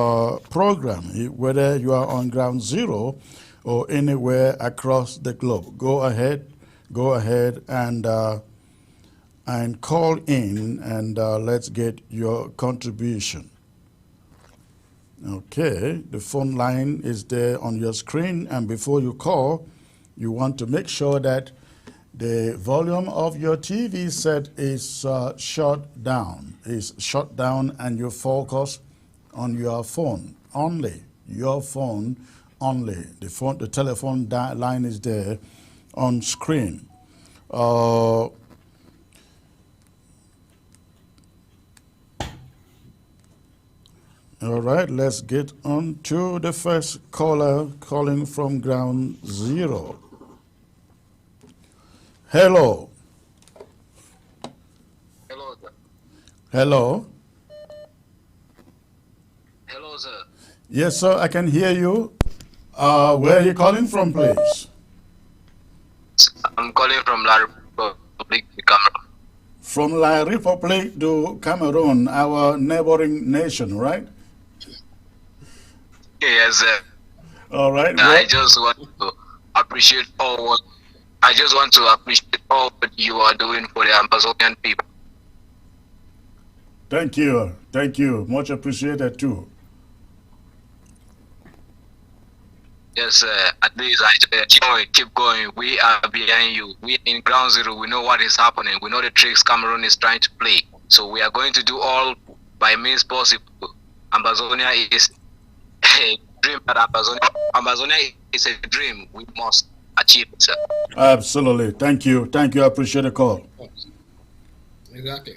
program, whether you are on Ground Zero or anywhere across the globe. Go ahead and call in, and let's get your contribution. Okay, the phone line is there on your screen, and before you call, you want to make sure that the volume of your TV set is shut down, and you focus on your phone only, your phone only. The telephone line is there on screen. All right, let's get on to the first caller calling from Ground Zero. Hello. Hello, sir. Hello. Hello, sir. Yes, sir, I can hear you. Where are you calling from, please? I'm calling from La Republic of Cameroon. From La Republic du Cameroon, our neighboring nation, right? Yes, sir. All right. I just want to appreciate all what you are doing for the Amazonian people. Thank you. Much appreciated too. Yes, at least keep going. We are behind you. We in ground zero. We know what is happening. We know the tricks Cameroon is trying to play. So we are going to do all by means possible. Amazonia is a dream, but Amazonia is a dream. We must achieve it, sir. Absolutely. Thank you. Thank you. I appreciate the call. Exactly.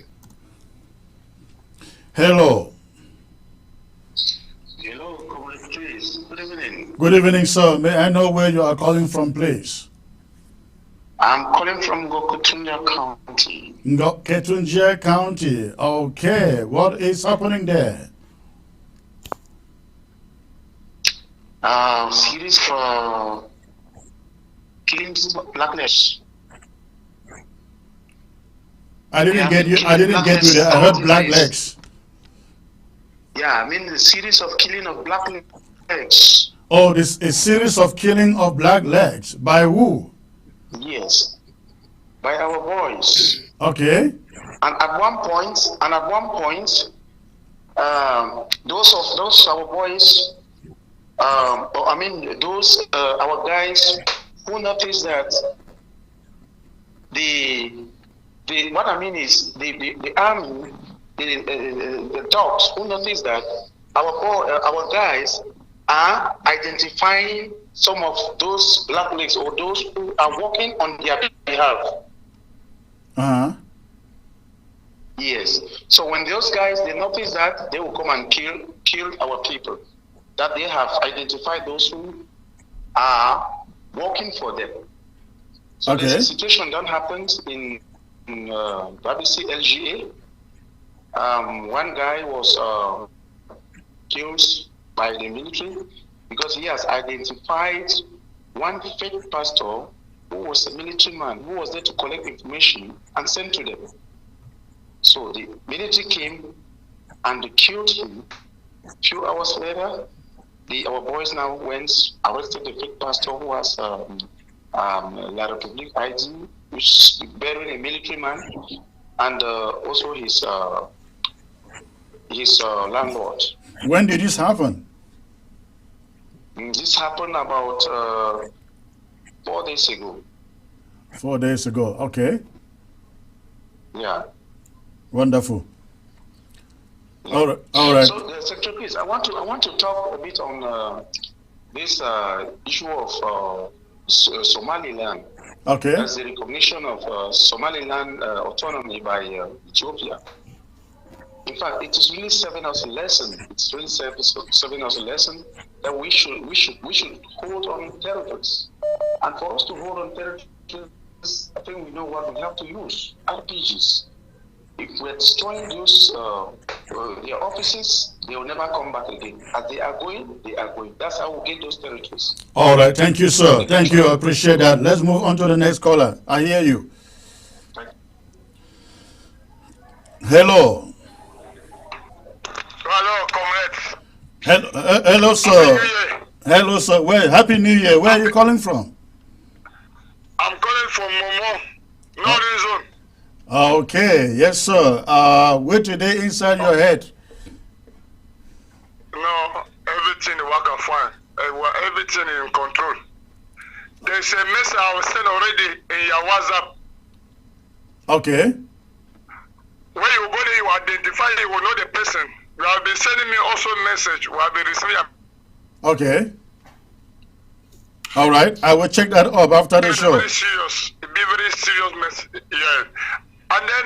Hello. Hello, Comrade Chris. Good evening. Good evening, sir. May I know where you are calling from, please? I'm calling from Gokutunja County. Ketunjia County. Okay. What is happening there? Series for killing blackness. I didn't get you. I didn't get you there. I heard black legs. Yeah, I mean the series of killing of black legs. Oh, this a series of killing of black legs. By who? Yes, by our boys. Okay. And at one point, those our boys. I mean those our guys who noticed that the what I mean is the army, the dogs who noticed that our guys are identifying some of those black legs or those who are working on their behalf. Uh-huh. Yes. So when those guys they notice that, they will come and kill our people. That they have identified those who are working for them. So Okay. there's a situation that happened in BBC LGA. One guy was killed by the military because he has identified one fake pastor who was a military man who was there to collect information and send to them. So the military came and they killed him. A few hours later, our boys now went, arrested the fake pastor who was La Republique ID, which is burying a military man, and also his landlord. When did this happen? This happened about 4 days ago. 4 days ago. Okay. Yeah. Wonderful. All right. All right. So, Secretary, please, I want to talk a bit on this issue of Somaliland. Okay. As the recognition of Somaliland autonomy by Ethiopia. In fact, it is really serving us a lesson. It's really serving us a lesson that we should hold on territories. And for us to hold on territories, I think we know what we have to use: RPGs. If we're destroying those their offices, they will never come back again. As they are going, they are going. That's how we get those territories. All right. Thank you, sir. Thank you. I appreciate that. Let's move on to the next caller. I hear you. Hello. Hello, comrades. Hello, sir. Hello, sir. Where? Happy New Year. Where are you calling from? I'm calling from Momo, Northern Zone. Okay. Yes, sir. What today inside your head? No, everything working fine. Everything in control. There's a message I was sent already in your WhatsApp. Okay. When you go there, you identify, you will know the person. You have been sending me also a message. You have been receiving. Okay. All right. I will check that up after the show. Very serious. It be very serious message. Yeah. And then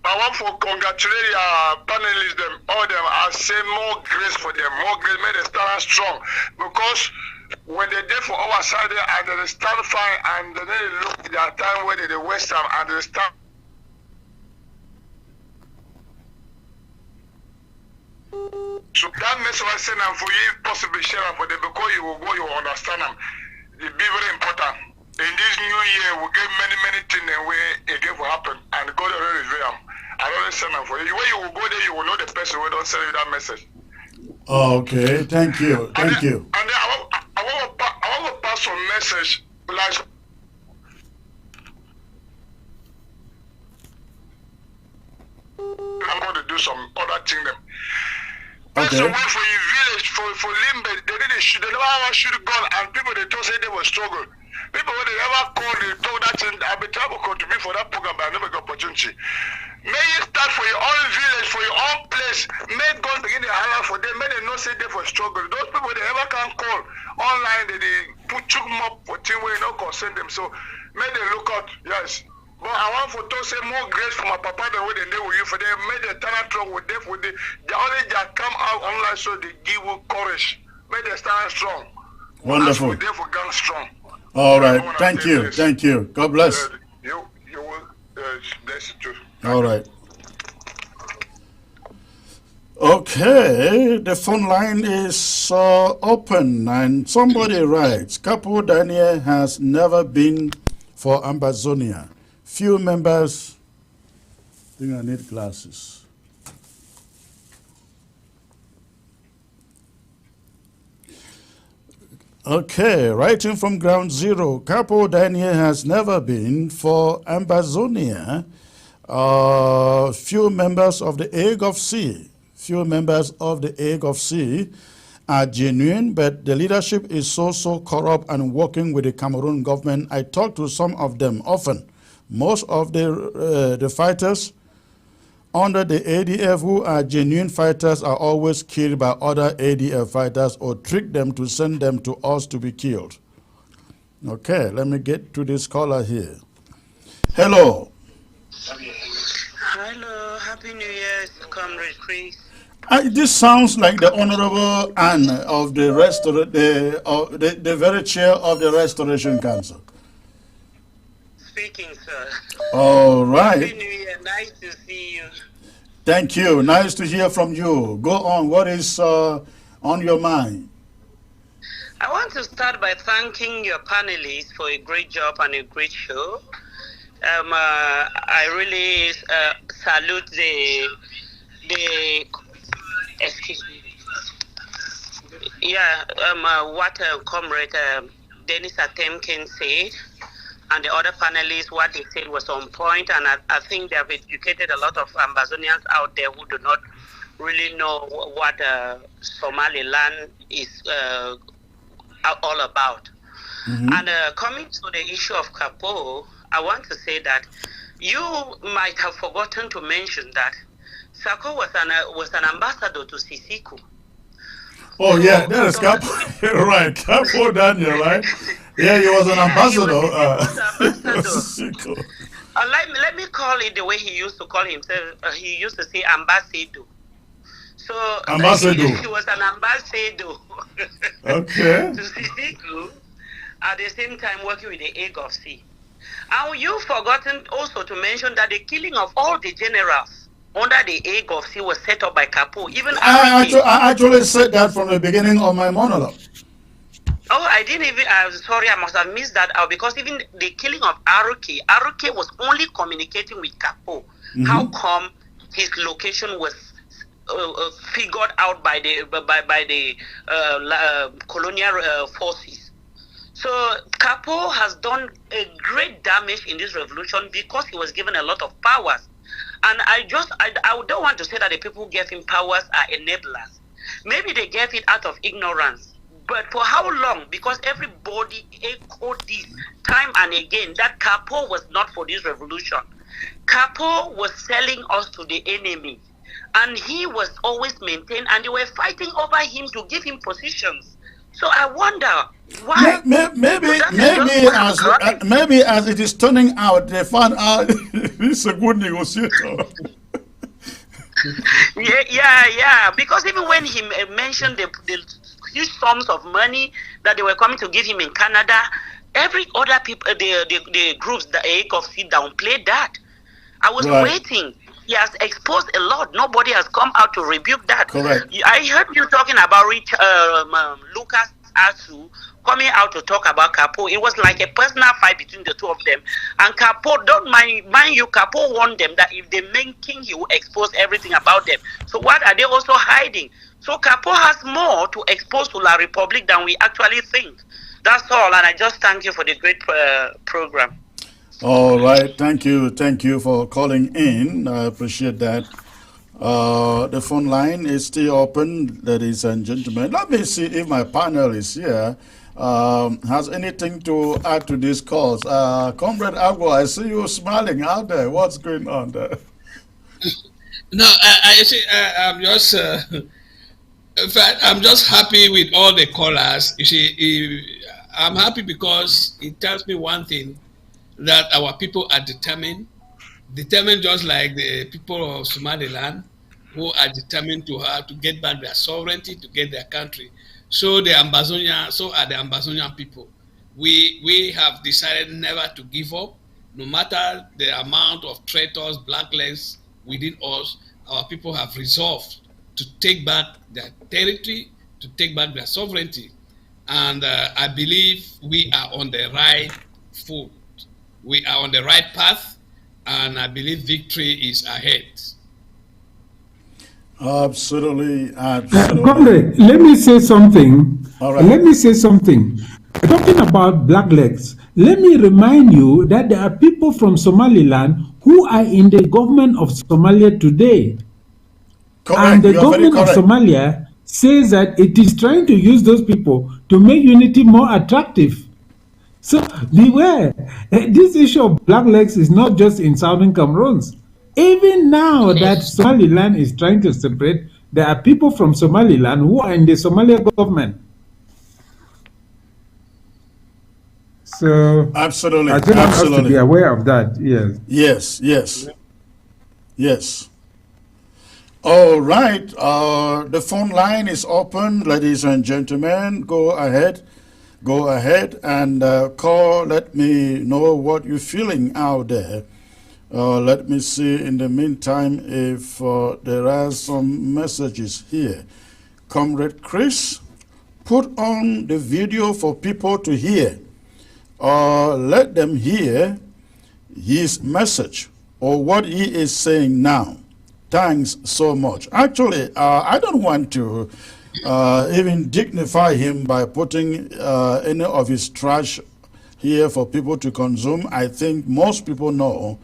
I want to congratulate your panelists, them, all them. I say more grace for them. More grace, make them stand strong. Because when they're there for our side and they stand fine and then they look at their time where they waste time and they stand. So that message I send them for you, possibly share them for them because you will go, you will understand them. It be very important. In this new year, we get many things where again will happen, and God already reveal them. I already send them for you. When you will go there, you will know the person who don't send you that message. Okay. Thank you. Thank you. And then I want to pass some message like. I'm going to do some other thing them. Okay. There's a way for your village for Limbe, they didn't shoot, they never shoot a gun, and people they told say they were struggle. People when they ever call, they told that I've been trying to contribute for that program, but I never got opportunity. May you start for your own village, for your own place. May God begin to holler for them. May they not say they for struggle. Those people they ever can call online, they put chook them up for team where you not concern them. So may they look out, yes. But I want for to say more grace for my papa than what they know with you for them. May they turn out strong with them for them. They only just come out online so they give you courage. May they stand strong. Wonderful. They for gang strong. All right. Thank you. Thank you. God bless. You will bless you too. All right. Okay, the phone line is open, and somebody writes, Capo Dan has never been for Ambazonia. Few members, I think I need glasses. Okay, writing from ground zero, Capo Dan has never been for Ambazonia. Few members of the Hague of Sea are genuine, but the leadership is so corrupt and working with the Cameroon government. I talk to some of them often. Most of the fighters under the ADF who are genuine fighters are always killed by other ADF fighters or trick them to send them to us to be killed. Okay, let me get to this caller here. Hello. Hello, Happy New Year, Comrade Chris. This sounds like the Honorable Anne of the the very chair of the Restoration Council. Speaking, sir. All right. Happy New Year, nice to see you. Thank you. Nice to hear from you. Go on. What is on your mind? I want to start by thanking your panelists for a great job and a great show. I really salute the excuse me. Yeah, what Comrade Dennis Atemkin said, and the other panelists, what they said was on point, and I think they have educated a lot of Ambazonians out there who do not really know what Somaliland is all about. Mm-hmm. And coming to the issue of Capo, I want to say that you might have forgotten to mention that Sako was an ambassador to Sisiku. Oh yeah, that is Capo. Right, Capo Daniel, right? Yeah, he was an ambassador. Let me call it the way he used to call himself. He used to say ambassador. So ambassador. He was an ambassador. Okay. To Sisiku, at the same time working with the Hague of Sea. And you've forgotten also to mention that the killing of all the generals under the Hague of Sea was set up by Capo. Even I actually said that from the beginning of my monologue. Oh, I didn't even, sorry, I must have missed that out, because even the killing of Aruke was only communicating with Capo. Mm-hmm. How come his location was figured out by the colonial forces? So Capo has done a great damage in this revolution because he was given a lot of powers. And I don't want to say that the people who gave him powers are enablers. Maybe they gave it out of ignorance. But for how long? Because everybody echoed this time and again that Capo was not for this revolution. Capo was selling us to the enemy. And he was always maintained, and they were fighting over him to give him positions. So I wonder why. Maybe as it is turning out, they found out he's a good negotiator. Yeah. Because even when he mentioned the huge sums of money that they were coming to give him in Canada, every other people, the groups, the Hague of Sea downplayed that. I was waiting. He has exposed a lot. Nobody has come out to rebuke that. Correct. I heard you talking about Lucas Asu coming out to talk about Capo. It was like a personal fight between the two of them. And Capo, don't mind you, Capo warned them that if they make king, he will expose everything about them. So what are they also hiding? So Capo has more to expose to La Republic than we actually think. That's all, and I just thank you for the great program. All right, thank you for calling in. I appreciate that. The phone line is still open, ladies and gentlemen. Let me see if my panel is here. Has anything to add to this cause? Comrade Agua, I see you smiling out there. What's going on there? No, I see. I'm just. In fact, I'm just happy with all the callers. You see, I'm happy because it tells me one thing, that our people are determined just like the people of Somaliland, who are determined to have to get back their sovereignty, to get their country. So the Ambazonian, so are the Ambazonian people. We have decided never to give up, no matter the amount of traitors, blacklegs within us. Our people have resolved to take back their territory, to take back their sovereignty, and I believe we are on the right foot. We are on the right path, and I believe victory is ahead. Absolutely, absolutely. Comrade, let me say something. All right. Let me say something. Talking about blacklegs, let me remind you that there are people from Somaliland who are in the government of Somalia today. Correct. And the You are very government of correct. Somalia says that it is trying to use those people to make unity more attractive. So beware, this issue of blacklegs is not just in southern Cameroon. Even now that Somaliland is trying to separate, there are people from Somaliland who are in the Somalia government. So Absolutely, I just want us to be absolutely. aware of that. Yes. Yes, yes, yes. All right. The phone line is open, ladies and gentlemen. Go ahead. Go ahead and call. Let me know what you're feeling out there. Let me see in the meantime if there are some messages here. Comrade Chris, put on the video for people to hear. Let them hear his message or what he is saying now. Thanks so much. Actually, I don't want to even dignify him by putting any of his trash here for people to consume. I think most people know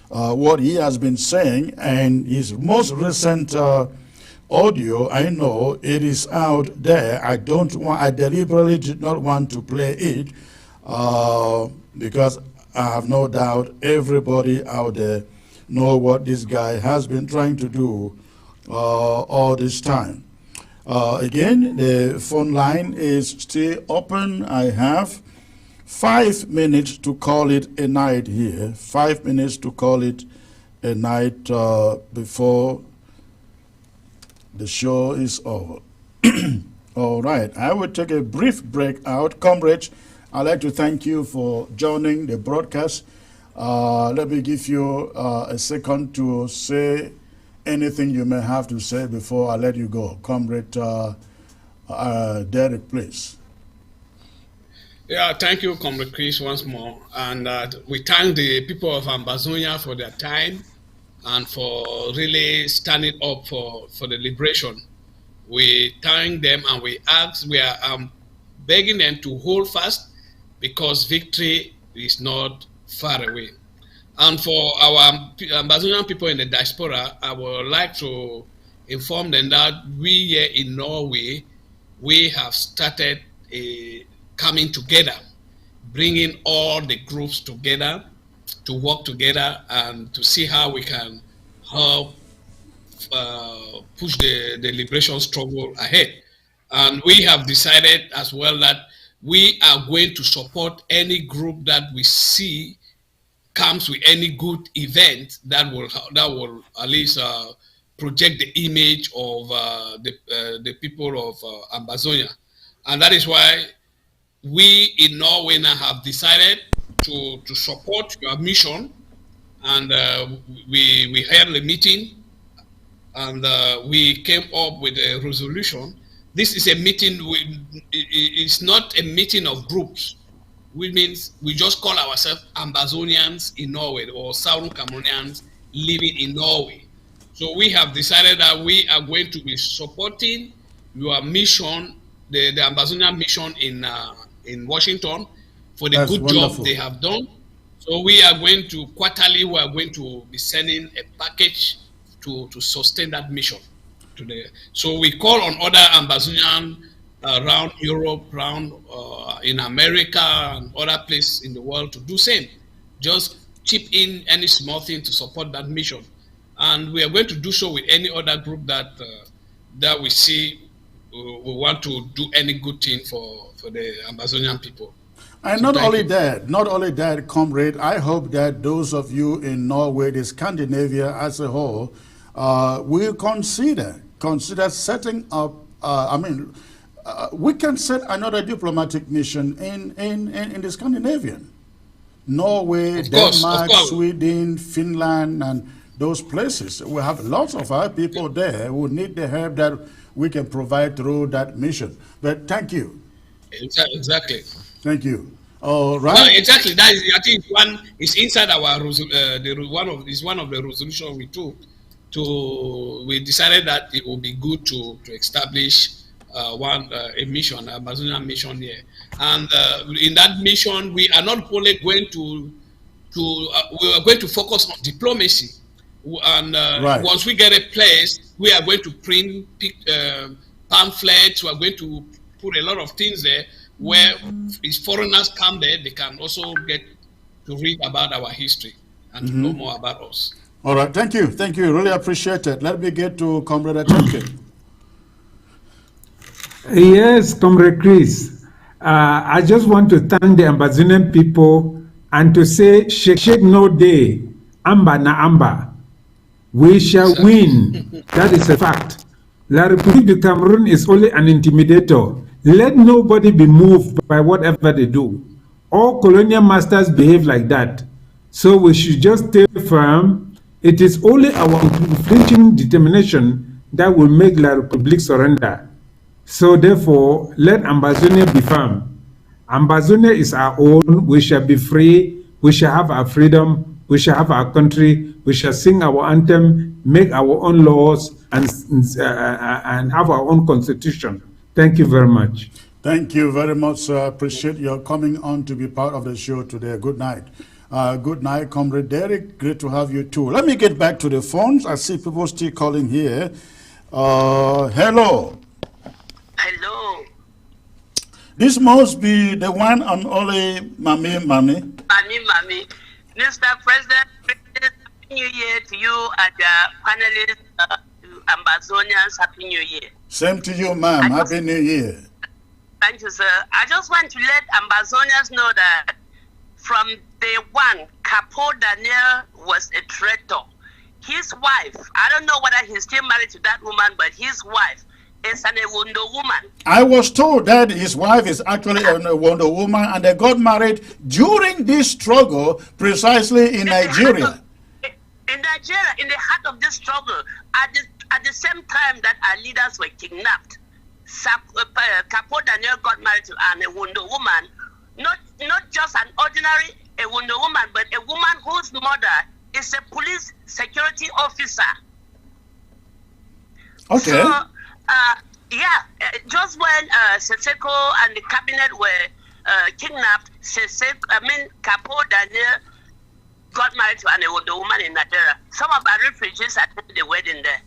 what he has been saying, and his most recent audio, I know it is out there. I deliberately did not want to play it because I have no doubt everybody out there know what this guy has been trying to do all this time. Again, the phone line is still open. I have 5 minutes to call it a night here. 5 minutes to call it a night before the show is over. All right, I will take a brief break out. Comrades, I'd like to thank you for joining the broadcast. Let me give you a second to say anything you may have to say before I let you go. Comrade Derek, please. Yeah, thank you, Comrade Chris, once more. And we thank the people of Ambazonia for their time and for really standing up for the liberation. We thank them and we are begging them to hold fast, because victory is not far away. And for our Ambazonian people in the diaspora, I would like to inform them that we here in Norway, we have started coming together, bringing all the groups together to work together and to see how we can help push the liberation struggle ahead. And we have decided as well that we are going to support any group that we see comes with any good event that will at least project the image of the people of Ambazonia. And that is why we in Norway now have decided to support your mission. And we held a meeting, and we came up with a resolution. This is a meeting, it's not a meeting of groups, which means we just call ourselves Ambazonians in Norway, or Southern Cameroonians living in Norway. So we have decided that we are going to be supporting your mission, the Ambazonian mission in Washington, for the good wonderful job they have done. So we are going to quarterly, we are going to be sending a package to sustain that mission. So we call on other Ambazonians around Europe, around in America and other places in the world to do same. Just chip in any small thing to support that mission. And we are going to do so with any other group that that we see we want to do any good thing for the Ambazonian people. And So not only thank you. not only that, comrade, I hope that those of you in Norway, the Scandinavia as a whole, will consider setting up, we can set another diplomatic mission in the Scandinavian. Norway, Of course, Denmark, of course. Sweden, Finland, and those places. We have lots of our people there who need the help that we can provide through that mission. But thank you. Exactly. Thank you. All right. Well, exactly. That is, I think, is inside our one of the resolution we took. We decided that it would be good to establish a mission, a Amazonian mission here, and in that mission we are not only going to we are going to focus on diplomacy, and Right. once we get a place, we are going to print pamphlets. We are going to put a lot of things there where if foreigners come there, they can also get to read about our history and to know more about us. All right. Thank you. Thank you. Really appreciate it. Let me get to Comrade Atemke. Yes, Comrade Chris. I just want to thank the Ambazonian people and to say, shake no day, amba na amba. We shall win. That is a fact. La République du Cameroon is only an intimidator. Let nobody be moved by whatever they do. All colonial masters behave like that. So we should just stay firm. It is only our unflinching determination that will make La République surrender. So therefore, let Ambazonia be firm. Ambazonia is our own. We shall be free. We shall have our freedom. We shall have our country. We shall sing our anthem, make our own laws, and have our own constitution. Thank you very much. Thank you very much, sir. Appreciate your coming on to be part of the show today. Good night. Good night, Comrade Derek. Great to have you too. Let me get back to the phones. I see people still calling here. Hello. Hello. This must be the one and only Mami. Mami. Mr. President, Happy New Year to you and the panelists, Ambazonians. Happy New Year. Same to you, ma'am. Happy New Year. Thank you, sir. I just want to let Ambazonians know that from day one, Capo Daniel was a traitor. His wife, I don't know whether he's still married to that woman, but his wife is an Ewondo woman. I was told that his wife is actually a Wonder Woman, and they got married during this struggle precisely in Nigeria. In Nigeria, in the heart of this struggle, at the same time that our leaders were kidnapped, Capo Daniel got married to an Ewondo woman, not just an ordinary Ewondo woman, but a woman whose mother is a police security officer. Okay. So, just when Seseko and the cabinet were kidnapped, Capo Daniel got married to an Ewondo woman in Nigeria. Some of our refugees attended the wedding there.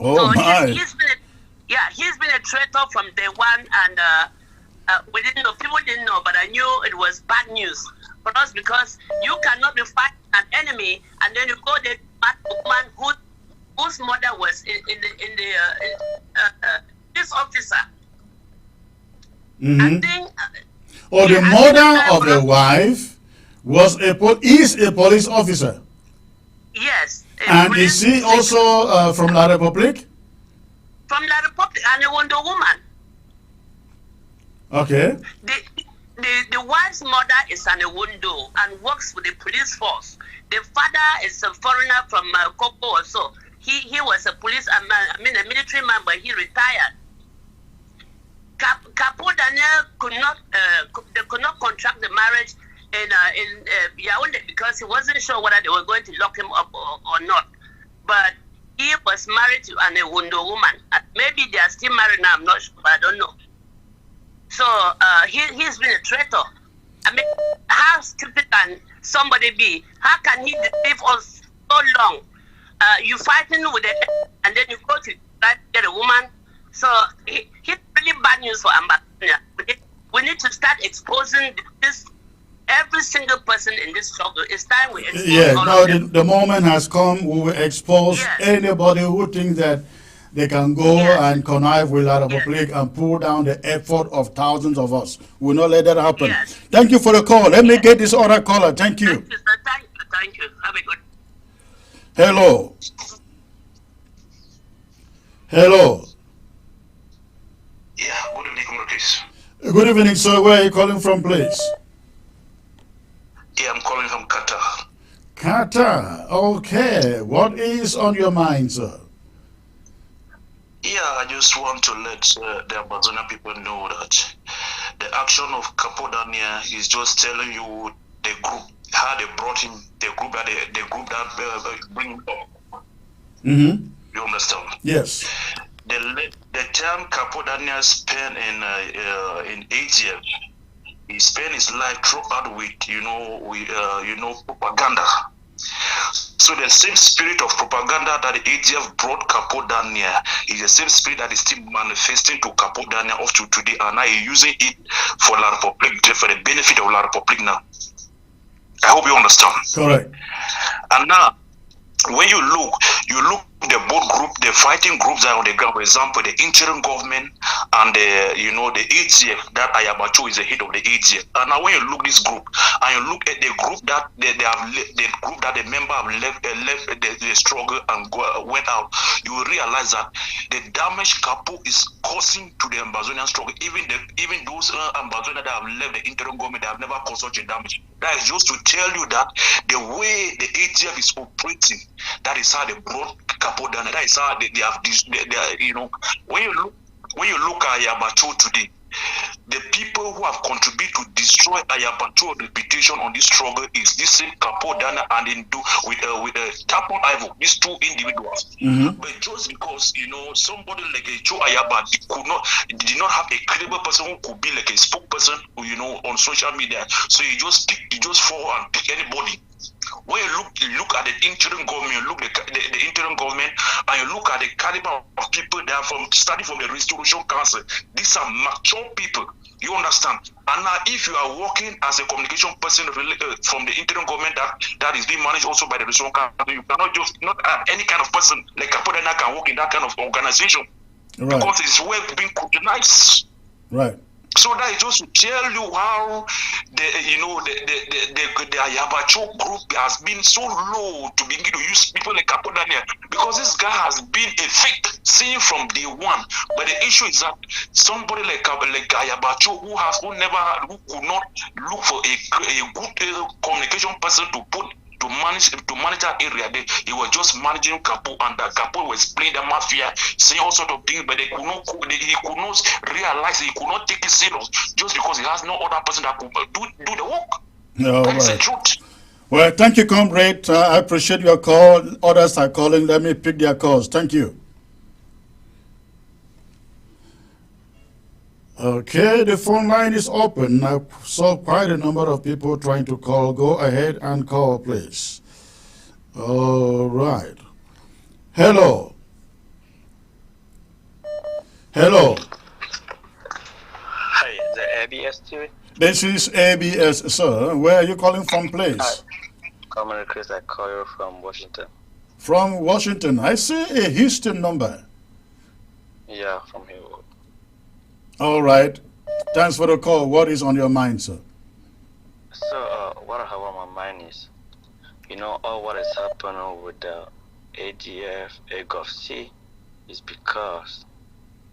Oh, so my. He's been a traitor from day one, and we didn't know, people didn't know, but I knew it was bad news for us, because you cannot be fighting an enemy and then you go there to a woman whose mother was in the this officer. Mm-hmm. And then, the mother of the wife is a police officer. Yes. And is she also from La Republic? From La Republic, and a Wonder woman. Okay. The wife's mother is an Ewondo and works with the police force. The father is a foreigner from Coco or so. He was a police, a military man, but he retired. Capo Daniel could not contract the marriage in Yaoundé because he wasn't sure whether they were going to lock him up or not. But he was married to an Ewondo woman. Maybe they are still married now, I'm not sure, but I don't know. So he's been a traitor. I mean, how stupid can somebody be? How can he deceive us so long? you fighting with it, and then you go to try to get a woman. So it's really bad news for Ambassador. We need to start exposing this. Every single person in this struggle. It's time we expose all of them. The moment has come. We will expose anybody who thinks that they can go and connive with our Republic and pull down the effort of thousands of us. We will not let that happen. Thank you for the call. Let me get this other caller. Thank you. Thank you, sir. Thank you. Have a good. Hello. Hello. Yeah, good evening, please. Good evening, sir. Where are you calling from, please? Yeah, I'm calling from Qatar. Qatar. Okay. What is on your mind, sir? Yeah, I just want to let the Amazonian people know that the action of Capo Dan is just telling you the group, how they brought him, the group that bring him up. Mm-hmm. You understand? Yes. The time Capo Dan spent in ATF, he spent his life throughout with propaganda. So the same spirit of propaganda that the ADF brought Capo Dan is the same spirit that is still manifesting to Capo Dan up to today, and now he's using it for La Republic, for the benefit of La Republic now. I hope you understand. Correct. And now, when you look the both group, the fighting groups that are on the ground. For example, the interim government and the AGF. That Ayabacho is the head of the AGF. And now, when you look this group and you look at the group that the member have left the struggle and went out, you will realize that the damage Capo is causing to the Ambazonian struggle. Even those Ambazonians that have left the interim government, they have never caused such a damage. That is just to tell you that the way the AGF is operating, that is how they brought Capo Dan. That is how they have this. When you look at Ayabacho today, the people who have contributed to destroy Ayabacho's reputation on this struggle is this same Capo Dan and with Tapo Ivo, these two individuals. Mm-hmm. But just because somebody like a Joe Ayaba did not have a credible person who could be like a spokesperson, on social media, so you just fall and pick anybody. When you look at the interim government, the interim government, and you look at the caliber of people that are starting from the Restoration Council, these are mature people. You understand? And now, if you are working as a communication person from the interim government that is being managed also by the Restoration Council, you cannot just not any kind of person like Capo Dan can work in that kind of organization, right? Because it's work being scrutinized, right? So that is just to tell you how the Ayabacho group has been so low to begin to use people like Capo Dan, because this guy has been a fake seen from day one. But the issue is that somebody like Ayabacho who could not look for a good communication person to manage that area. He was just managing Capo, and that Capo was playing the mafia, saying all sort of things, but he could not realize, he could not take it serious just because he has no other person that could do the work. That's the truth. Well, thank you, comrade. I appreciate your call. Others are calling. Let me pick their calls. Thank you. Okay, the phone line is open. I saw quite a number of people trying to call. Go ahead and call, please. All right. Hello. Hello. Hi, the ABS TV. This is ABS, sir. Where are you calling from, please? Hi. Comrade Chris, I call you from Washington. From Washington. I see a Houston number. Yeah, from here. All right. Thanks for the call. What is on your mind, sir? So, what I have on my mind is, all what is happening with the AGF, AGOF-C is because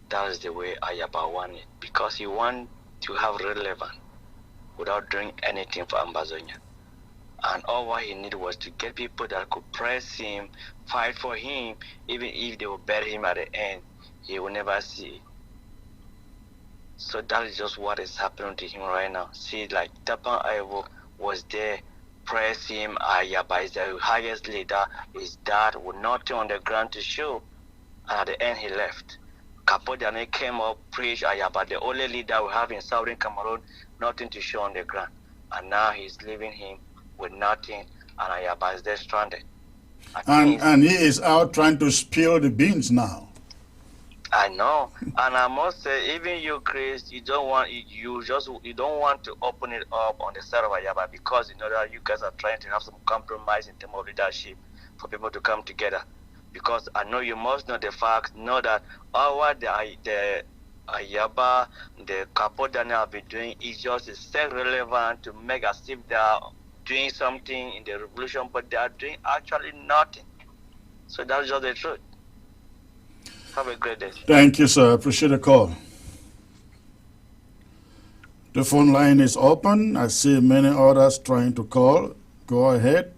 that is the way Ayaba want it. Because he want to have relevance without doing anything for Ambazonia. And all what he needed was to get people that could press him, fight for him, even if they will bury him at the end, he will never see. So that is just what is happening to him right now. See, like Tapan Ivo was there, press him, Ayaba is the highest leader, his dad with nothing on the ground to show, and at the end he left. Capo Dan came up, preached Ayaba, the only leader we have in Southern Cameroon, nothing to show on the ground. And now he's leaving him with nothing, and Ayaba is there stranded. And he is out trying to spill the beans now. I know, and I must say, even you, Chris, you don't want to open it up on the side of Ayaba because you know that you guys are trying to have some compromise in terms of leadership for people to come together. Because I know you must know the fact, know that the Ayaba, the Capo Dan have been doing is just self-relevant to make as if they are doing something in the revolution, but they are doing actually nothing. So that's just the truth. Have a great day. Thank you, sir. Appreciate the call. The phone line is open. I see many others trying to call. Go ahead.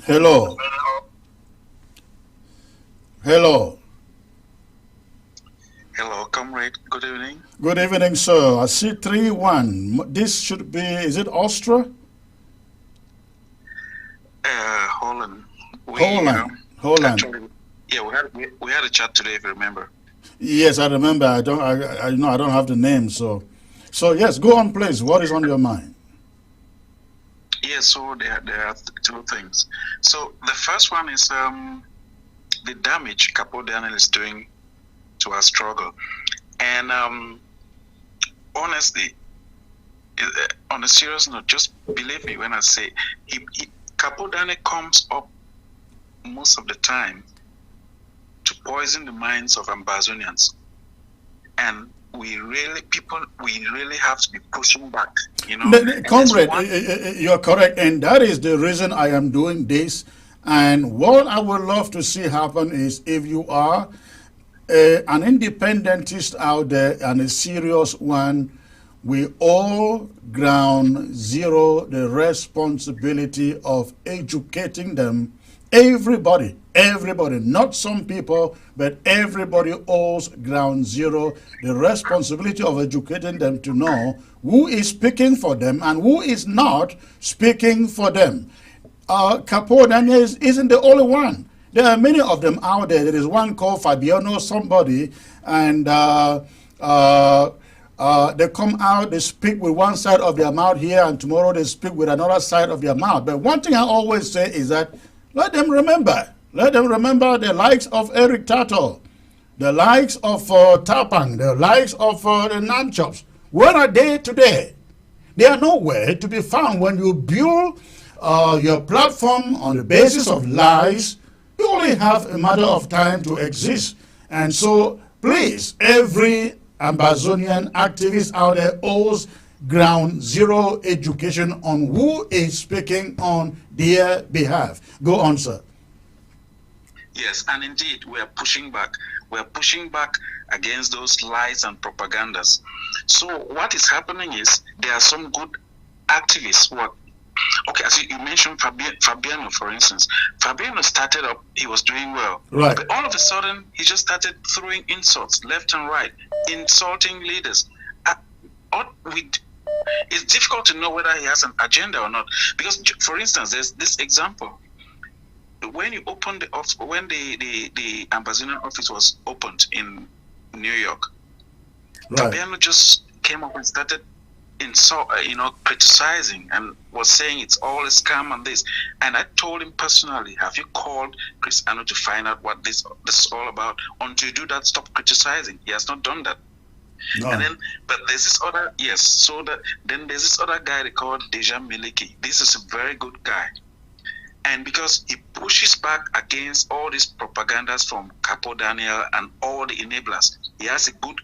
Hello. Hello. Hello, comrade. Good evening. Good evening, sir. I see 3-1. This should be, is it Austria? Holland. Holland. Actually, yeah, we had a chat today, if you remember. Yes, I remember. I don't have the name, so yes, go on, please. What is on your mind? Yes, so there are two things. So the first one is the damage Capo Dan is doing to our struggle, and honestly, on a serious note, just believe me when I say Capo Dan comes up most of the time to poison the minds of Ambazonians, and we really have to be pushing back, you know. Comrade, you're correct, and that is the reason I am doing this. And what I would love to see happen is, if you are an independentist out there and a serious one, we all ground zero the responsibility of educating them. Everybody, not some people, but everybody owes ground zero the responsibility of educating them to know who is speaking for them and who is not speaking for them. Capo Dan isn't the only one. There are many of them out there. There is one called Fabiano somebody, and they come out, they speak with one side of their mouth here, and tomorrow they speak with another side of their mouth. But one thing I always say is that let them remember the likes of Eric Tato, the likes of Tapang, the likes of the Namchops. Where are they today? They are nowhere to be found. When you build your platform on the basis of lies, you only have a matter of time to exist. And so, please, every Ambazonian activist out there owes ground zero education on who is speaking on their behalf. Go on, sir. Yes, and indeed, we are pushing back. We are pushing back against those lies and propagandas. So what is happening is there are some good activists who are, okay, as you mentioned Fabiano, for instance. Fabiano started up, he was doing well. Right. But all of a sudden, he just started throwing insults left and right, insulting leaders. It's difficult to know whether he has an agenda or not. Because, for instance, there's this example. When you opened the office, when the Ambazonian office was opened in New York, right, Fabiano just came up and started criticizing and was saying it's all a scam and this. And I told him personally, have you called Cristiano to find out what this is all about? Until you do that, stop criticizing. He has not done that. No. And then, but there's this other, yes, so that then there's this other guy they call Deja Miliki. This is a very good guy. And because he pushes back against all these propagandas from Capo Daniel and all the enablers, he has a good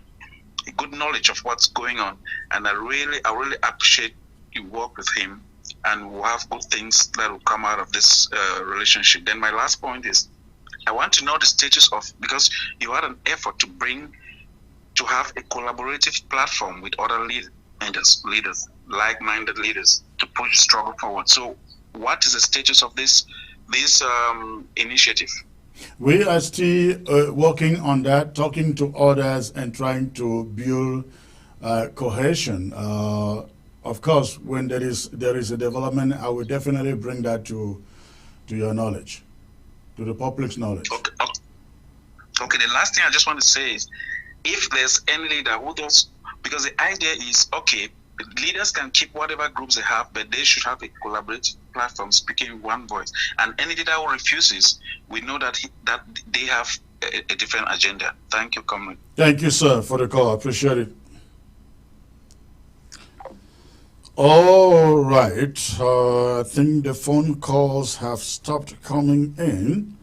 knowledge of what's going on. And I really appreciate you work with him, and we'll have good things that will come out of this relationship. Then my last point is, I want to know the status of, because you had an effort to have a collaborative platform with other leaders, like-minded leaders, to push the struggle forward. So what is the status of this initiative? We are still working on that, talking to others and trying to build cohesion. Of course, when there is a development, I will definitely bring that to your knowledge, to the public's knowledge. Okay, the last thing I just want to say is, if there's any leader who does, because the idea is, okay, leaders can keep whatever groups they have, but they should have a collaborative platform speaking with one voice. And any leader who refuses, we know that that they have a different agenda. Thank you, Comrade. Thank you, sir, for the call. I appreciate it. All right. I think the phone calls have stopped coming in.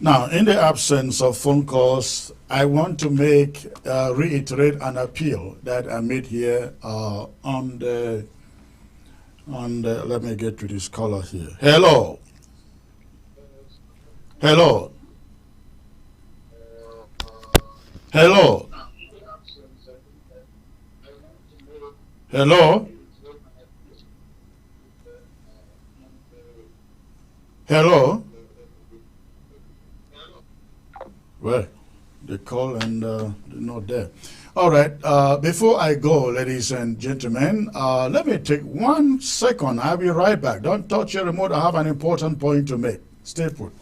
Now, in the absence of phone calls, I want to reiterate an appeal that I made here on the, let me get to this caller here. Hello. Hello. Hello. Hello. Hello. Well, they call and they're not there. All right. Before I go, ladies and gentlemen, let me take 1 second. I'll be right back. Don't touch your remote. I have an important point to make. Stay put.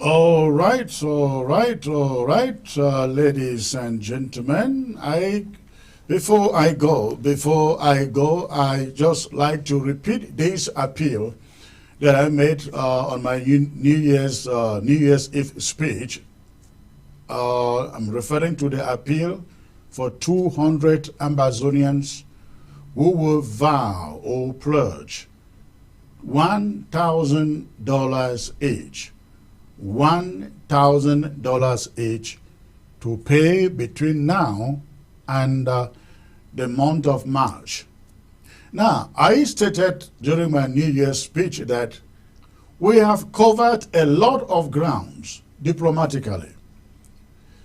All right, ladies and gentlemen. Before I go, I just like to repeat this appeal that I made on my New Year's Eve speech. I'm referring to the appeal for 200 Amazonians who will vow or pledge $1,000 each. $1,000 each to pay between now and the month of March. Now, I stated during my New Year's speech that we have covered a lot of grounds diplomatically.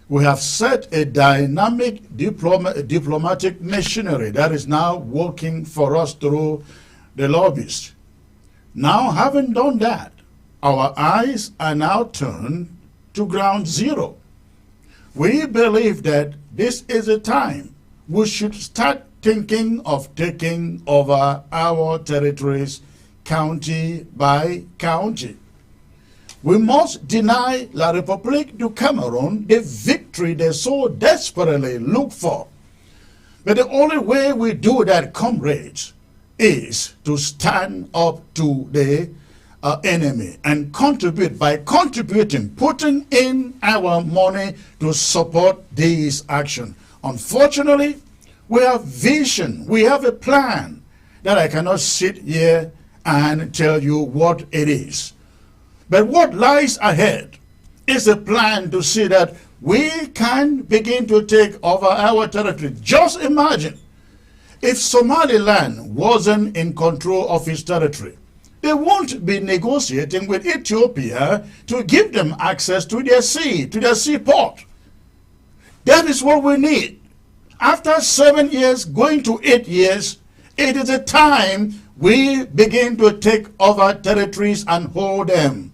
We have set a dynamic diplomatic machinery that is now working for us through the lobbyists. Now, having done that, our eyes are now turned to ground zero. We believe that this is a time we should start thinking of taking over our territories county by county. We must deny La République du Cameroun the victory they so desperately look for. But the only way we do that, comrades, is to stand up to the enemy and contribute. By contributing, putting in our money to support this action. Unfortunately, we have vision, we have a plan that I cannot sit here and tell you what it is. But what lies ahead is a plan to see that we can begin to take over our territory. Just imagine if Somaliland wasn't in control of its territory. They won't be negotiating with Ethiopia to give them access to their sea, to their seaport. That is what we need. After 7 years, going to 8 years, it is a time we begin to take over territories and hold them.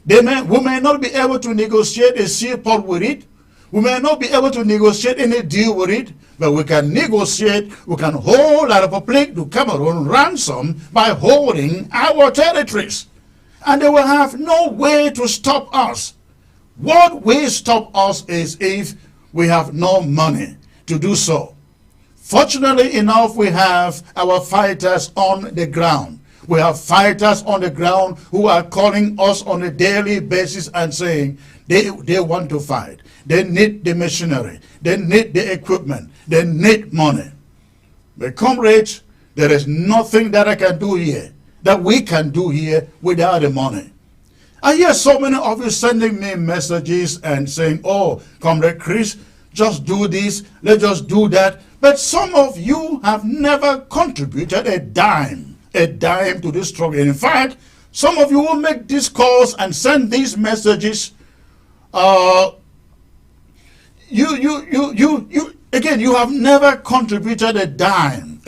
We may not be able to negotiate a seaport with it. We may not be able to negotiate any deal with it, but we can negotiate, we can hold our Republic to Cameroon ransom by holding our territories. And they will have no way to stop us. What will stop us is if we have no money to do so. Fortunately enough, we have our fighters on the ground. We have fighters on the ground who are calling us on a daily basis and saying they want to fight. They need the machinery. They need the equipment. They need money. But comrades, there is nothing that I can do here, that we can do here without the money. I hear so many of you sending me messages and saying, oh, Comrade Chris, just do this, let's just do that. But some of you have never contributed a dime to this struggle. In fact, some of you will make these calls and send these messages. Again, you have never contributed a dime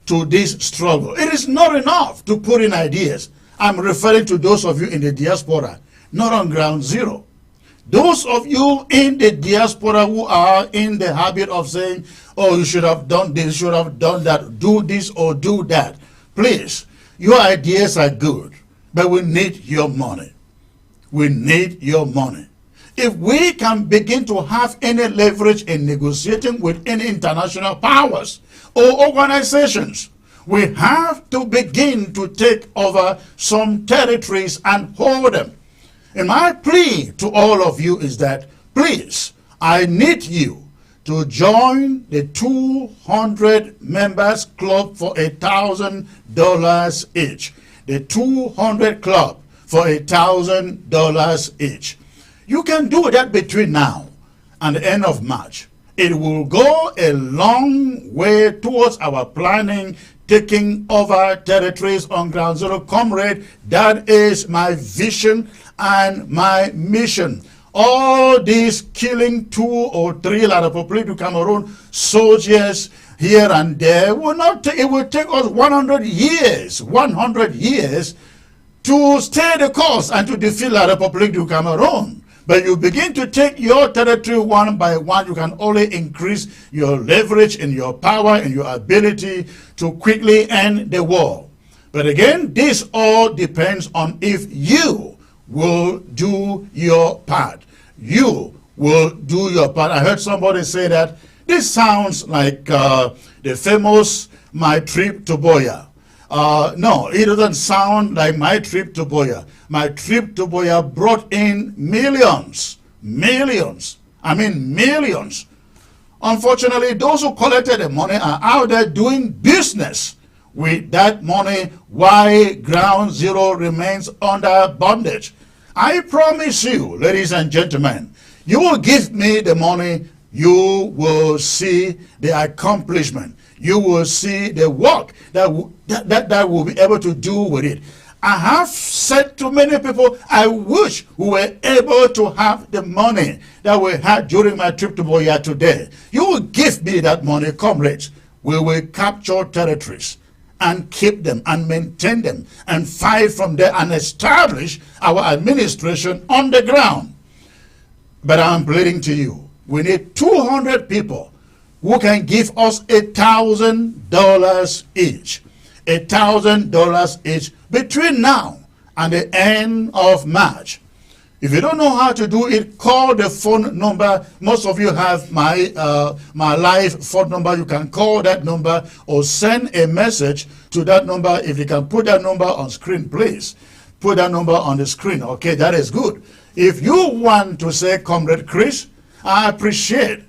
to this struggle. It is not enough to put in ideas. I'm referring to those of you in the diaspora, not on ground zero. Those of you in the diaspora who are in the habit of saying, oh, you should have done this, you should have done that, do this or do that. Please, your ideas are good, but we need your money. We need your money. If we can begin to have any leverage in negotiating with any international powers or organizations, we have to begin to take over some territories and hold them. And my plea to all of you is that, please, I need you to join the 200 members club for $1,000 each. The 200 club for $1,000 each. You can do that between now and the end of March. It will go a long way towards our planning, taking over territories on ground zero. Comrade, that is my vision and my mission. All these killing 2 or 3 La République du Cameroon soldiers here and there will not take, it will take us 100 years to stay the course and to defeat La République du Cameroon. But you begin to take your territory one by one, you can only increase your leverage and your power and your ability to quickly end the war. But again, this all depends on if you will do your part. You will do your part. I heard somebody say that this sounds like the famous My Trip to Boya. No, it doesn't sound like My Trip to Boya. My Trip to Boya brought in millions. I mean millions. Unfortunately, those who collected the money are out there doing business with that money while ground zero remains under bondage. I promise you, ladies and gentlemen, you will give me the money, you will see the accomplishment. You will see the work that we'll be able to do with it. I have said to many people, I wish we were able to have the money that we had during my trip to Boya today. You will give me that money, comrades. We will capture territories and keep them and maintain them and fight from there and establish our administration on the ground. But I'm pleading to you, we need 200 people who can give us $1,000 each. $1,000 each between now and the end of March. If you don't know how to do it, call the phone number. Most of you have my my live phone number. You can call that number or send a message to that number. If you can put that number on screen, please put that number on the screen. Okay, that is good. If you want to say, Comrade Chris, I appreciate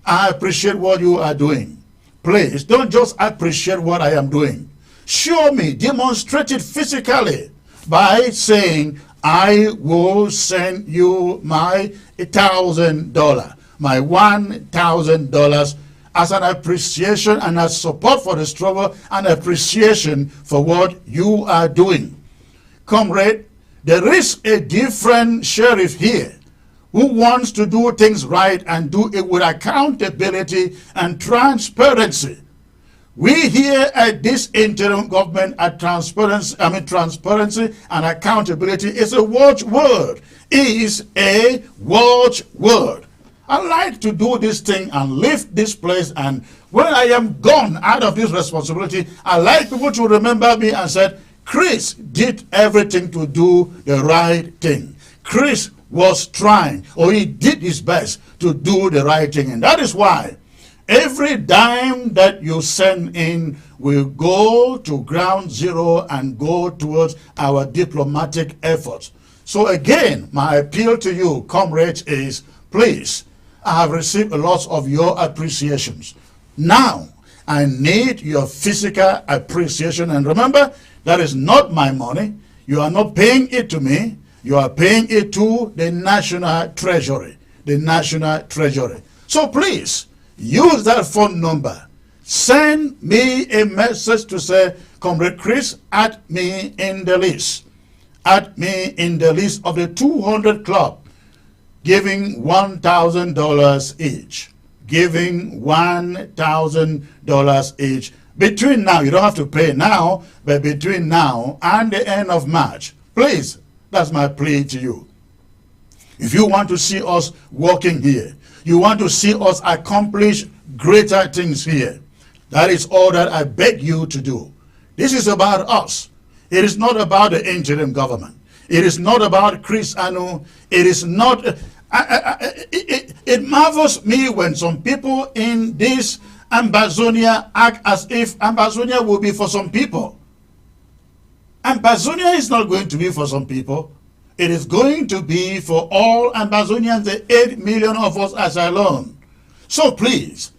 what you are doing. Please don't just appreciate what I am doing. Show me, demonstrate it physically by saying, I will send you my $1,000, my $1,000 as an appreciation and as support for the struggle and appreciation for what you are doing. Comrade, there is a different sheriff here who wants to do things right and do it with accountability and transparency. We here at this interim government at transparency and accountability is a watchword. Is a watchword. I like to do this thing and lift this place, and when I am gone out of this responsibility, I like people to remember me and said, Chris did everything to do the right thing. Chris was trying, or he did his best to do the right thing, and that is why every dime that you send in will go to ground zero and go towards our diplomatic efforts. So again, my appeal to you, comrades, is please, I have received a lot of your appreciations. Now, I need your physical appreciation. And remember, that is not my money. You are not paying it to me. You are paying it to the National Treasury. The National Treasury. So please, use that phone number. Send me a message to say, Comrade Chris, add me in the list. Add me in the list of the 200 club giving $1,000 each. Giving $1,000 each. Between now, you don't have to pay now, but between now and the end of March, please, that's my plea to you. If you want to see us working here, you want to see us accomplish greater things here, that is all that I beg you to do. This is about us. It is not about the interim government. It is not about Chris Anu. It is not... it marvels me when some people in this Ambazonia act as if Ambazonia will be for some people. Ambazonia is not going to be for some people. It is going to be for all Ambazonians, the 8 million of us as alone. So please,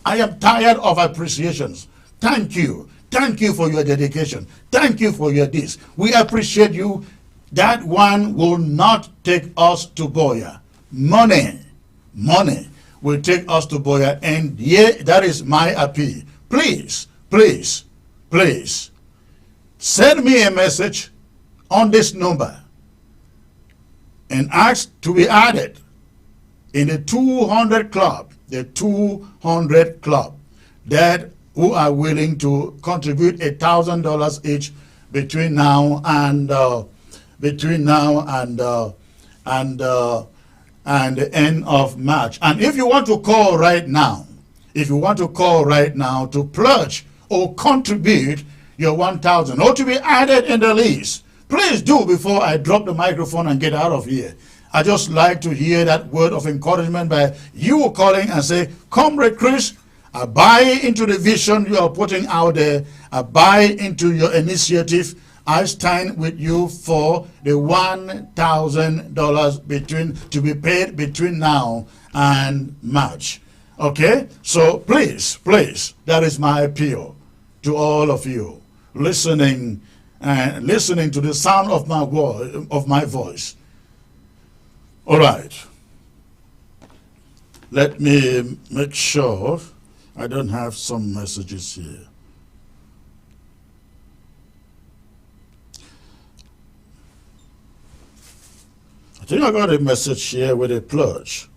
I am tired of appreciations. Thank you. Thank you for your dedication. Thank you for your this. We appreciate you. That one will not take us to Boya. Money will take us to Boya. And yeah, that is my appeal. Please, send me a message on this number and ask to be added in the 200 club, the 200 club, that who are willing to contribute $1,000 each between now and the end of March. And if you want to call right now, to pledge or contribute your 1,000 or to be added in the list, please do before I drop the microphone and get out of here. I just like to hear that word of encouragement by you calling and say, Comrade Chris, I buy into the vision you are putting out there. I buy into your initiative. I stand with you for the $1,000 to be paid between now and March. Okay? So please, that is my appeal to all of you listening to the sound of my voice. All right. Let me make sure I don't have some messages here. I think I got a message here with a pledge.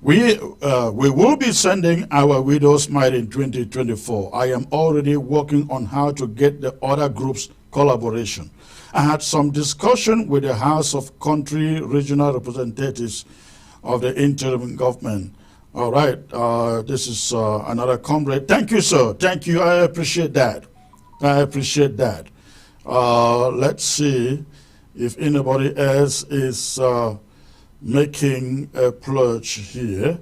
We will be sending our Widow's Mite in 2024. I am already working on how to get the other groups' collaboration. I had some discussion with the House of Country Regional Representatives of the interim government. All right. This is another comrade. Thank you, sir. Thank you. I appreciate that. I appreciate that. Let's see if anybody else is making a pledge here.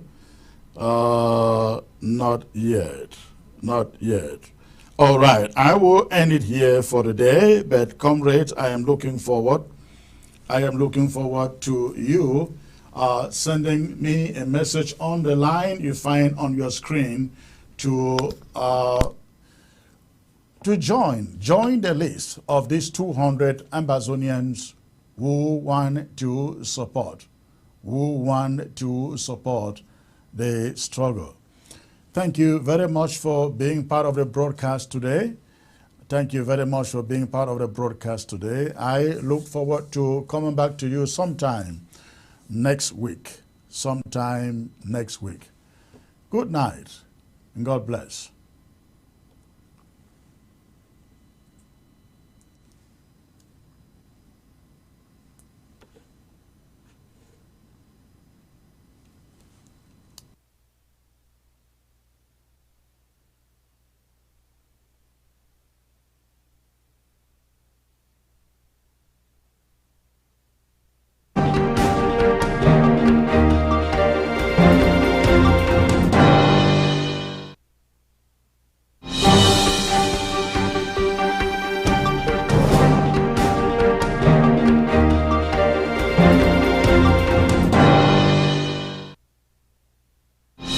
Not yet. Not yet. All right. I will end it here for the day. But comrades, I am looking forward to you sending me a message on the line you find on your screen to join the list of these 200 Amazonians who want to support the struggle. Thank you very much for being part of the broadcast today. Thank you very much for being part of the broadcast today. I look forward to coming back to you sometime next week. Good night and God bless.